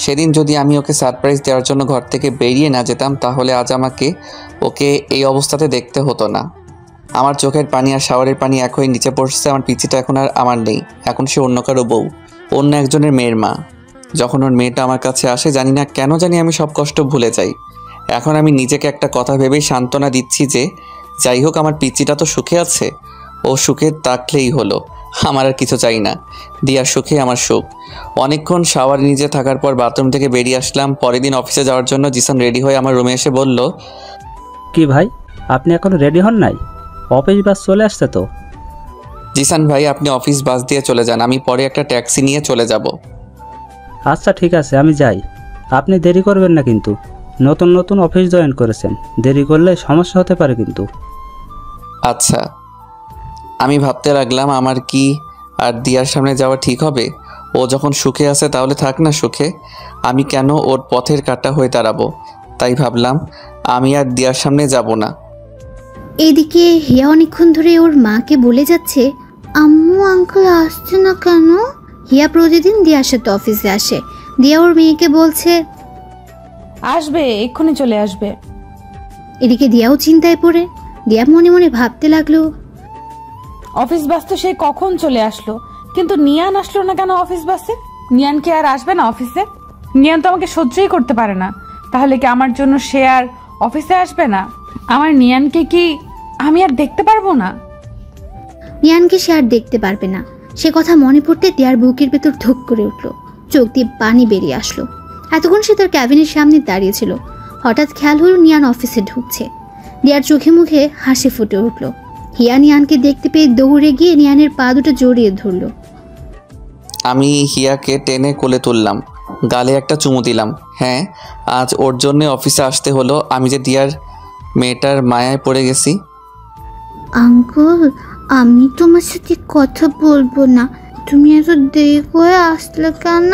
সেদিন যদি আমি ওকে সারপ্রাইজ দেওয়ার জন্য ঘর থেকে বেরিয়ে না যেতাম, তাহলে আজ আমাকে ওকে এই অবস্থাতে দেখতে হতো না। আমার চোখের পানি আর শাওয়ারের পানি এক হয়ে নিচে পড়ছে। আমার পিচ্চিটা এখন আর আমার নেই, এখন সে অন্য কারো বউ, অন্য একজনের মেয়ের মা। যখন ওর মেয়েটা আমার কাছে আসে, জানি না কেন জানি আমি সব কষ্ট ভুলে যাই। এখন আমি নিজেকে একটা কথা ভেবেই সান্ত্বনা দিচ্ছি যে যাই হোক আমার পিচ্চিটা তো সুখে আছে, ও সুখে থাকলেই হলো, আমার আর কিছু চাই না। দিয়ার সুখে আমার সুখ। অনেকক্ষণ শাওয়ার নিজে থাকার পর বাথরুম থেকে বেরিয়ে আসলাম। পরের দিন অফিসে যাওয়ার জন্য জিসান রেডি হয়ে আমার রুমে এসে বলল, কি ভাই আপনি এখনো রেডি হন নাই? অফিস বাস চলে আসছে তো। জিসান ভাই, আপনি অফিস বাস দিয়ে চলে যান, আমি পরে একটা ট্যাক্সি নিয়ে চলে যাব। আচ্ছা ঠিক আছে, আমি যাই, আপনি দেরি করবেন না কিন্তু। নতুন নতুন অফিস জয়েন করেছেন, দেরি করলে সমস্যা হতে পারে কিন্তু। আচ্ছা। আমি ভাবতে লাগলাম আমার কি আর দিয়ার সামনে যাওয়া ঠিক হবে? ও যখন সুখে আছে তাহলে থাক না সুখে, আমি কেন ওর পথের কাঁটা হয়ে দাঁড়াবো? তাই ভাবলাম আমি আর দিয়ার সামনে যাব না। এদিকে হিয়া অনেকক্ষণ ধরে ওর মাকে বলে যাচ্ছে, আম্মু আঙ্কেল আসছে না কেন। হিয়া প্রতিদিন দিয়ার সাথে অফিসে আসে। দিয়া ওর মেয়েকে বলছে, আসবে, এক্ষুনি চলে আসবে। এদিকে দিয়াও চিন্তায় পড়ে। দিয়া মনে মনে ভাবতে লাগলো, অফিস বাস তো সেই কখন চলে আসলো, কিন্তু নিয়ান আসলো না কেন অফিস বাসে? নিয়ান কি আর আসবে না অফিসে? নিয়ান তো আমাকে সহ্যই করতে পারে না, তাহলে কি আমার জন্য সে আর অফিসে আসবে না? আমার নিয়ানকে কি আমি আর দেখতে পারবো না? নিয়ানকে সে আর দেখতে পারবে না, সে কথা মনে পড়তে দিয়ার বুকের ভেতর ধুক করে উঠল, চোখ দিয়ে পানি বেরিয়ে আসলো। এতক্ষণ সে তার ক্যাবিনের সামনে দাঁড়িয়েছিল। হঠাৎ খেয়াল হলো নিয়ান অফিসে ঢুকছে। দিয়ার চোখে মুখে হাসি ফুটে উঠল। হিয়া নিয়ানকে দেখতে পেয়ে দৌড়ে গিয়ে নিয়ানের পা দুটো জড়িয়ে ধরল। আমি হিয়াকে টেনে কোলে তুললাম, গালে একটা চুমু দিলাম। হ্যাঁ, আজ ওর জন্যে অফিসে আসতে হলো। আমি যে দিয়ার মেয়েটার মায়ায় পড়ে গেছি। আঙ্কেল, আমি তোমার সাথে কথা বলবো না, তুমি এত দেরি করে আসলে কেন?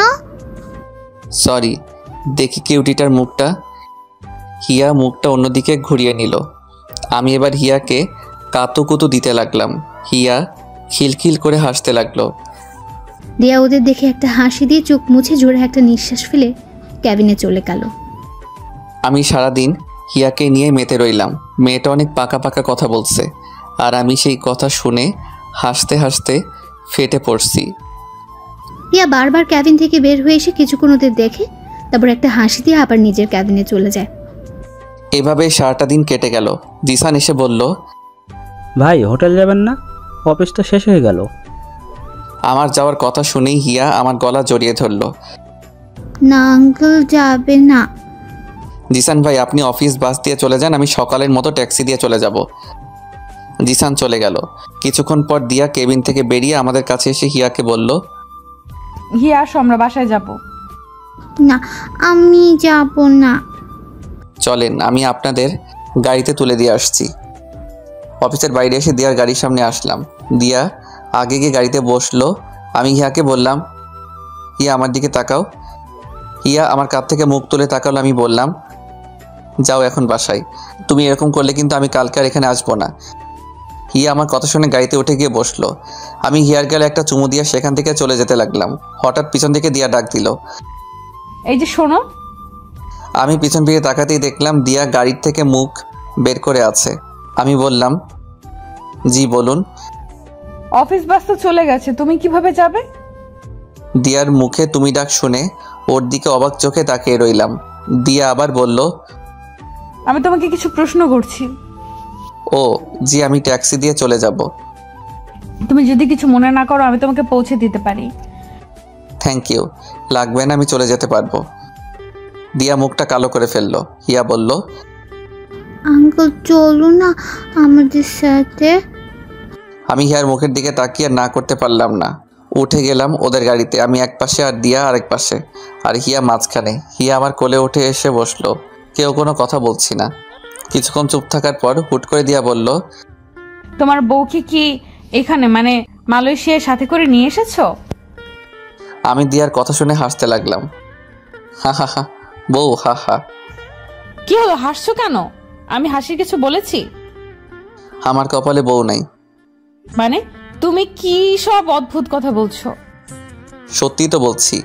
সরি, দেখি কিউটিটার মুখটা। হিয়া মুখটা অন্যদিকে ঘুরিয়ে নিল। আমি এবার হিয়াকে কাতুকুতু দিতে লাগলাম। হিয়া খিলখিল করে হাসতে লাগলো। দিয়া ওদের দেখে একটা হাসি দিয়ে চোখ মুছে জোরে একটা নিঃশ্বাস ফেলে ক্যাবিনে চলে গেল। আমি সারাদিন হিয়াকে নিয়ে মেতে রইলাম। মেয়েটা অনেক পাকা পাকা কথা বলছে, আর আমি সেই কথা শুনে হাসতে হাসতে ফেটে পড়ছি। দিয়া বারবার ক্যাবিন থেকে বের হয়ে এসে কিছুক্ষণ ওদের দেখে, তারপর একটা হাসি দিয়ে আবার নিজের ক্যাবিনে চলে যায়। এভাবে সারাটা দিন কেটে গেল। জিসান এসে বলল, ভাই হোটেল যাবেন না? অফিস তো শেষ হয়ে গেল। আমার যাওয়ার কথা শুনেই হিয়া আমার গলা জড়িয়ে ধরল। না আঙ্কেল, যাবে না। জিসান ভাই, আপনি অফিস বাস দিয়ে চলে যান, আমি সকালের মতো ট্যাক্সি দিয়ে চলে যাব। জিসান চলে গেল। কিছুক্ষণ পর দিয়া কেবিন থেকে বেরিয়ে আমাদের কাছে এসে হিয়াকে বলল, হিয়া আসো, আমরা বাসায় যাব। না, আমি যাব না। চলেন, আমি আপনাদের গাড়িতে তুলে দিয়ে আসছি। অফিসের বাইরে এসে দিয়ার গাড়ির সামনে আসলাম। দিয়া আগে গিয়ে গাড়িতে বসলো। আমি হিয়াকে বললাম, হিয়া আমার দিকে তাকাও। হিয়া আমার কাছ থেকে মুখ তুলে তাকালো। আমি বললাম, যাও এখন বাসায়। তুমি এরকম করলে কিন্তু আমি কালকে আর এখানে আসবো না। হিয়া আমার কথা শুনে গাড়িতে উঠে গিয়ে বসলো। আমি হিয়ার গেলে একটা চুমু দিয়ে সেখান থেকে চলে যেতে লাগলাম। হঠাৎ পিছন থেকে দিয়া ডাক দিল, এই যে শোনো। আমি পিছন ফিরে তাকাতেই দেখলাম দিয়া গাড়ির থেকে মুখ বের করে আছে। আমি বললাম, জি বলুন। অফিস বাস তো চলে গেছে, তুমি কিভাবে যাবে? দিয়ার মুখে তুমি ডাক শুনে ওর দিকে অবাক চোখে তাকিয়ে রইলাম। দিয়া আবার বলল, আমি তোমাকে কিছু প্রশ্ন করছি। ও জি, আমি ট্যাক্সি দিয়ে চলে যাব। তুমি যদি কিছু মনে না করো, আমি তোমাকে পৌঁছে দিতে পারি। থ্যাংক ইউ, লাগবে না, আমি চলে যেতে পারবো। দিয়া মুখটা কালো করে ফেললো। হিয়া বলল, আঙ্কেল চলো না আমাদের সাথে। আমি হিয়ার মুখের দিকে তাকিয়ে না করতে পারলাম না। উঠে গেলাম ওদের গাড়িতে। আমি এক পাশে আর দিয়া আরেক পাশে, আর হিয়া মাঝখানে। হিয়া আমার কোলে উঠে এসে বসলো। কেউ কোনো কথা বলছি না। কিছুক্ষণ চুপ থাকার পর হুট করে দিয়া বলল, তোমার বউকে কি এখানে মানে মালয়েশিয়ার সাথে করে নিয়ে এসেছো? আমি দিয়ার কথা শুনে হাসতে লাগলাম। হা হা হা, বউ হা হা। কি হলো, হাসছো কেন? আমি হাসির কিছু বলেছি? আমার কপালে বউ নাই। মানে তুমি কি সব অদ্ভুত কথা বলছো? সত্যি তো বলছি,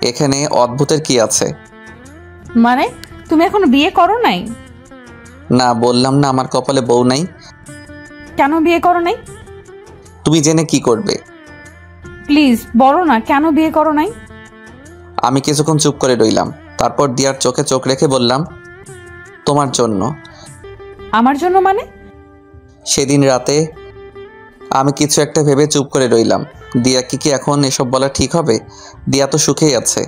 এখানে অদ্ভুতের কি আছে? মানে তুমি এখনো বিয়ে করো নাই? না, বললাম না আমার কপালে বউ নাই। কেন বিয়ে করো নাই? তুমি জেনে কি করবে? প্লিজ বলো না, কেন বিয়ে করো নাই? আমি কিছুক্ষণ চুপ করে রইলাম। তারপর দিয়ার চোখে চোখ রেখে বললাম, তোমার জন্য। আমার জন্য মানে? সেদিন রাতে আমি কিছু একটা ভেবে চুপ করে রইলাম। দিয়া কি এখন এসব বলা ঠিক হবে? দিয়া তো সুখেই আছে,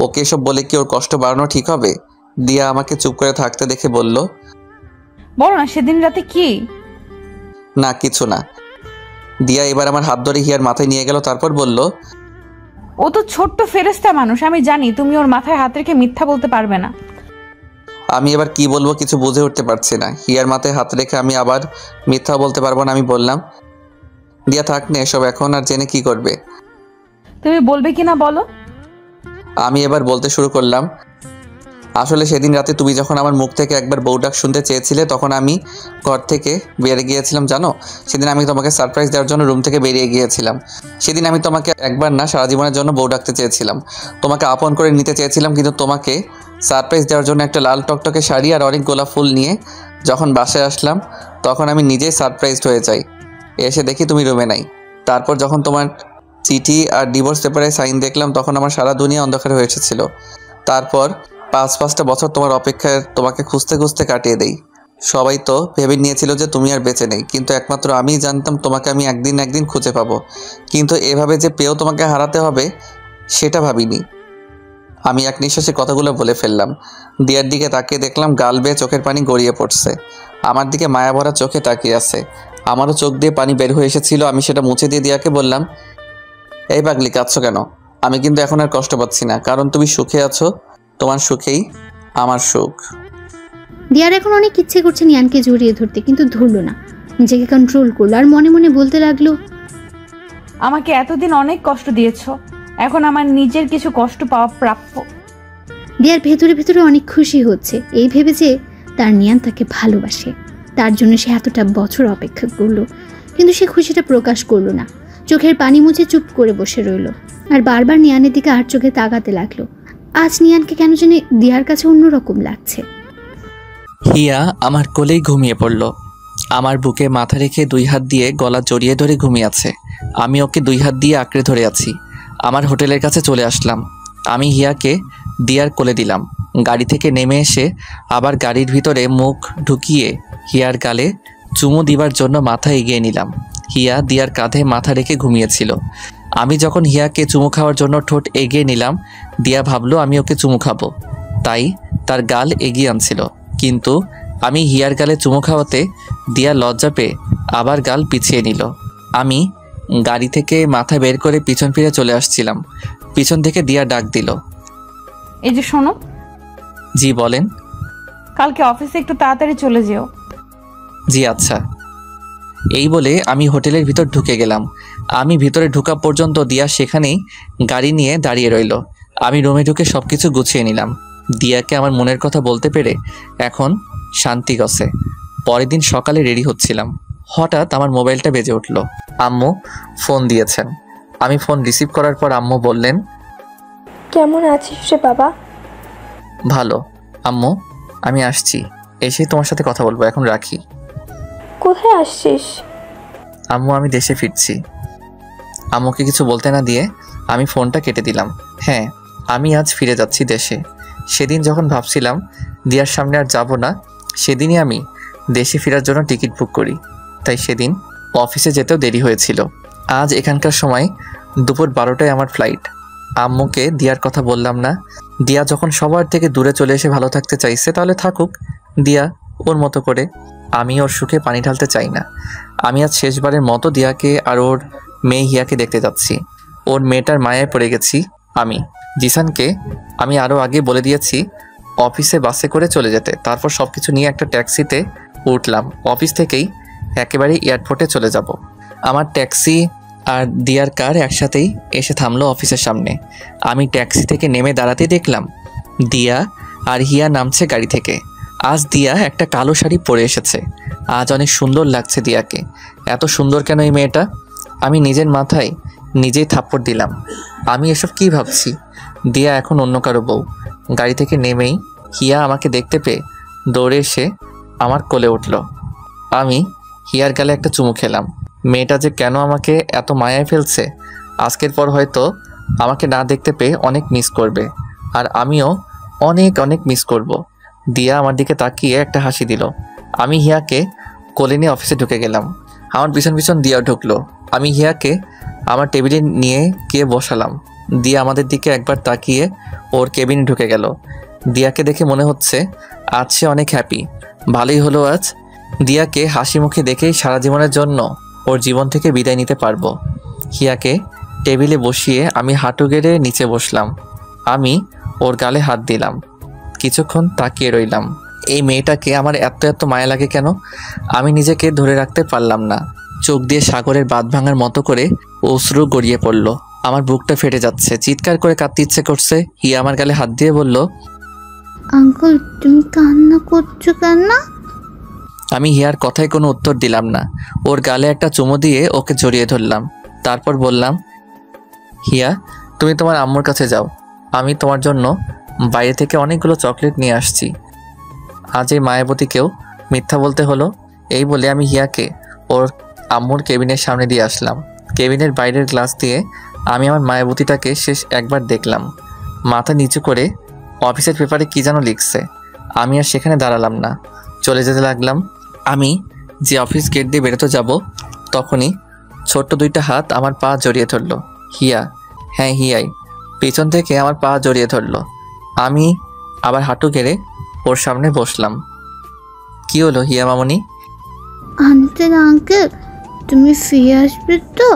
ওকে এসব বলে কি ওর কষ্ট বাড়ানো ঠিক হবে? দিয়া আমাকে চুপ করে থাকতে দেখে বলল, বলো না সেদিন রাতে কি? না কিছু না। দিয়া এবার আমার হাত ধরে হিয়ার মাথায় নিয়ে গেল। তারপর বলল, ও তো ছোট্ট ফেরেশতা মানুষ, আমি জানি তুমি ওর মাথায় হাত রেখে মিথ্যা বলতে পারবে না। আমি এবার কি বলবো কিছু বুঝে উঠতে পারছি না। হিয়ার মাথায় হাত রেখে আমি আবার মিথ্যা বলতে পারবো না। আমি বললাম, দিয়া থাক না এসব এখন, আর জেনে কি করবে? তুমি বলবে কিনা বলো। আমি এবার বলতে শুরু করলাম, আসলে সেদিন রাতে তুমি যখন আমার মুখ থেকে একবার বউ ডাক শুনতে চেয়েছিলে, তখন আমি ঘর থেকে বেরিয়ে গিয়েছিলাম জানো। সেদিন আমি তোমাকে সারপ্রাইজ দেওয়ার জন্য রুম থেকে বেরিয়ে গিয়েছিলাম। সেদিন আমি তোমাকে একবার না সারা জীবনের জন্য বউ ডাকতে চেয়েছিলাম, তোমাকে আপন করে নিতে চেয়েছিলাম, কিন্তু তোমাকে সারপ্রাইজ দেওয়ার জন্য একটা লাল টকটকে শাড়ি আর অনেক গোলাপ ফুল নিয়ে যখন বাসায় আসলাম, তখন আমি নিজেই সারপ্রাইজড হয়ে যাই। এসে দেখি তুমি রুমে নাই। তারপর যখন তোমার চিঠি আর ডিভোর্স পেপারে সাইন দেখলাম, তখন আমার সারা দুনিয়া অন্ধকার হয়ে এসেছিল। তারপর 5-5টা বছর তোমার অপেক্ষায় তোমাকে খুঁজতে খুঁজতে কাটিয়ে দেই। সবাই তো ভেবে নিয়েছিল যে তুমি আর বেঁচে নেই, কিন্তু একমাত্র আমিই জানতাম তোমাকে আমি একদিন খুঁজে পাবো। কিন্তু এভাবে যে পেয়েও তোমাকে হারাতে হবে সেটা ভাবিনি। আমি এক নিঃশ্বাসে কথাগুলো বলে ফেললাম। দিয়ার দিকে তাকিয়ে দেখলাম গাল বেয়ে চোখের পানি গড়িয়ে পড়ছে। আমার দিকে মায়া ভরা চোখে তাকিয়ে আছে। আমারও চোখ দিয়ে পানি বের হয়ে এসেছিল। আমি সেটা মুছে দিয়ে দিয়াকে বললাম, এই পাগলি কাঁদছো কেন? আমি কিন্তু এখন আর কষ্ট পাচ্ছি না, কারণ তুমি সুখে আছো। তোমার সুখেই আমার সুখ। দিয়ার এখন অনেক ইচ্ছে করছে নিয়ানকে জড়িয়ে ধরতে, কিন্তু ধরলো না, নিজেকে কন্ট্রোল করলো আর মনে মনে বলতে লাগলো, আমাকে এতদিন অনেক কষ্ট দিয়েছো, এখন আমার নিজের কিছু কষ্ট পাওয়া প্রাপ্য। দিয়ার ভেতরে ভেতরে অনেক খুশি হচ্ছে এই ভেবে যে তার নিয়ান তাকে ভালোবাসে, তার জন্য সে এতটা বছর অপেক্ষা করলো, কিন্তু সে খুশিটা প্রকাশ করলো না। চোখের পানি মুছে চুপ করে বসে রইল আর বারবার নিয়ানের দিকে আর চোখে তাকাতে লাগলো। আজ নিয়ানকে কেন জানি দিয়ার কাছে অন্যরকম লাগছে। হিয়া আমার কোলেই ঘুমিয়ে পড়ল। আমার বুকে মাথা রেখে 2 হাত দিয়ে গলা জড়িয়ে ধরে ঘুমিয়ে আছে। আমি ওকে 2 হাত দিয়ে আঁকড়ে ধরে আছি। আমার হোটেলের কাছে চলে আসলাম। আমি হিয়াকে দিয়ার কোলে দিলাম। গাড়ি থেকে নেমে এসে আবার গাড়ির ভিতরে মুখ ঢুকিয়ে হিয়ার গালে চুমু দিবার জন্য মাথা এগিয়ে নিলাম। হিয়া দিয়ার কাঁধে মাথা রেখে ঘুমিয়েছিল। আমি যখন হিয়াকে চুমু খাওয়ার জন্য ঠোঁট এগিয়ে নিলাম, দিয়া ভাবলো আমি ওকে চুমু খাবো, তাই তার গাল এগিয়ে আনছিল। কিন্তু আমি হিয়ার গালে চুমু খাওয়াতে দিয়া লজ্জা পেয়ে আবার গাল পিছিয়ে নিল। আমি গাড়ি থেকে মাথা বের করে পিছন ফিরে চলে আসছিলাম। পিছন থেকে দিয়া ডাক দিল, এই যে শোনো। জি বলেন। কালকে অফিসে একটু তাড়াতাড়ি চলে যেও। জি আচ্ছা। এই বলে আমি হোটেলের ভিতর ঢুকে গেলাম। আমি ভিতরে ঢোকা পর্যন্ত দিয়া সেখানেই গাড়ি নিয়ে দাঁড়িয়ে রইল। আমি রুমে ঢুকে সব কিছু গুছিয়ে নিলাম। দিয়াকে আমার মনের কথা বলতে পেরে এখন শান্তি গছে। পরের দিন সকালে রেডি হচ্ছিলাম, হঠাৎ আমার মোবাইলটা বেজে উঠল। আম্মু ফোন দিয়েছেন। আমি ফোন রিসিভ করার পর আম্মু বললেন, কেমন আছিস রে বাবা? ভালো আম্মু, আমি আসছি, এসেই তোমার সাথে কথা বলবো, এখন রাখি। কোথায় আসছিস? আম্মু আমি দেশে ফিরছি। আম্মুকে কিছু বলতে না দিয়ে আমি ফোনটা কেটে দিলাম। হ্যাঁ, আমি আজ ফিরে যাচ্ছি দেশে। সেদিন যখন ভাবছিলাম দিয়ার সামনে আর যাব না, সেদিনই আমি দেশে ফেরার জন্য টিকিট বুক করি। তাই সেদিন অফিসে যেতেও দেরি হয়েছিল। আজ এখানকার সময় দুপুর 12টায় আমার ফ্লাইট। আম্মুকে দিয়ার কথা বললাম না। দিয়া যখন সবার থেকে দূরে চলে এসে ভালো থাকতে চাইছে, তাহলে থাকুক দিয়া ওর মতো করে। আমি ওর সুখে পানি ঢালতে চাই না। আমি আজ শেষবারের মতো দিয়াকে আর ওর মেয়ে হিয়াকে দেখতে যাচ্ছি। ওর মেয়েটার মায়ায় পড়ে গেছি আমি। জিসানকে আমি আরও আগে বলে দিয়েছি অফিসে বাসে করে চলে যেতে। তারপর সব কিছু নিয়ে একটা ট্যাক্সিতে উঠলাম। অফিস থেকেই একেবারে এয়ারপোর্টে চলে যাব। আমার ট্যাক্সি আর দিয়ার কার একসাথেই এসে থামলো অফিসের সামনে। আমি ট্যাক্সি থেকে নেমে দাঁড়াতেই দেখলাম দিয়া আর হিয়া নামছে গাড়ি থেকে। আজ দিয়া একটা কালো শাড়ি পরে এসেছে। আজ অনেক সুন্দর লাগছে দিয়াকে। এত সুন্দর কেন এই মেয়েটা? আমি নিজের মাথায় নিজেই থাপ্পড় দিলাম। আমি এসব কি ভাবছি? দিয়া এখন অন্য কারো বউ। গাড়ি থেকে নেমেই হিয়া আমাকে দেখতে পেয়ে দৌড়ে এসে আমার কোলে উঠল। আমি হিয়ার গালে একটা চুমু খেলাম। মেয়েটা যে কেন আমাকে এত মায়ায় ফেলছে, আজকের পর হয়তো আমাকে না দেখতে পেয়ে অনেক মিস করবে, আর আমিও অনেক অনেক মিস করব। দিয়া আমার দিকে তাকিয়ে একটা হাসি দিল। আমি হিয়াকে কোলে নিয়ে অফিসে ঢুকে গেলাম। আমার পিছন পিছন দিয়াও ঢুকলো। আমি হিয়াকে আমার টেবিলে নিয়ে গিয়ে বসালাম। দিয়া আমাদের দিকে একবার তাকিয়ে ওর কেবিনে ঢুকে গেল। দিয়াকে দেখে মনে হচ্ছে আজ সে অনেক হ্যাপি। ভালোই হলো আজ। দিয়াকে হাসি মুখে দেখেই সারা জীবনের জন্য ওর জীবন থেকে বিদায় নিতে পারবো। হিয়াকে টেবিলে বসিয়ে আমি হাঁটু গেড়ে নিচে বসলাম। আমি ওর গালে হাত দিলাম। কিছুক্ষণ তাকিয়ে রইলাম। এই মেয়েটাকে আমার এত এত মায়া লাগে কেন? আমি নিজেকে ধরে রাখতে পারলাম না। চোখ দিয়ে সাগরের বাঁধ ভাঙার মতো করে অশ্রু গড়িয়ে পড়ল। আমার বুকটা ফেটে যাচ্ছে, চিৎকার করে কাঁদতে ইচ্ছে করছে। হিয়া আমার গালে হাত দিয়ে বলল, আঙ্কেল তুমি কান্না করছো কেন? আমি হিয়ার কথায় কোনো উত্তর দিলাম না। ওর গালে একটা চুমু দিয়ে ওকে জড়িয়ে ধরলাম। তারপর বললাম, হিয়া তুমি তোমার আম্মুর কাছে যাও, আমি তোমার জন্য বাইরে থেকে অনেকগুলো চকলেট নিয়ে আসছি। আজ এই মায়াবতীকেও মিথ্যা বলতে হলো। এই বলে আমি হিয়াকে ওর আম্মুর কেবিনের সামনে দিয়ে আসলাম। কেবিনের বাইরের গ্লাস দিয়ে আমি আমার মায়াবতীটাকে শেষ একবার দেখলাম। মাথা নিচু করে অফিসের পেপারে কী যেন লিখছে। আমি আর সেখানে দাঁড়ালাম না, চলে যেতে লাগলাম। আমি যে অফিস গেট দিয়ে বেরোতে যাব, তখনই ছোট্ট 2টা হাত আমার পা জড়িয়ে ধরলো। হিয়া, হ্যাঁ হিয়াই পেছন থেকে আমার পা জড়িয়ে ধরলো। আমি আবার হাঁটু গেড়ে ওর সামনে বসলাম। কি হলো হিয়া মামনি? আঙ্কেল তুমি ফিরে আসবে তো?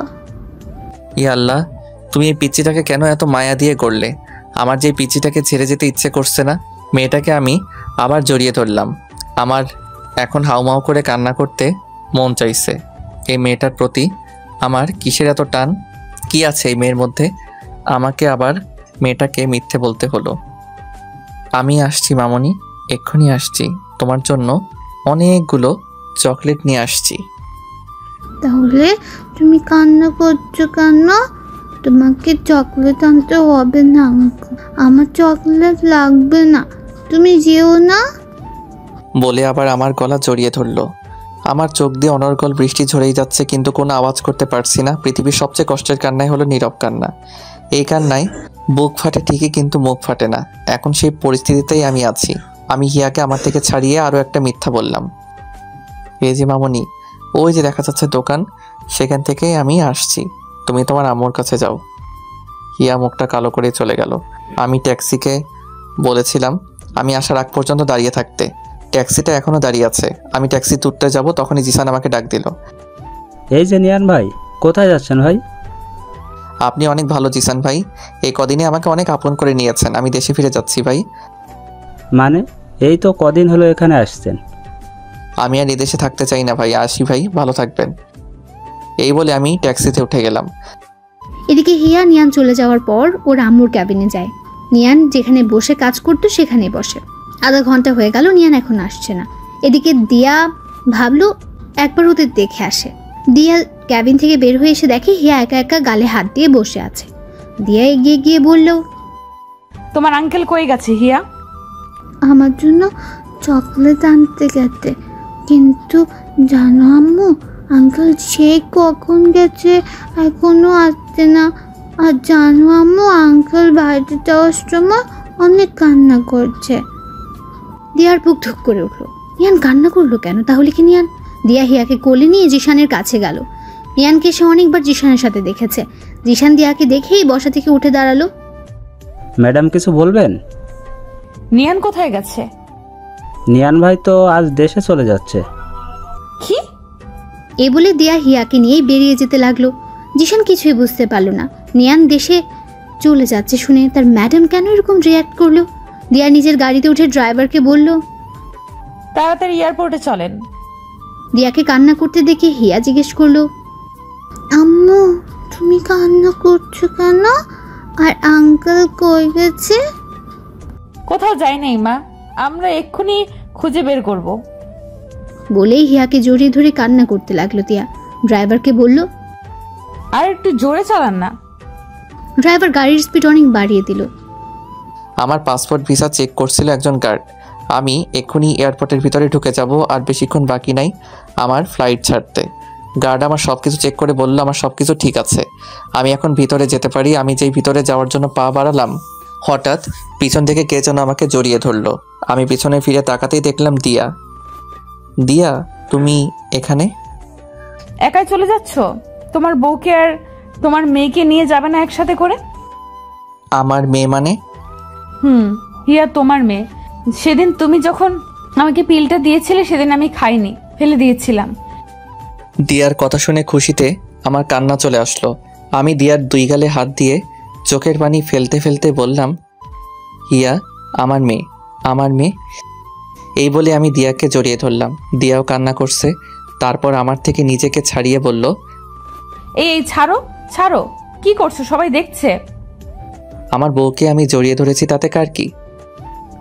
ইয়া আল্লাহ, তুমি এই পিচ্চিটাকে কেন এত মায়া দিয়ে করলে? আমার যে পিচ্চিটাকে ছেড়ে যেতে ইচ্ছে করছে না। মেয়েটাকে আমি আবার জড়িয়ে ধরলাম। আমার এখন হাউমাউ করে কান্না করতে মন চাইছে। এই মেয়েটার প্রতি আমার কিসের এত টান? কি আছে এই মেয়ের মধ্যে? আমাকে আবার মেয়েটাকে মিথ্যে বলতে হলো। আমি আসছি মামনি, এক্ষুনি আসছি। তোমার জন্য অনেকগুলো চকলেট নিয়ে আসছি। তাহলে তুমি কান্না করছো কেন? তোমাকে চকলেট আনতে হবে না, আমার চকলেট লাগবে না, তুমি যেও না। বলে আবার আমার গলা জড়িয়ে ধরলো। আমার চোখ দিয়ে অনর্গল বৃষ্টি ঝরেই যাচ্ছে, কিন্তু কোনো আওয়াজ করতে পারছি না। পৃথিবীর সবচেয়ে কষ্টের কান্নাই হলো নীরব কান্না। এই কান্নায় বুক ফাটে ঠিকই, কিন্তু মুখ ফাটে না। এখন সেই পরিস্থিতিতেই আমি আছি। আমি হিয়াকে আমার থেকে ছাড়িয়ে আরও একটা মিথ্যা বললাম। এই যে মামনি, ওই যে দেখা যাচ্ছে দোকান, সেখান থেকেই আমি আসছি। তুমি তোমার আম্মুর কাছে যাও। হিয়া মুখটা কালো করে চলে গেল। আমি ট্যাক্সিকে বলেছিলাম আমি আসার আগ পর্যন্ত দাঁড়িয়ে থাকতে। ট্যাক্সিটা এখনও দাঁড়িয়ে আছে। আমি ট্যাক্সি তুলতে যাব, তখনই জিসান আমাকে ডাক দিল। এই যে নিয়ান ভাই, কোথায় যাচ্ছেন ভাই? আপনি অনেক ভালো জিসান ভাই, এই কদিনে আমাকে অনেক আপন করে নিয়েছেন। আমি দেশে ফিরে যাচ্ছি ভাই। মানে এই তো কদিন হলো এখানে আসছেন। আমি আর এদেশে থাকতে চাই না ভাই। আসি ভাই, ভালো থাকবেন। এই বলে আমি ট্যাক্সিতে উঠে গেলাম। এদিকে হিয়া নিয়ান চলে যাওয়ার পর ওর আম্মুর ক্যাবিনে যায়। নিয়ান যেখানে বসে কাজ করতো সেখানেই বসে। আধা ঘন্টা হয়ে গেল, নিয়ান এখন আসছে না। এদিকে দিয়া ভাবলো একবার ওদের দেখে আসে। দিয়া ক্যাবিন থেকে বের হয়ে এসে দেখে হিয়া একা একা গালে হাত দিয়ে বসে আছে। দিয়া এগিয়ে গিয়ে বলল, তোমার আঙ্কেল কই গেছে হিয়া? আমার জন্য চকলেট আনতে গেছে, কিন্তু জানো আম্মু, আঙ্কেল সে কখন গেছে, এখনো আসছে না। আর জানো আম্মু, আঙ্কেল বাড়িতে যাওয়ার সময় অনেক কান্না করছে। দিয়ার বুক ধুক করে উঠলো। নিয়ান কান্না করলো কেন? তাহলে কি নিয়ান? দিয়া হিয়াকে কোলে নিয়ে জিশানের কাছে গেল। নিয়ানকে সে অনেকবার জিশানের সাথে দেখেছে। জিশান দিয়াকে দেখেই বসা থেকে উঠে দাঁড়ালো। ম্যাডাম কিছু বলবেন? নিয়ান কোথায় গেছে? নিয়ান ভাই তো আজ দেশে চলে যাচ্ছে। কি? এ বলে দিয়া হিয়াকে নিয়ে বেরিয়ে যেতে লাগলো। জিশান কিছুই বুঝতে পারলো না। নিয়ান দেশে চলে যাচ্ছে শুনে তার ম্যাডাম কেন এরকম রিয়্যাক্ট করলো। দিয়া নিজের গাড়িতে উঠে ড্রাইভারকে বলল, তাড়াতাড়ি এয়ারপোর্টে চলেন। দিয়াকে কান্না করতে দেখে হিয়া জিজ্ঞেস করলো, আম্মু তুমি কান্না করছো কেন? আর আঙ্কেল কই গেছে? কোথাও যাই নাই মা, আমরা এক্ষুনি খুঁজে বের করব। বলেই হিয়াকে জড়িয়ে ধরে কান্না করতে লাগলো দিয়া। ড্রাইভারকে বলল, আর একটু জোরে চালান না। ড্রাইভার গাড়ির স্পিড অনেক বাড়িয়ে দিল। আমার পাসপোর্ট ভিসা চেক করছিল একজন গার্ড। আমি এক্ষুনি এয়ারপোর্টের ভিতরে ঢুকে যাব, আর বেশিক্ষণ বাকি নাই আমার ফ্লাইট ছাড়তে। গার্ড আমার সব কিছু চেক করে বলল আমার সব কিছু ঠিক আছে, আমি এখন ভিতরে যেতে পারি। আমি যেই ভিতরে যাওয়ার জন্য পা বাড়ালাম, হঠাৎ পিছন থেকে কে যেন আমাকে জড়িয়ে ধরলো। আমি পিছনে ফিরে তাকাতেই দেখলাম দিয়া। দিয়া, তুমি এখানে একাই চলে যাচ্ছ? তোমার বউকে আর তোমার মেয়েকে নিয়ে যাবে না একসাথে করে? আমার মেয়ে মানে? হিয়া তোমার মেয়ে। সেদিন তুমি যখন আমাকে পিলটা দিয়েছিলে সেদিন আমি খাইনি, ফেলে দিয়েছিলাম। দিয়ার কথা শুনে খুশিতে আমার কান্না চলে আসলো। আমি দিয়ার দুই গালে হাত দিয়ে চোখের পানি ফেলতে ফেলতে বললাম, হিয়া আমার মেয়ে, আমার মেয়ে। এই বলে আমি দিয়াকে জড়িয়ে ধরলাম। দিয়াও কান্না করছে। তারপর আমার থেকে নিজেকে ছাড়িয়ে বলল, এই ছাড়ো ছাড়ো, কি করছো? সবাই দেখছে। আমার বউকে আমি জড়িয়ে ধরেছি, তাতে কার কি?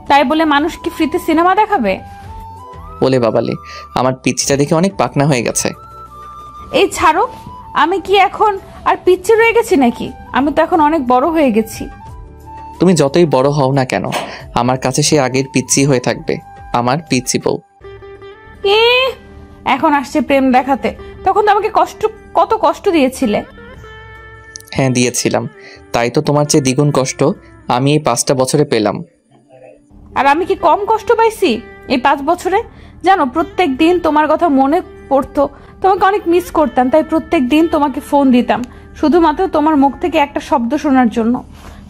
তাই বলে মানুষ কি ফ্রিতে সিনেমা দেখাবে? বলে বাবালে, আমার পিচ্চিটা দেখে অনেক পাকনা হয়ে গেছে। এই ছাড়ো, আমি কি এখন আর পিচ্ছি রয়ে গেছি নাকি? আমি তো এখন অনেক বড় হয়ে গেছি। তুমি যতই বড় হও না কেন, আমার কাছে সে আগের পিচ্চি হয়ে থাকবে, আমার পিচ্চি বউ। এখন আসছে প্রেম দেখাতে। তখন তো আমাকে কত কষ্ট দিয়েছিলে। হ্যাঁ দিয়েছিলাম, তাই তো তোমার চেয়ে দ্বিগুণ কষ্ট আমি এই 5টা বছরে পেলাম। আর আমি কি কম কষ্ট পাইছি এই 5 বছরে? জানো, প্রত্যেক দিন তোমার কথা মনে পড়তো, তোমাকে অনেক মিস করতাম। তাই প্রত্যেক দিন তোমাকে ফোন দিতাম, শুধুমাত্র তোমার মুখ থেকে একটা শব্দ শোনার জন্য।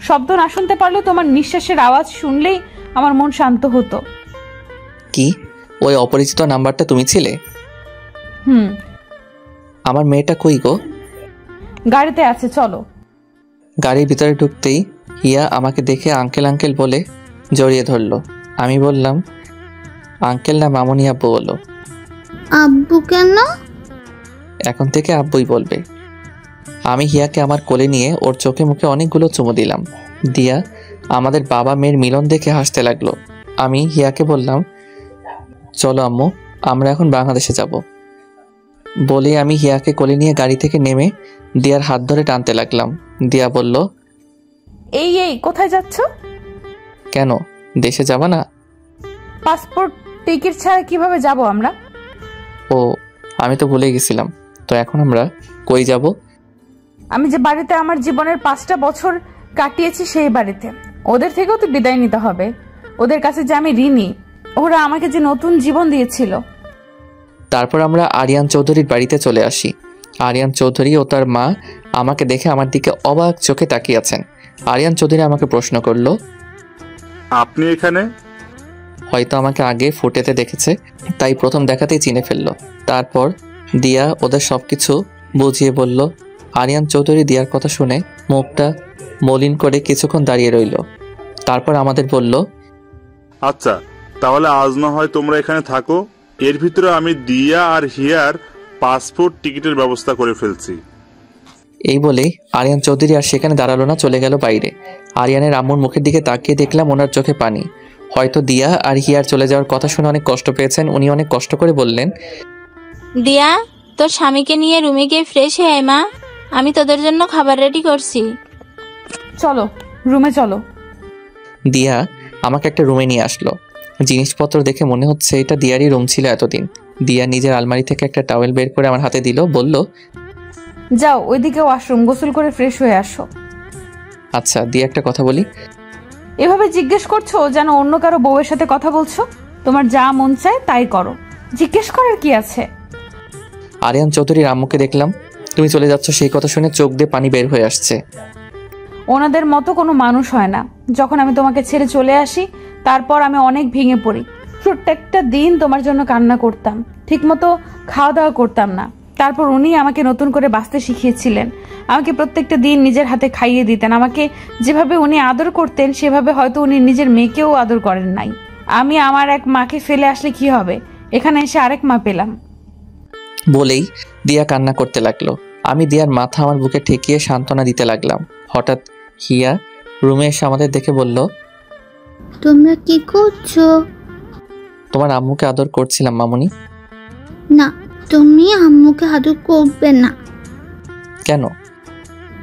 শব্দ না শুনতে পারলেও তোমার নিঃশ্বাসের আওয়াজ শুনলেই আমার মন শান্ত হতো। কি ওই অপরিচিত নাম্বারটা তুমি ছিলে? আমার মেয়েটা কই গো? গাড়িতে আছে, চলো। গাড়ির ভিতরে ঢুকতেই হিয়া আমাকে দেখে আঙ্কেল আঙ্কেল বলে জড়িয়ে ধরলো। আমি বললাম, আঙ্কেল না মামনি আব্বু বলো। আব্বু কেন? এখন থেকে আব্বুই বলবে। আমি হিয়াকে আমার কোলে নিয়ে ওর চোখে মুখে অনেকগুলো চুমু দিলাম। দিয়া আমাদের বাবা মেয়ের মিলন দেখে হাসতে লাগলো। আমি হিয়াকে বললাম, চলো আম্মু, আমরা এখন বাংলাদেশে যাব। বলে আমি হিয়াকে কোলে নিয়ে গাড়ি থেকে নেমে দিয়ার হাত ধরে টানতে লাগলাম। দিয়া বলল, এই কোথায় যাচ্ছ? কেন, দেশে যাবা না? পাসপোর্ট টিকিট ছাড়া কিভাবে যাব আমরা? ও আমি তো ভুলে গেছিলাম। তো এখন আমরা কই যাব? আমি যে বাড়িতে আমার জীবনের 5টা বছর কাটিয়েছি সেই বাড়িতে। ওদের থেকেও তো বিদায় নিতে হবে। ওদের কাছে যে আমি ঋণী, ওরা আমাকে যে নতুন জীবন দিয়েছিল। তারপর আমরা আরিয়ান চৌধুরীর বাড়িতে চলে আসি। আরিয়ান চৌধুরী ও তার মা আমাকে দেখে আমার দিকে অবাক চোখে তাকিয়ে আছেন। আরিয়ান চৌধুরী আমাকে প্রশ্ন করলো, আপনি এখানে? হয়তো আমাকে আগে ফুটেতে দেখেছে, তাই প্রথম দেখাতেই চিনে ফেললো। তারপর দিয়া ওদের সব কিছু বুঝিয়ে বলল। আরিয়ান চৌধুরী দিয়ার কথা শুনে মুখটা মলিন করে কিছুক্ষণ দাঁড়িয়ে রইল। তারপর আমাদের বলল, আচ্ছা, তাহলে আজ না হয় তোমরা এখানে থাকো। এর ভিতরে আমি দিয়া আর হিয়ার পাসপোর্ট টিকিটের ব্যবস্থা করে ফেলছি। এই বলেই আরিয়ান চৌধুরী আর সেখানে দাঁড়ালো না, চলে গেল বাইরে। আরিয়ানের আম্মুর মুখের দিকে তাকিয়ে দেখলাম ওনার চোখে পানি। হয়তো দিয়া আর হিয়ার চলে যাওয়ার কথা শুনে অনেক কষ্ট পেয়েছেন। উনি অনেক কষ্ট করে বললেন, দিয়া, তোর স্বামীকে নিয়ে রুমে গিয়ে ফ্রেশ হয়ে আয় মা, আমি তোদের জন্য খাবার রেডি করছি। চলো রুমে চলো। দিয়া আমাকে একটা রুমে নিয়ে আসলো। জিনিসপত্র দেখে মনে হচ্ছে এটা দিয়ারই রুম ছিল এতদিন। দিয়া নিজের আলমারি থেকে একটা টাওয়েল বের করে আমার হাতে দিল, বলল, যাও ওইদিকে ওয়াশরুম, গোসল করে ফ্রেশ হয়ে আসো। আচ্ছা, দিয়া একটা কথা বলি। এভাবে জিজ্ঞেস করছো যেন অন্য কারো বউয়ের সাথে কথা বলছো। তোমার যা মন চায় তাই করো, জিজ্ঞেস করার কি আছে? আরিয়ান চৌধুরীর আম্মুকে দেখলাম তুমি চলে যাচ্ছ, সেই কথা শুনে চোখ দিয়ে পানি বের হয়ে আসছে। ওনাদের মতো কোনো মানুষ হয় না। যখন আমি তোমাকে ছেড়ে চলে আসি, তারপর আমি অনেক ভেঙে পড়ি। প্রত্যেকটা দিন তোমার জন্য কান্না করতাম, ঠিকমতো খাওয়া দাওয়া করতাম না। তারপর উনি আমাকে নতুন করে বাঁচতে শিখিয়েছিলেন। আমাকে প্রত্যেকটা দিন নিজের হাতে খাইয়ে দিতেন। আমাকে যেভাবে উনি আদর করতেন সেভাবে হয়তো উনি নিজের মেয়েকেও আদর করেন নাই। আমি আমার এক মাকে ফেলে আসলে কি হবে, এখানে এসে আরেক মা পেলাম। বলেই দিয়া কান্না করতে লাগলো। আমি দিয়ার মাথা আমার বুকে ঠেকিয়ে সান্ত্বনা দিতে লাগলাম। হঠাৎ হিয়া রুমে এসে আমাদের দেখে বলল, তোমরা কি করছো? তোমার আম্মুকে আদর করছিলাম মামুনি। না, তুমি আম্মুকে আদর করবে না। কেন?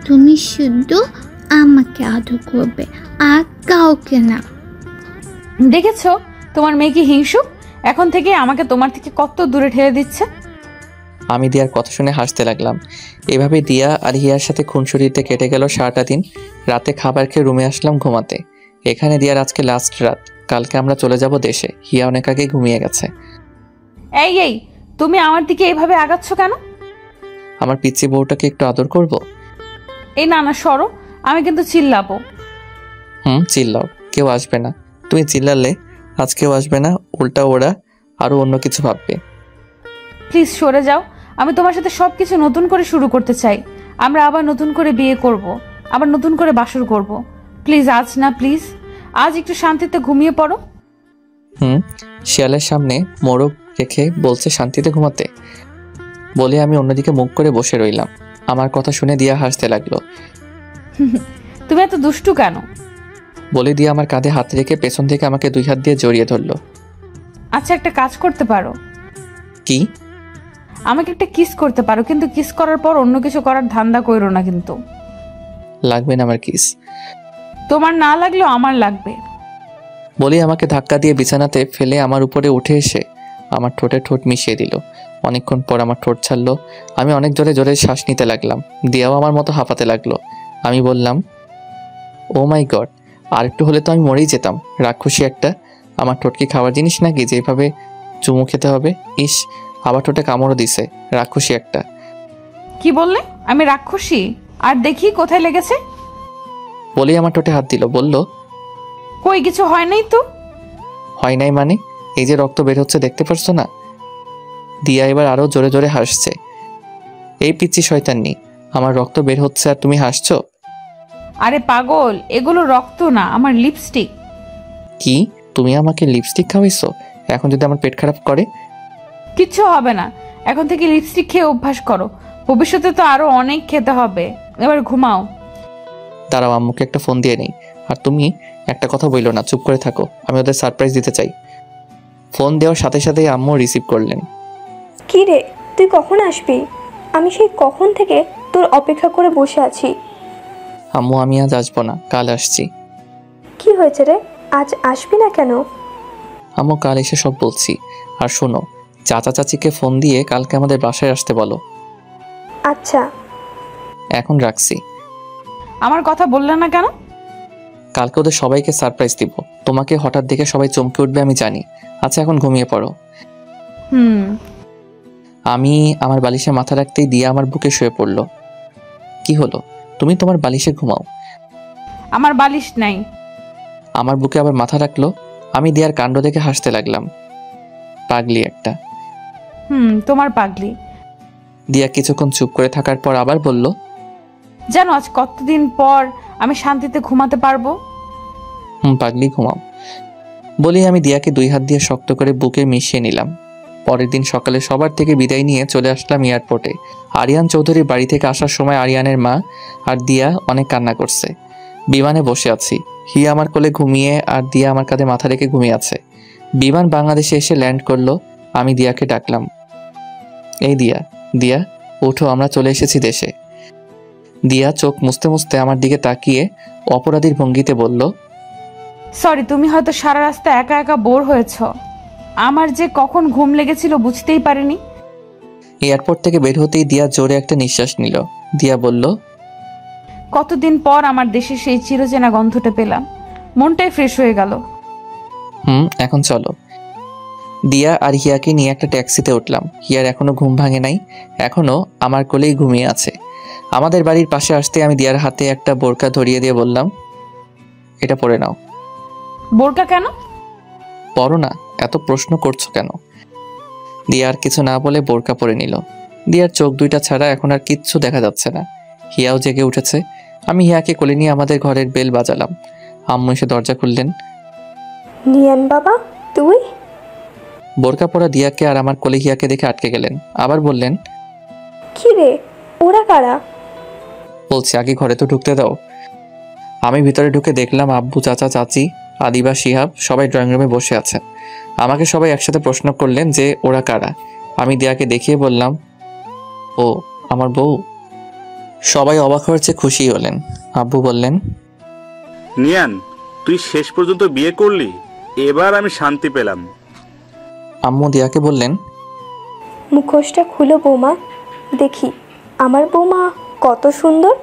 তুমি শুধু আমাকে আদর করবে, আর কাউকে না। দেখেছো তোমার মেয়ে কি হিংসুক? এখন থেকে আমাকে তোমার থেকে কত দূরে ঠেলে দিচ্ছে। আমি দিয়ার কথা শুনে হাসতে লাগলাম। এভাবে দিয়া আর হিয়ার সাথে খুনসুটিতে কেটে গেল সারাটা দিন। রাতে খাবার খেয়ে রুমে আসলাম ঘুমাতে। এখানে দিয়ার আজকে লাস্ট রাত, কালকে আমরা চলে যাব দেশে। হিয়া অনেক আগে ঘুমিয়ে গেছে। এই তুমি আমার দিকে এইভাবে আগাচ্ছ কেন? আমার পিচ্চি বউটাকে একটু আদর করব। এই না সরো, আমি কিন্তু চিল্লাবো। চিল্লাও, কেউ আসবে না। তুমি চিল্লালে আজ কেউ আসবে না, উল্টা ওরা আরো অন্য কিছু ভাববে। প্লিজ সরে যাও। আমি তোমার সাথে সবকিছু নতুন করে শুরু করতে চাই। আমরা আবার নতুন করে বিয়ে করব, আবার নতুন করে বাসর করব। প্লিজ আজ না, প্লিজ আজ একটু শান্তিতে ঘুমিয়ে পড়ো। শিয়ালের সামনে মোরগ রেখে বলছে শান্তিতে ঘুমাতে। বলে আমি অন্যদিকে মুখ করে বসে রইলাম। আমার কথা শুনে দিয়া হাসতে লাগলো। তুমি এত দুষ্টু কেন? বলে দিয়া আমার কাঁধে হাত রেখে পেছন থেকে আমাকে 2 হাত দিয়ে জড়িয়ে ধরলো। আচ্ছা, একটা কাজ করতে পারো। কি? আমাকে একটা কিস করতে পারো, কিন্তু কিস করার পর অন্য কিছু করার ধান্দা কইরো না কিন্তু। লাগবে না আমার কিস। তোমার না লাগলেও আমার লাগবে। বলে আমাকে ধাক্কা দিয়ে বিছানাতে ফেলে আমার উপরে উঠে এসে আমার ঠোঁটে ঠোঁট মিশিয়ে দিল। অনেকক্ষণ পর আমার ঠোঁট ছাড়লো। আমি অনেক জোরে জোরে শ্বাস নিতে লাগলাম। দিয়াও আমার মতো হাঁপাতে লাগলো। আমি বললাম, ও মাই গড, আর একটু হলে তো আমি মরেই যেতাম। রাক্ষসী একটা। আমার ঠোঁট কি খাওয়ার জিনিস নাকি যেভাবে চুমু খেতে হবে? ইস, আবার ঠোঁটে কামড়ও দিছে, রাক্ষসী একটা। কি বললে? আমি রাক্ষসী? আর দেখি কোথায় লেগেছে। বলেই আমার ঠোঁটে হাত দিল, বলল, কই কিছু হয় নাই তো। হয় নাই মানে? এই যে রক্ত বের হচ্ছে, দেখতে পারছো না? দিয়া এবার আরো জোরে জোরে হাসছে। এই পিচ্চি শয়তাননি, আমার রক্ত বের হচ্ছে আর তুমি হাসছো? আরে পাগল, এগুলো রক্ত না, আমার লিপস্টিক। কি? তুমি আমাকে লিপস্টিক খাওয়াইছো? এখন যদি আমার পেট খারাপ করে? কিচ্ছু হবে না, এখন থেকে লিপস্টিক খেয়ে অভ্যাস করো। ভবিষ্যতে তো আরো অনেক খেতে হবে। এবার ঘুমাও। দাঁড়াও, আম্মুকে একটা ফোন দিয়ে নেই। আর তুমি একটা কথা বইলো না, চুপ করে থাকো। আমি ওদের সারপ্রাইজ দিতে চাই। ফোন দেওয়ার সাথে সাথেই আম্মু রিসিভ করলেন। কি রে, তুই কখন আসবি? আমি সেই কখন থেকে তোর অপেক্ষা করে বসে আছি। আম্মু, আমি আজ আসবো না, কাল আসছি। কি হয়েছে রে, আজ আসবি না কেন? আম্মু, কাল এসে সব বলছি। আর শোনো, চাচা চাচিকে ফোন দিয়ে কালকে আমাদের বাসায় আসতে বলো। আচ্ছা। এখন রাখছি। আমার কথা বললে না কেন? কালকে ওদের সবাইকে সারপ্রাইজ দিব। তোমাকে হঠাৎ দেখে সবাই চমকে উঠবে আমি জানি। আচ্ছা এখন ঘুমিয়ে পড়ো। আমি আমার বালিশে মাথা রাখতেই দিয়া আমার বুকে শুয়ে পড়ল। কি হলো? তুমি তোমার বালিশে ঘুমাও। আমার বালিশ নাই। আমার বুকে আবার মাথা রাখলো। আমি দিয়ার কাণ্ড দেখে হাসতে লাগলাম। পাগলি একটা। তোমার পাগলি। দিয়া কিছুক্ষণ চুপ করে থাকার পর আবার বলল, জানো আজ কতদিন পর আমি শান্তিতে ঘুমাতে পারবো। পাগলি ঘুমাও। বলি আমি দিয়াকে 2 হাত দিয়ে শক্ত করে বুকে মিশিয়ে নিলাম। পরের দিন সকালে সবার থেকে বিদায় নিয়ে চলে আসলাম এয়ারপোর্টে। আরিয়ান চৌধুরীর বাড়ি থেকে আসার সময় আরিয়ানের মা আর দিয়া অনেক কান্না করছে। বিমানে বসে আছি। হিয়া আমার কোলে ঘুমিয়ে আর দিয়া আমার কাঁধে মাথা রেখে ঘুমিয়ে আছে। বিমান বাংলাদেশে এসে ল্যান্ড করলো। আমি দিয়াকে ডাকলাম, এই দিয়া, দিয়া ওঠো, আমরা চলে এসেছি দেশে। দিয়া চোখ মুছতে মুছতে আমার দিকে তাকিয়ে অপরাধীর ভঙ্গিতে বলল, সরি, তুমি হয়তো সারা রাস্তা একা একা বোর হয়েছ। আমার যে কখন ঘুম লেগেছিল বুঝতেই পারিনি। এয়ারপোর্ট থেকে বের হতেই দিয়া জোরে একটা নিঃশ্বাস নিল। দিয়া বলল, কতদিন পর আমার দেশে সেই চিরচেনা গন্ধটা পেলাম, মনটাই ফ্রেশ হয়ে গেল। এখন চলো। দিয়া আর হিয়াকে নিয়ে একটা ট্যাক্সিতে উঠলাম। হিয়ার এখনো ঘুম ভাঙে নাই, এখনো আমার কোলেই ঘুমিয়ে আছে। আমাদের বাড়ির পাশে আসতে আমি দিয়ার হাতে একটা বোরকা ধরিয়ে দিয়ে বললাম, এটা পরে নাও। বোরকা কেন? পরো না, এত প্রশ্ন করছো কেন? দিয়া আর কিছু না বলে বোরকা পরে নিল। দিয়ার চোখ দুইটা ছাড়া এখন আর কিচ্ছু দেখা যাচ্ছে না। হিয়াও জেগে উঠেছে। আমি হিয়াকে কোলে নিয়ে আমাদের ঘরের বেল বাজালাম। আম্মু এসে দরজা খুললেন। নিয়ান বাবা, তুই? বোরকা পরা দিয়াকে আর আমার কোলে হিয়াকে দেখে আটকে গেলেন। আবার বললেন, কি রে, ওরা কারা? বলছি আগে ঘরে তো ঢুকতে দাও। আমি ভিতরে ঢুকে দেখলাম আব্বু, চাচা, চাচি, আদিবা, শিহাব সবাই ড্রয়িং রুমে বসে আছে। আমাকে সবাই একসাথে প্রশ্ন করলেন যে ওরা কারা। আমি দিয়াকে দেখিয়ে বললাম, ও আমার বউ। সবাই অবাক হয়েছে, খুশি হলেন। আব্বু বললেন, নিয়ান, তুই শেষ পর্যন্ত বিয়ে করলি, এবার আমি শান্তি পেলাম। আম্মু দিয়াকে বললেন, মুখোশটা খুলো বৌমা, দেখি আমার বৌমা কত সুন্দর।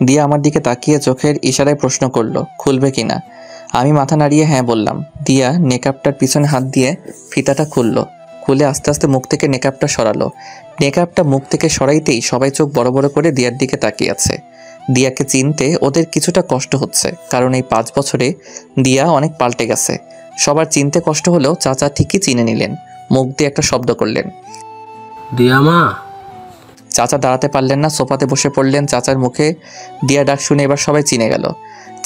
দিয়া আমার দিকে তাকিয়ে চোখের ইশারায় প্রশ্ন করলো খুলবে কিনা। আমি মাথা নাড়িয়ে হ্যাঁ বললাম। দিয়া নেকআপটার পিছনে হাত দিয়ে ফিতাটা খুললো। খুলে আস্তে আস্তে মুখ থেকে নেকআপটা সরালো। নেকআপটা মুখ থেকে সরাইতেই সবাই চোখ বড় বড় করে দিয়ার দিকে তাকিয়ে আছে। দিয়াকে চিনতে ওদের কিছুটা কষ্ট হচ্ছে, কারণ এই 5 বছরে দিয়া অনেক পাল্টে গেছে। সবার চিনতে কষ্ট হলেও চাচা ঠিকই চিনে নিলেন। মুখ দিয়ে একটা শব্দ করলেন, দিয়া মা। চাচা দাঁড়াতে পারলেন না, সোফাতে বসে পড়লেন। চাচার মুখে দিয়া ডাক শুনে এবার সবাই চিনে গেল।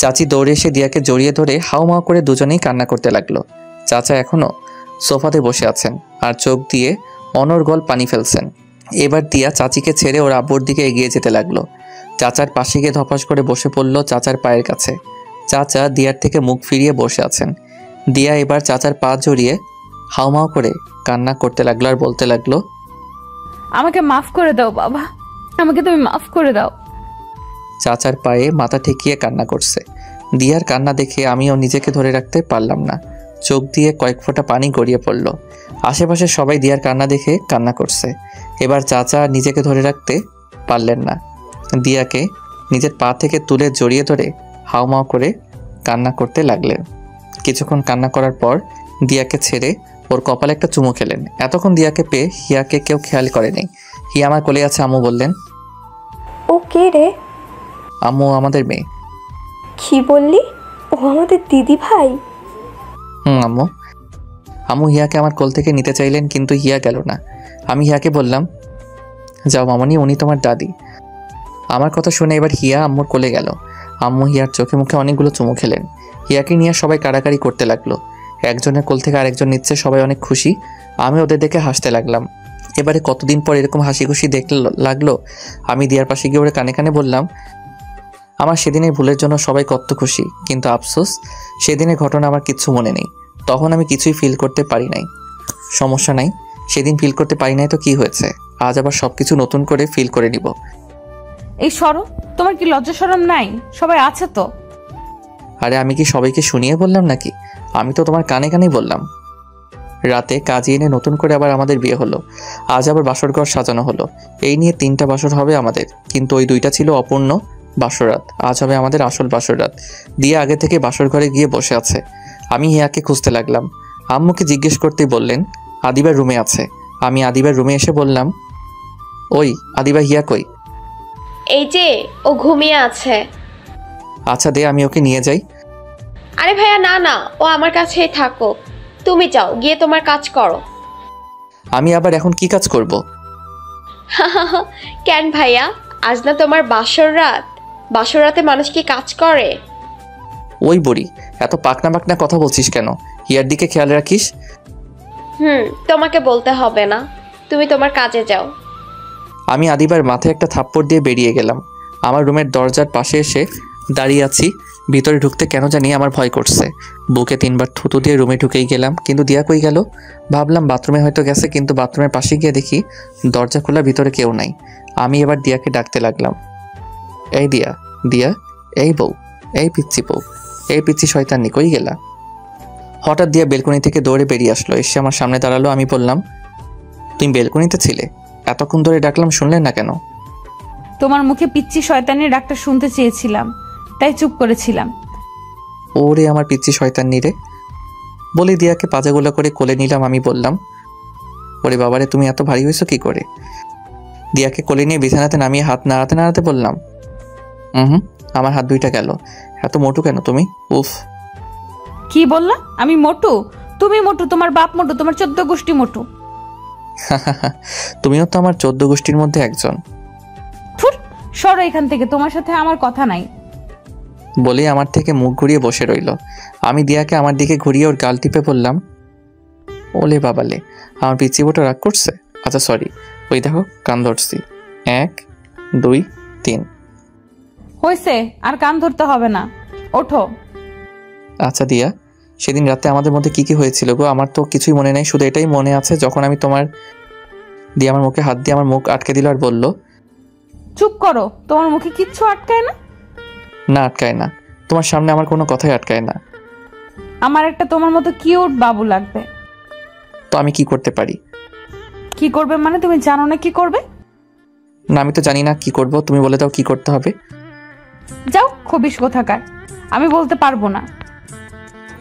চাচি দৌড়ে এসে দিয়াকে জড়িয়ে ধরে হাউমাউ করে দুজনেই কান্না করতে লাগলো। চাচা এখনো সোফাতে বসে আছেন আর চোখ দিয়ে অনর্গল পানি ফেলছেন। এবার দিয়া চাচিকে ছেড়ে ওর আব্বুর দিকে এগিয়ে যেতে লাগলো। চাচার পাশে গিয়ে ধপাস করে বসে পড়ল চাচার পায়ের কাছে। চাচা দিয়ার থেকে মুখ ফিরিয়ে বসে আছেন। দিয়া এবার চাচার পা জড়িয়ে হাউমাউ করে কান্না করতে লাগলো আর বলতে লাগলো, আমাকে মাফ করে দাও বাবা, আমাকে তুমি মাফ করে দাও। চাচার পায়ে মাথা ঠেকিয়ে কান্না করছে। দিয়ার কান্না দেখে আমিও নিজেকে ধরে রাখতে পারলাম না। চোখ দিয়ে কয়েক ফোঁটা পানি গড়িয়ে পড়ল। আশেপাশে সবাই দিয়ার কান্না দেখে কান্না করছে। এবার চাচা নিজেকে ধরে রাখতে পারলেন না। দিয়াকে নিজের পা থেকে তুলে জড়িয়ে ধরে হাউমাউ করে কান্না করতে লাগলেন। কিছুক্ষণ কান্না করার পর দিয়াকে ছেড়ে ওর কপালে একটা চুমু খেলেন। এতক্ষণ দিয়াকে পেয়ে হিয়াকে কেউ খেয়াল করেনি। হিয়া আমার কোলে আছে। আম্মু বললেন, ও কে রে? আম্মু আমাদের মেয়ে। কি বললি? ও আমাদের দিদি ভাই? আম্মু। আম্মু হিয়াকে আমার কোল থেকে নিতে চাইলেন, কিন্তু হিয়া গেল না। আমি হিয়াকে বললাম, যাও মামনি, উনি তোমার দাদি। আমার কথা শুনে এবার হিয়া আম্মুর কোলে গেল। আম্মু হিয়ার চোখে মুখে অনেকগুলো চুমু খেলেন। হিয়াকে নিয়ে সবাই কাড়াকাড়ি করতে লাগলো। একজনের কোল থেকে আরেকজন নিচ্ছে, সবাই অনেক খুশি। আমি ওদের দেখে হাসতে লাগলাম। এবারে কতদিন পর এরকম হাসি খুশি দেখতে লাগলো। আমি দিয়ার পাশে গিয়ে ওরা কানে কানে বললাম, আমার সেদিনের ভুলের জন্য সবাই কত খুশি, কিন্তু আফসোস সেদিনের ঘটনা আমার কিচ্ছু মনে নেই। তখন আমি কিছুই ফিল করতে পারি নাই। সমস্যা নাই, সেদিন ফিল করতে পারি নাই তো কি হয়েছে, আজ আবার সবকিছু নতুন করে ফিল করে নিব। এই সরো, তোমার কি লজ্জা শরম নাই? সবাই আছে তো। আরে আমি কি সবাইকে শুনিয়ে বললাম নাকি? আমি তো তোমার কানে কানেই বললাম। রাতে কাজে এনে নতুন করে আবার আমাদের বিয়ে হলো। আজ আবার বাসরঘর সাজানো হলো। এই নিয়ে 3টা বাসর হবে আমাদের, কিন্তু ওই 2টা ছিল অপূর্ণ বাসরাত। আজ হবে আমাদের আসল বাসরাত। দিয়া আগে থেকে বাসর ঘরে গিয়ে বসে আছে। আমি হিয়াকে খুঁজতে লাগলাম। আম্মুকে জিজ্ঞেস করতেই বললেন আদিবার রুমে আছে। আমি আদিবার রুমে এসে বললাম, ওই আদিবা, হিয়া কই? এই যে ও ঘুমিয়ে আছে। আচ্ছা দে, আমি ওকে নিয়ে যাই। আরে ভাইয়া না না, ও আমার কাছেই থাকো। তুমি যাও, গিয়ে তোমার কাজ করো। আমি আবার এখন কি কাজ করব? কেন ভাইয়া, আজ না তোমার বাসর রাত? বাসর রাতে মানুষ কি কাজ করে? ওই বুড়ি, এত পাকনা পাকনা কথা বলছিস কেন? হিয়ার দিকে খেয়াল রাখিস। তোমাকে বলতে হবে না, তুমি তোমার কাজে যাও। আমি আদিবার মাথায় একটা থাপ্পড় দিয়ে বেরিয়ে গেলাম। আমার রুমের দরজার পাশে এসে দাঁড়িয়ে আছি। ভিতরে ঢুকতে কেন জানি আমার ভয় করছে। বুকে 3বার থুতু দিয়ে রুমে ঢুকেই গেলাম, কিন্তু দিয়া কই গেল? ভাবলাম বাথরুমে হয়তো গেছে, কিন্তু বাথরুমের পাশে গিয়ে দেখি দরজা খোলা, ভিতরে কেউ নাই। আমি এবার দিয়াকে ডাকতে লাগলাম, এই দিয়া, দিয়া, এই বউ, এই পিচ্ছি বউ, এই পিচ্ছি শয়তানি, কই গেলা? হঠাৎ দিয়া বেলকনি থেকে দৌড়ে বেরিয়ে আসলো, এসে আমার সামনে দাঁড়ালো। আমি বললাম, তুমি বেলকনিতে ছিলে? এতক্ষণ ধরে ডাকলাম, শুনলেন না কেন? তোমার মুখে পিচ্ছি শয়তানের ডাকটা শুনতে চেয়েছিলাম, তাই চুপ করেছিলাম। ওরে আমার পিচ্ছি শয়তানি রে বলে দিয়াকে পাজাগোলা করে কোলে নিলাম। আমি বললাম, ওরে বাবারে, তুমি এত ভারী হয়েছো কি করে? দিয়াকে কোলে নিয়ে বিছানাতে নামিয়ে হাত নাড়াতে নাড়াতে বললাম, আমার হাত 2টা গেল। এত মোটু কেন তুমি? উফ। কি বললা? আমি মোটু? তুমি মোটু, তোমার বাপ মোটু, তোমার 14 গোষ্ঠী মোটু। তুমিও তো আমার 14 গোষ্ঠীর মধ্যে একজন। সরো এখান থেকে, তোমার সাথে আমার কথা নাই। বলে আমার থেকে মুখ ঘুরিয়ে বসে রইল। আমি দিয়াকে আমার দিকে ঘুরিয়ে ওর গাল টিপে বললাম, ওলে বাবালে, আমার পিচ্ছি বোটা রাগ করছে। আচ্ছা সরি, ওই দেখো কান ধরছি। 1 2 3। হয়েছে, আর কান ধরতে হবে না, ওঠো। আচ্ছা দিয়া, সেদিন রাতে আমাদের মধ্যে কি কি হয়েছিল গো? আমার তো কিছুই মনে নেই, শুধু এটাই মনে আছে যখন আমি তোমার দিয়ে আমার মুখে হাত দিয়ে আমার মুখ আটকে দিল আর বলল, চুপ করো, তোমার মুখে কিচ্ছু আটকায় না। না আটকায় না, তোমার সামনে আমার কোনো কথাই আটকায় না। আমার একটা তোমার মতো কিউট বাবু লাগবে। তো আমি কি করতে পারি? কি করবে মানে? তুমি জানো না কি করবে? না, আমি তো জানি না কি করব, তুমি বলে দাও কি করতে হবে। যাও, খবিশ কোথাকার, আমি বলতে পারবো না।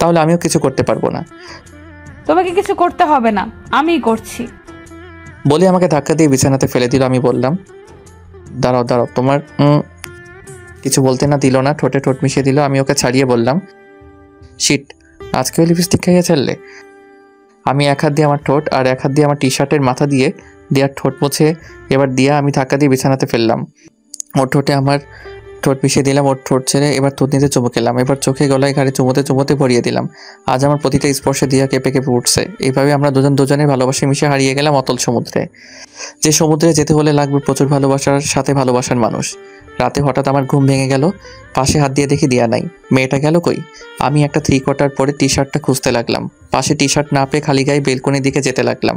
তাহলে আমিও কিছু করতে পারবো না। তোমাকে কিছু করতে হবে না, আমিই করছি। বলে আমাকে ধাক্কা দিয়ে বিছানাতে ফেলে দিল। আমি বললাম, দাঁড়াও দাঁড়াও, তোমার কিছু বলতে না দিল না, ঠোঁটে ঠোঁট মিশিয়ে দিল। আমি ওকে ছাড়িয়ে বললাম, শিট, আজকেও লিপস্টিক খাইয়ে ছাড়লে? আমি এক হাত দিয়ে আমার ঠোঁট আর এক হাত দিয়ে আমার টি-শার্টের মাথা দিয়ে দেওয়ার ঠোঁট মুছে এবার দিয়া আমি ধাক্কা দিয়ে বিছানাতে ফেললাম। ওর ঠোঁটে আমার ঠোঁট মিশিয়ে দিলাম, ওর ঠোঁট ছেড়ে এবার থুতনিতে চুমু খেলাম। এবার চোখে গলায় ঘাড়ে চুমোতে চুমোতে ভরিয়ে দিলাম। আজ আমার প্রতিটা স্পর্শে দিয়া কেঁপে কেঁপে উঠছে। এইভাবে আমরা দুজনের ভালোবাসা মিশে হারিয়ে গেলাম অতল সমুদ্রে। যে সমুদ্রে যেতে হলে লাগবে প্রচুর ভালোবাসার সাথে ভালোবাসার মানুষ। রাতে হঠাৎ আমার ঘুম ভেঙে গেল। পাশে হাত দিয়ে দেখি দিয়া নাই। মেয়েটা গেল কই? আমি একটা 3/4 পরে টি-শার্টটা খুঁজতে লাগলাম। পাশে টি-শার্ট না পেয়ে খালি গায়ে বেলকনির দিকে যেতে লাগলাম।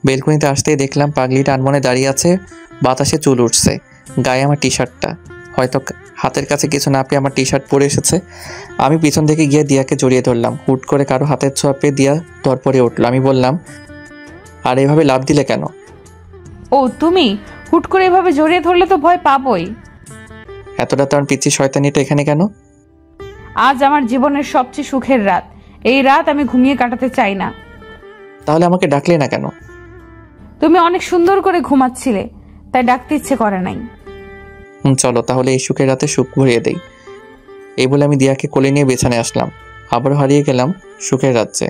বেলকনিতে আসতেই দেখলাম পাগলিটা আনমনে দাঁড়িয়ে আছে, বাতাসে চুল উঠছে, গায়ে আমার টি-শার্টটা। হয়তো হাতের কাছে কিছু না পেয়ে আমার টি-শার্ট পরে এসেছে। আমি পিছন থেকে গিয়ে দিয়াকে জড়িয়ে ধরলাম। হুট করে কারো হাতের ছোঁয়া পেয়ে দিয়া ধরপড়ে উঠল। আমি বললাম, আর এভাবে লাফ দিলে কেন? ও তুমি হুট করে এভাবে জড়িয়ে ধরলে তো ভয় পাবোই। এতটা তো আমার পিচ্ছি শয়তানিটা এখানে কেন? আজ আমার জীবনের সবচেয়ে সুখের রাত। এই রাত আমি ঘুমিয়ে কাটাতে চাই না। তাহলে আমাকে ডাকলে না কেন? তুমি অনেক সুন্দর করে ঘুমাচ্ছিলে, তাই ডাকতে ইচ্ছে করে নাই। চলো তাহলে এই সুখের রাতে সুখ ভরিয়ে দেই। এই বলে আমি দিয়াকে কোলে নিয়ে বিছানায় আসলাম। আবারও হারিয়ে গেলাম সুখের রাজ্যে।